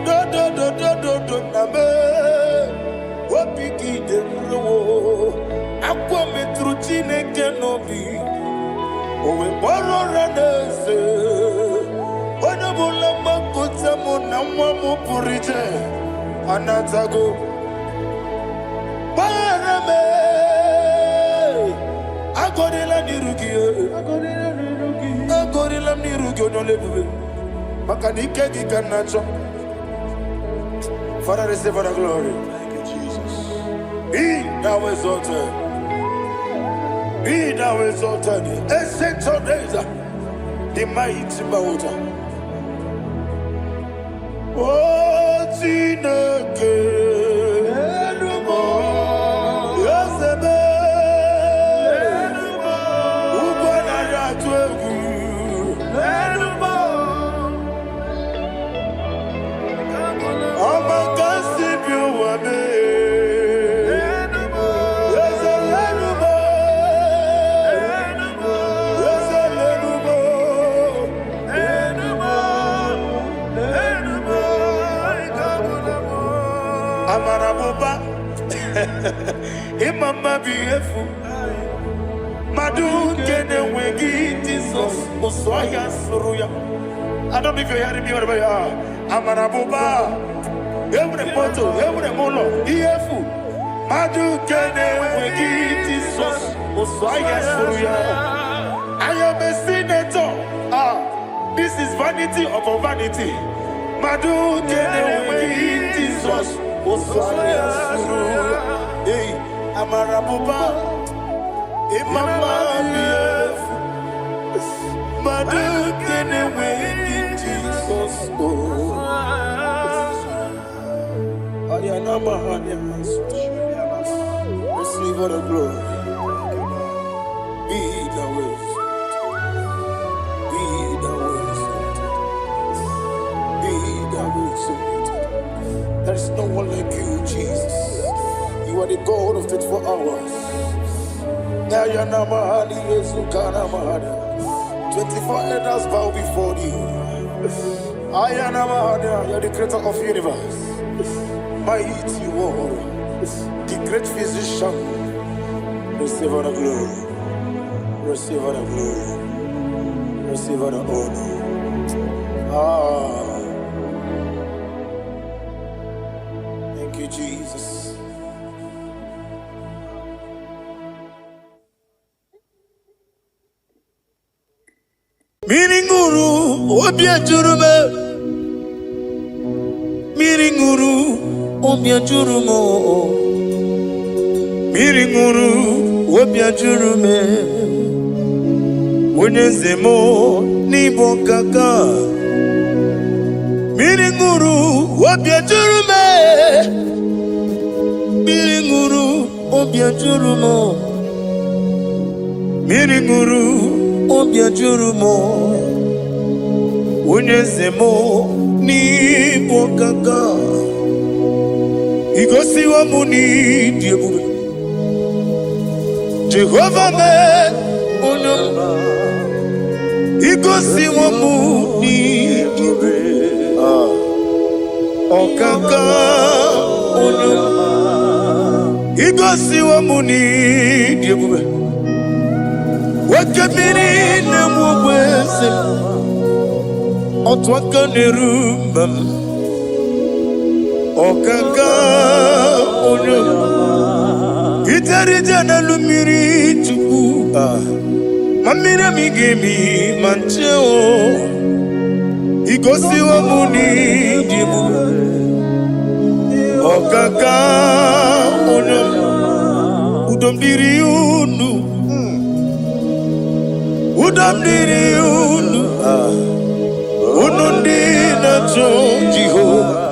Do na me. Wapiki de mlo. Akwa metruchine kenobi. Owe boro ranese. Wana bula makota mona mwamu purije. Anatago. Barame. Agorila nirugi. Agorila nirugi onolebube. Makanike gikanacho. Father, receive all the glory. Thank you, Jesus. Be thou exalted. Be thou exalted. Ancient of days, the mighty mountain. Oh, Tineke. Yosebe. Ubana yatwegu. Amaraboba, Imama Biefu, Madu Kene Wegi, Jesus, Oswaya Suruya. I don't know if you're hearing me wherever you are. Amaraboba, every photo, every molo, Iefu, Madu Kene Wegi, Jesus, Oswaya Suruya. I am a senator. Ah, this is vanity of vanity. Madu Kene Wegi. Hey, Amarabuba, Imama, Madu, get away in Jesus. Receive all the glory. Be the wisdom. Be the wisdom. Be the wisdom. There is no one like you, Jesus. You are the God of 24 hours. 24 elders bow before you. You are the creator of the universe. Mighty warrior, the great physician. Receive all the glory. Receive all the glory. Receive all the honor. Thank you, Jesus. Miringuru, obia jurume. Miringuru, obia jurumo. Miringuru, obia jurume. Unyezemo, nibo kaka. Miringuru, obia jurume. Miringuru, obia jurumo. Miringuru, obia jurumo. Unyezemo, nibo kaka. Igosi wa muni diebube. Jehovah me unum. Igosi wa muni diebube. Okaka unum. Igosi wa muni diebube. Wakabiri na mwese. Otwaka nerumam. Okaka unum. Itarija na lumiri tuku. Mamira migemi mancheo. Igosi wa muni dimu. Okaka unum. Udomdiri unu. Udomdiri unu. Unundi na Jehovah.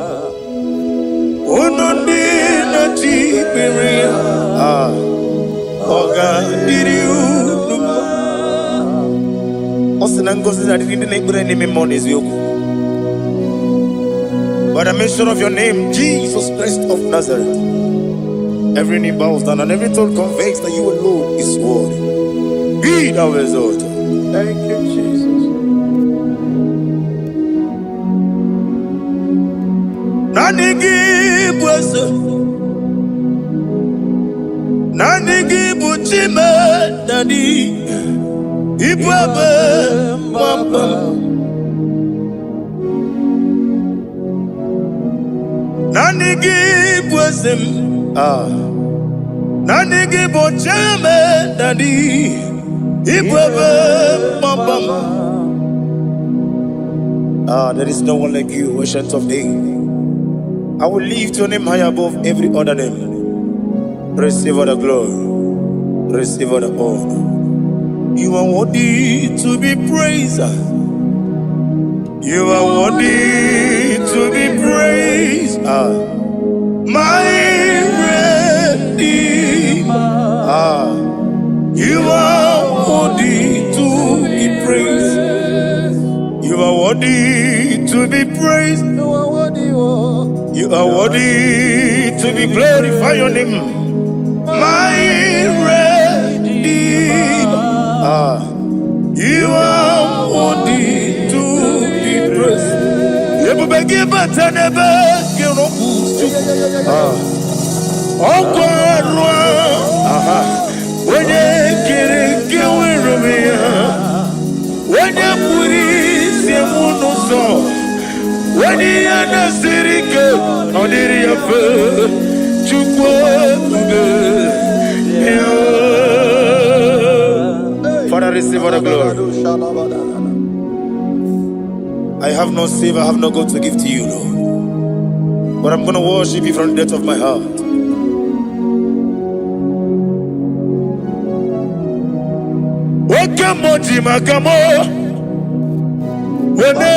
Unundi na Tiberia. Oga diri unu. Osinangosi na diri neighbor name monies yoku. By the mention of your name, Jesus Christ of Nazareth, every knee bows down and every tongue confesses that you alone is worthy. Be thou exalted. Thank you, Jesus. Nanigi bwese, nanigi buchime nani, ibwebe mamba. Nanigi bwese, nanigi buchime nani, ibwebe mamba. There is no one like you, ancient of days. I will lift your name high above every other name. Receive all the glory. Receive all the honor. You are worthy to be praised. You are worthy to be praised. My Redeemer. You are worthy to be praised. You are worthy to be praised. You are worthy to be glorified your name. My Redeemer. You are worthy to be praised. You beg but I never get up. Oh God, when you get it, when you put it, you won't know. When you are the city girl, on the river, Father, receive all the glory. I have no save, I have no God to give to you, Lord. but I'm going to worship you from the depth of my heart. Wakamoji makamo, wene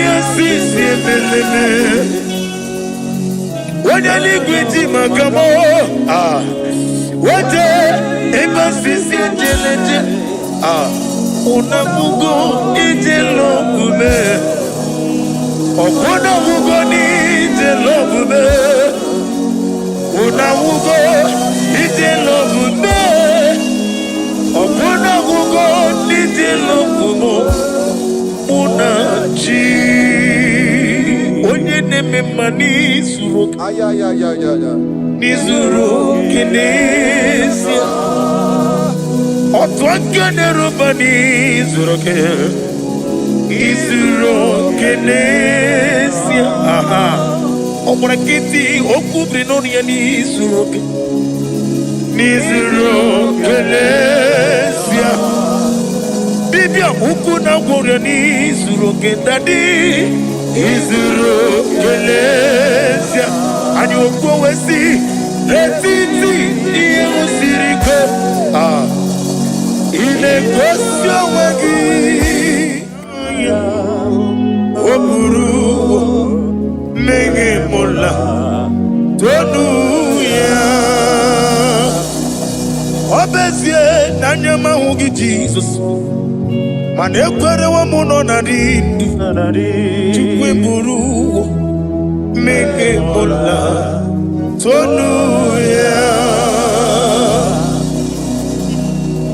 yasisi meleme, wene ligwiti makamo, wete ebasisi jeleje, unamugo ijelo kume, unamugo ni ijelo kume, unamugo ijelo kume. Opuna kugo nitilo kumo unachi onye neme mani suru nizuru kinesia otwakane rubani zuru kinesia omurakiti okubri noni ya nizuru Kelesia Bibia ukuna gwore nizuru kendadi Nizuru Kelesia Ani okwo wesi Letiti iye usiriko Ile kwesyo wagi Oburu Menge mola Tonu ya Obezie na nyama hugi Jesus Mane kwere wa muno na rindu Chukwe buru Meke mola Tonu ya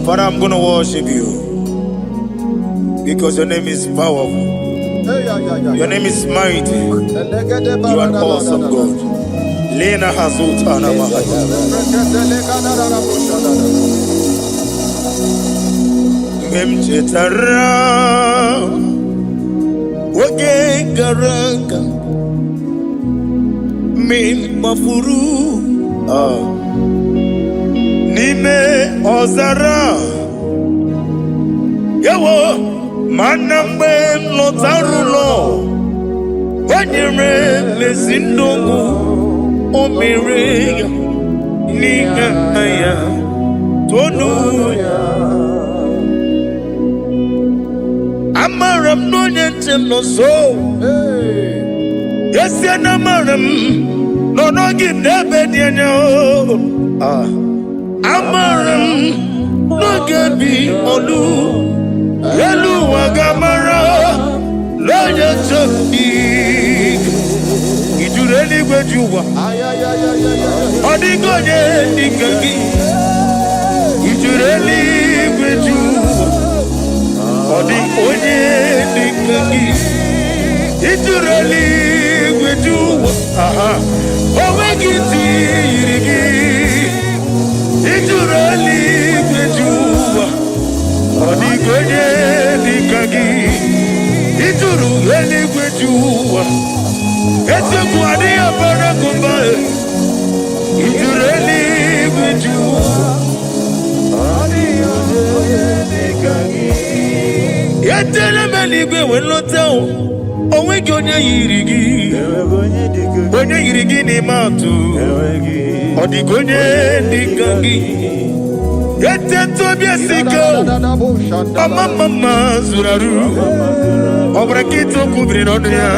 Father, I'm gonna worship you Because your name is powerful. Your name is mighty. You are awesome God. Lena Hazutana Mahaya. Memchetara Wage Garanga Min Mafuru Nime Ozara Yawo Manambe Lotarulo Wanyere Mesindongu Omere Nigaya Tonuya Amaram no yentem no so Yes amaram no no give nebe dienyo Amaram no gebi olu Yelu wagamara lo yetembi Ijureli gwejuwa Odigonye dikagi Ijureli gwejuwa Odigonye dikagi Ijureli gwejuwa Owegiti yirigi Ijureli gwejuwa Odigonye dikagi Ijureli gwejuwa Ete kwani abara kumbae Ijureli gwejuwa Yetele meligwe wenlotao Owegi onye yirigi Onye yirigi ni matu Odigonye dikagi Yete tobye siko Mama zuraru Obrakito kubri nonya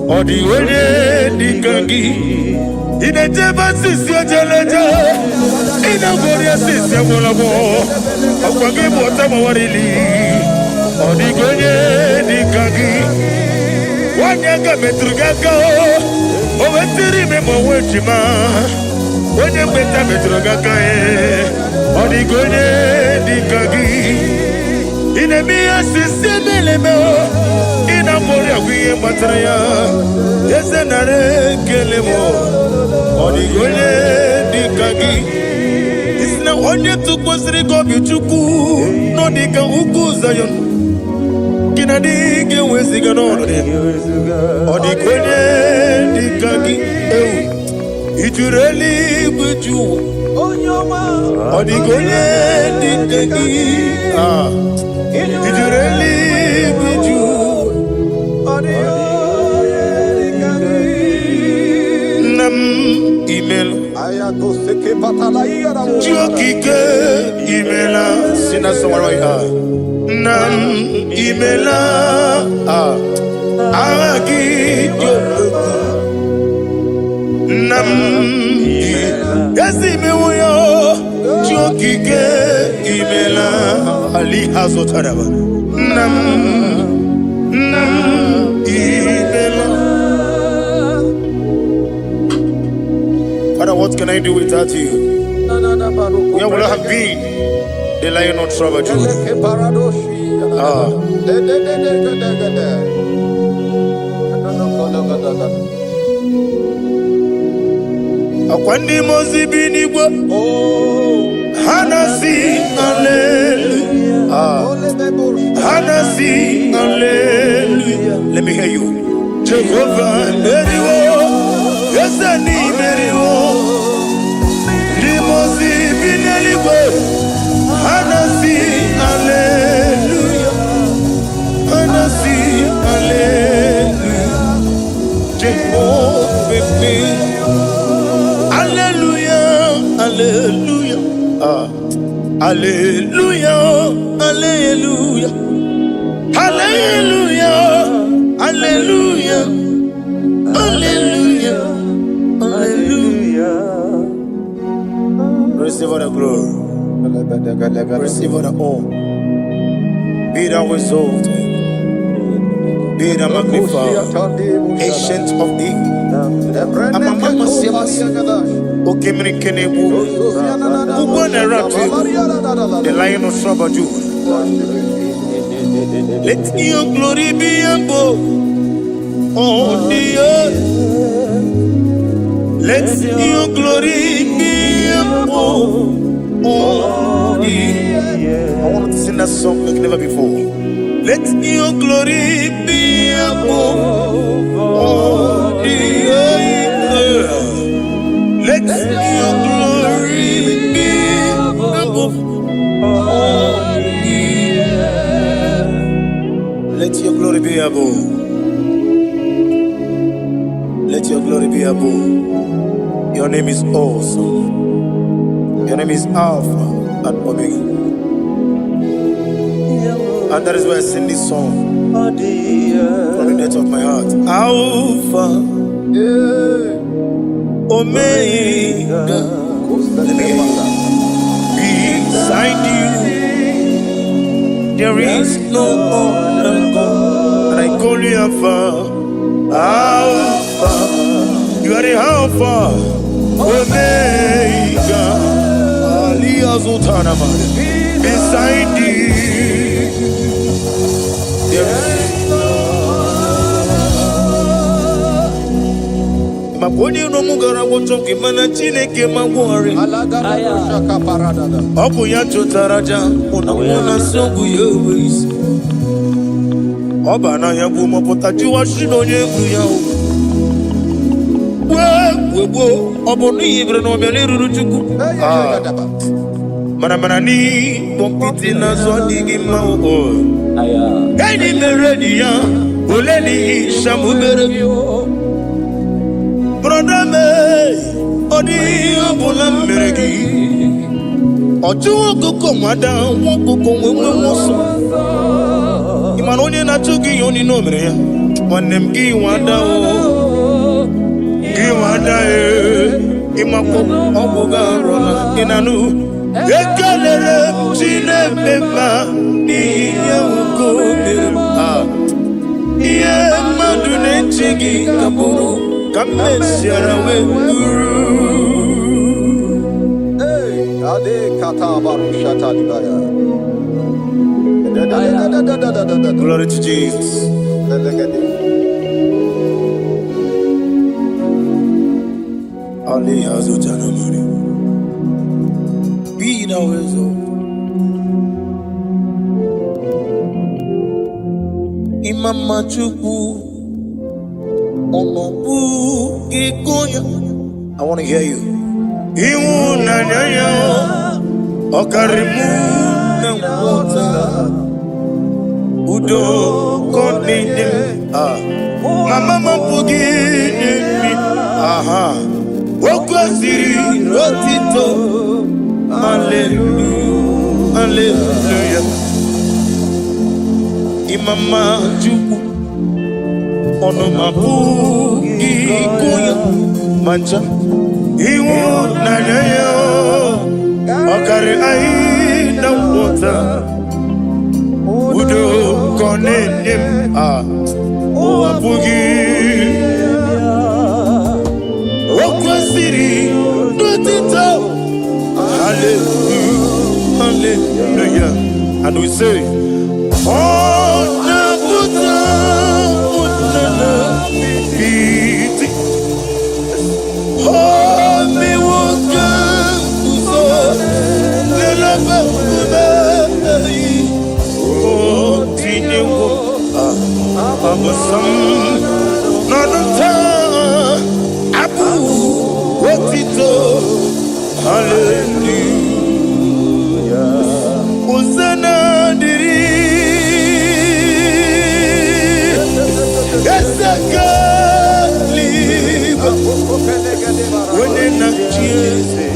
Odigonye dikagi Ineteba sisi ojeleje Inagoria sisi mwolabo Akwagi mwota mawarili Odigonye dikagi Wanyaga metrugaka Owetiri memo wechima Onye mbeta metrugaka Odigonye dikagi Inemia sisi melemo Inagoria wiye matraya Yese nare kelemo Odigonye dikagi Isna onye tukwasiri gobi chuku No dika uku zayon Kina dike wesiga nono Odigonye dikagi Ijureli gwejuwa Odigonye dikagi Ijureli gwejuwa Chiokike imela sina somewhere nam imela agi nam yasi mewoyo Chiokike imela ali hazotaraba nam imela. Father, what can I do without you? Where would I have been? The lion of trouble, Akwandi mozi binigwa Hanasi hallelujah. Hanasi hallelujah. Let me hear you. Jehovah Meriwo. Yes, I need Meriwo. Limozi binigwa Hanasi hallelujah. Hanasi hallelujah. Jehovah Hallelujah, hallelujah, hallelujah, hallelujah, hallelujah, hallelujah, hallelujah, hallelujah. Receive all the glory, receive all the honor. Be thou exalted, be thou magnified, ancient of days. The lion of trouble. Let your glory be above on the earth. Let your glory be above on the earth. I want to sing that song like never before. Let your glory be above all the earth. Let your glory be above all the earth. Let your glory be above. Let your glory be above. Your name is awesome. Your name is Alpha and Omega. And that is why I sing this song from the depth of my heart. Alpha, Omega. Let me hear you. Beside you, there is no other God. And I call you Alpha. Alpha, you are the Alpha, Omega. Beside you, Maponi no mugara wotoke mana chineke magwari Oku ya chotaraja Una sogu yewis Oba na yabu mopota jiwa shino yebu yao Webo Obo ni ibre no mialiru ruchuku Mana ni Pompiti na zwadi mao Kani meredi ya Uleni shamu meredi Brother me Odi abula meredi Oju wako mada Wako mwe moso Imanonye na chuki yoni no mreya Wanemgi wada Gi wada Imako obuga rola Inanu Ekalere chine pepa Niya uko Iye madune chigi kaburu Kamesiara wekuru Hey, ade kata baru shata libaya Glory to Jesus. Ali Hazutana Mari. Be thou exalted. Imama Chukwu Onobu Kikoya. I want to hear you. Iwu Nanyaya Okarimu Nangwota Udo Koninem Mama Mapugi Aha Woke Okwasiri otito. Hallelujah. Hallelujah. Imama Juku. Ono mapu ikuya. Mancha. Iwu nanayo. Okare aina water. Udo konenim. Owapugi. Okwasiri otito. Hallelujah, hallelujah. And we say, oh, Nabuta, oh, me woka, oh, Tinewo, Abasam, Nanata, Abu, Wotito. Hallelujah. Hosanna diri. Esaka liba. Wene na chiese.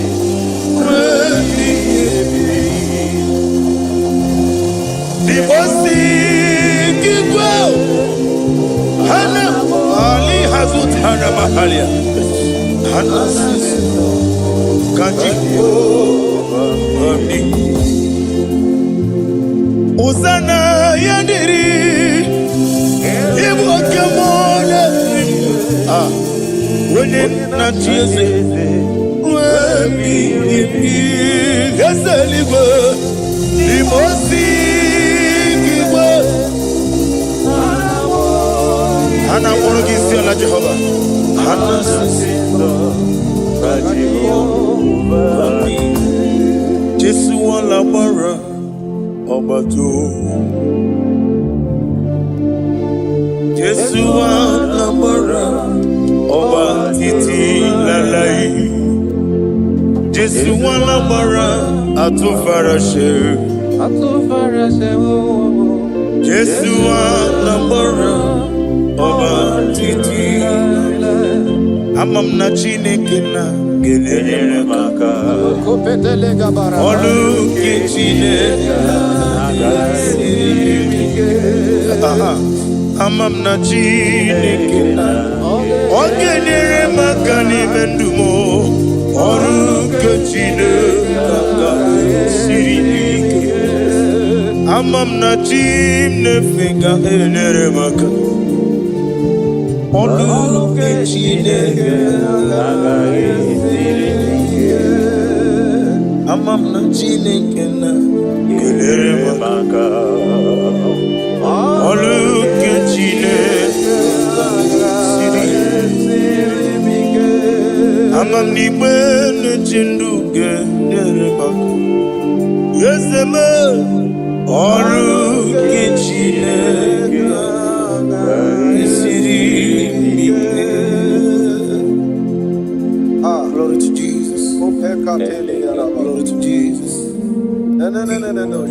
Dibosi kikwa. Hana Ali Hazut Hana Mahalia. Hana Sisi. Hosanna yandiri. Ibu kemona. Wene na chiese. Wemi gasaligo. Limosi kibo. Hana morogisi ala Jehovah. Hana sisindo. Jesu alabara obato. Jesu alabara obatiti lalai. Jesu alabara atufarashe. Jesu alabara obatiti lalai. Amam na Chineke na gelele maka. Olu ke Chineke na amam na Chineke na ogelele maka ni mendumo. Olu ke Chineke na sirike. Amam na Chineke na gelele maka. Olu ke Chineke amam na Chineke na gelere maka. Olu ke Chineke amam ni bene chindu gelere maka. Yeseme olu ke Chineke glory to Jesus. Glory to Jesus. No.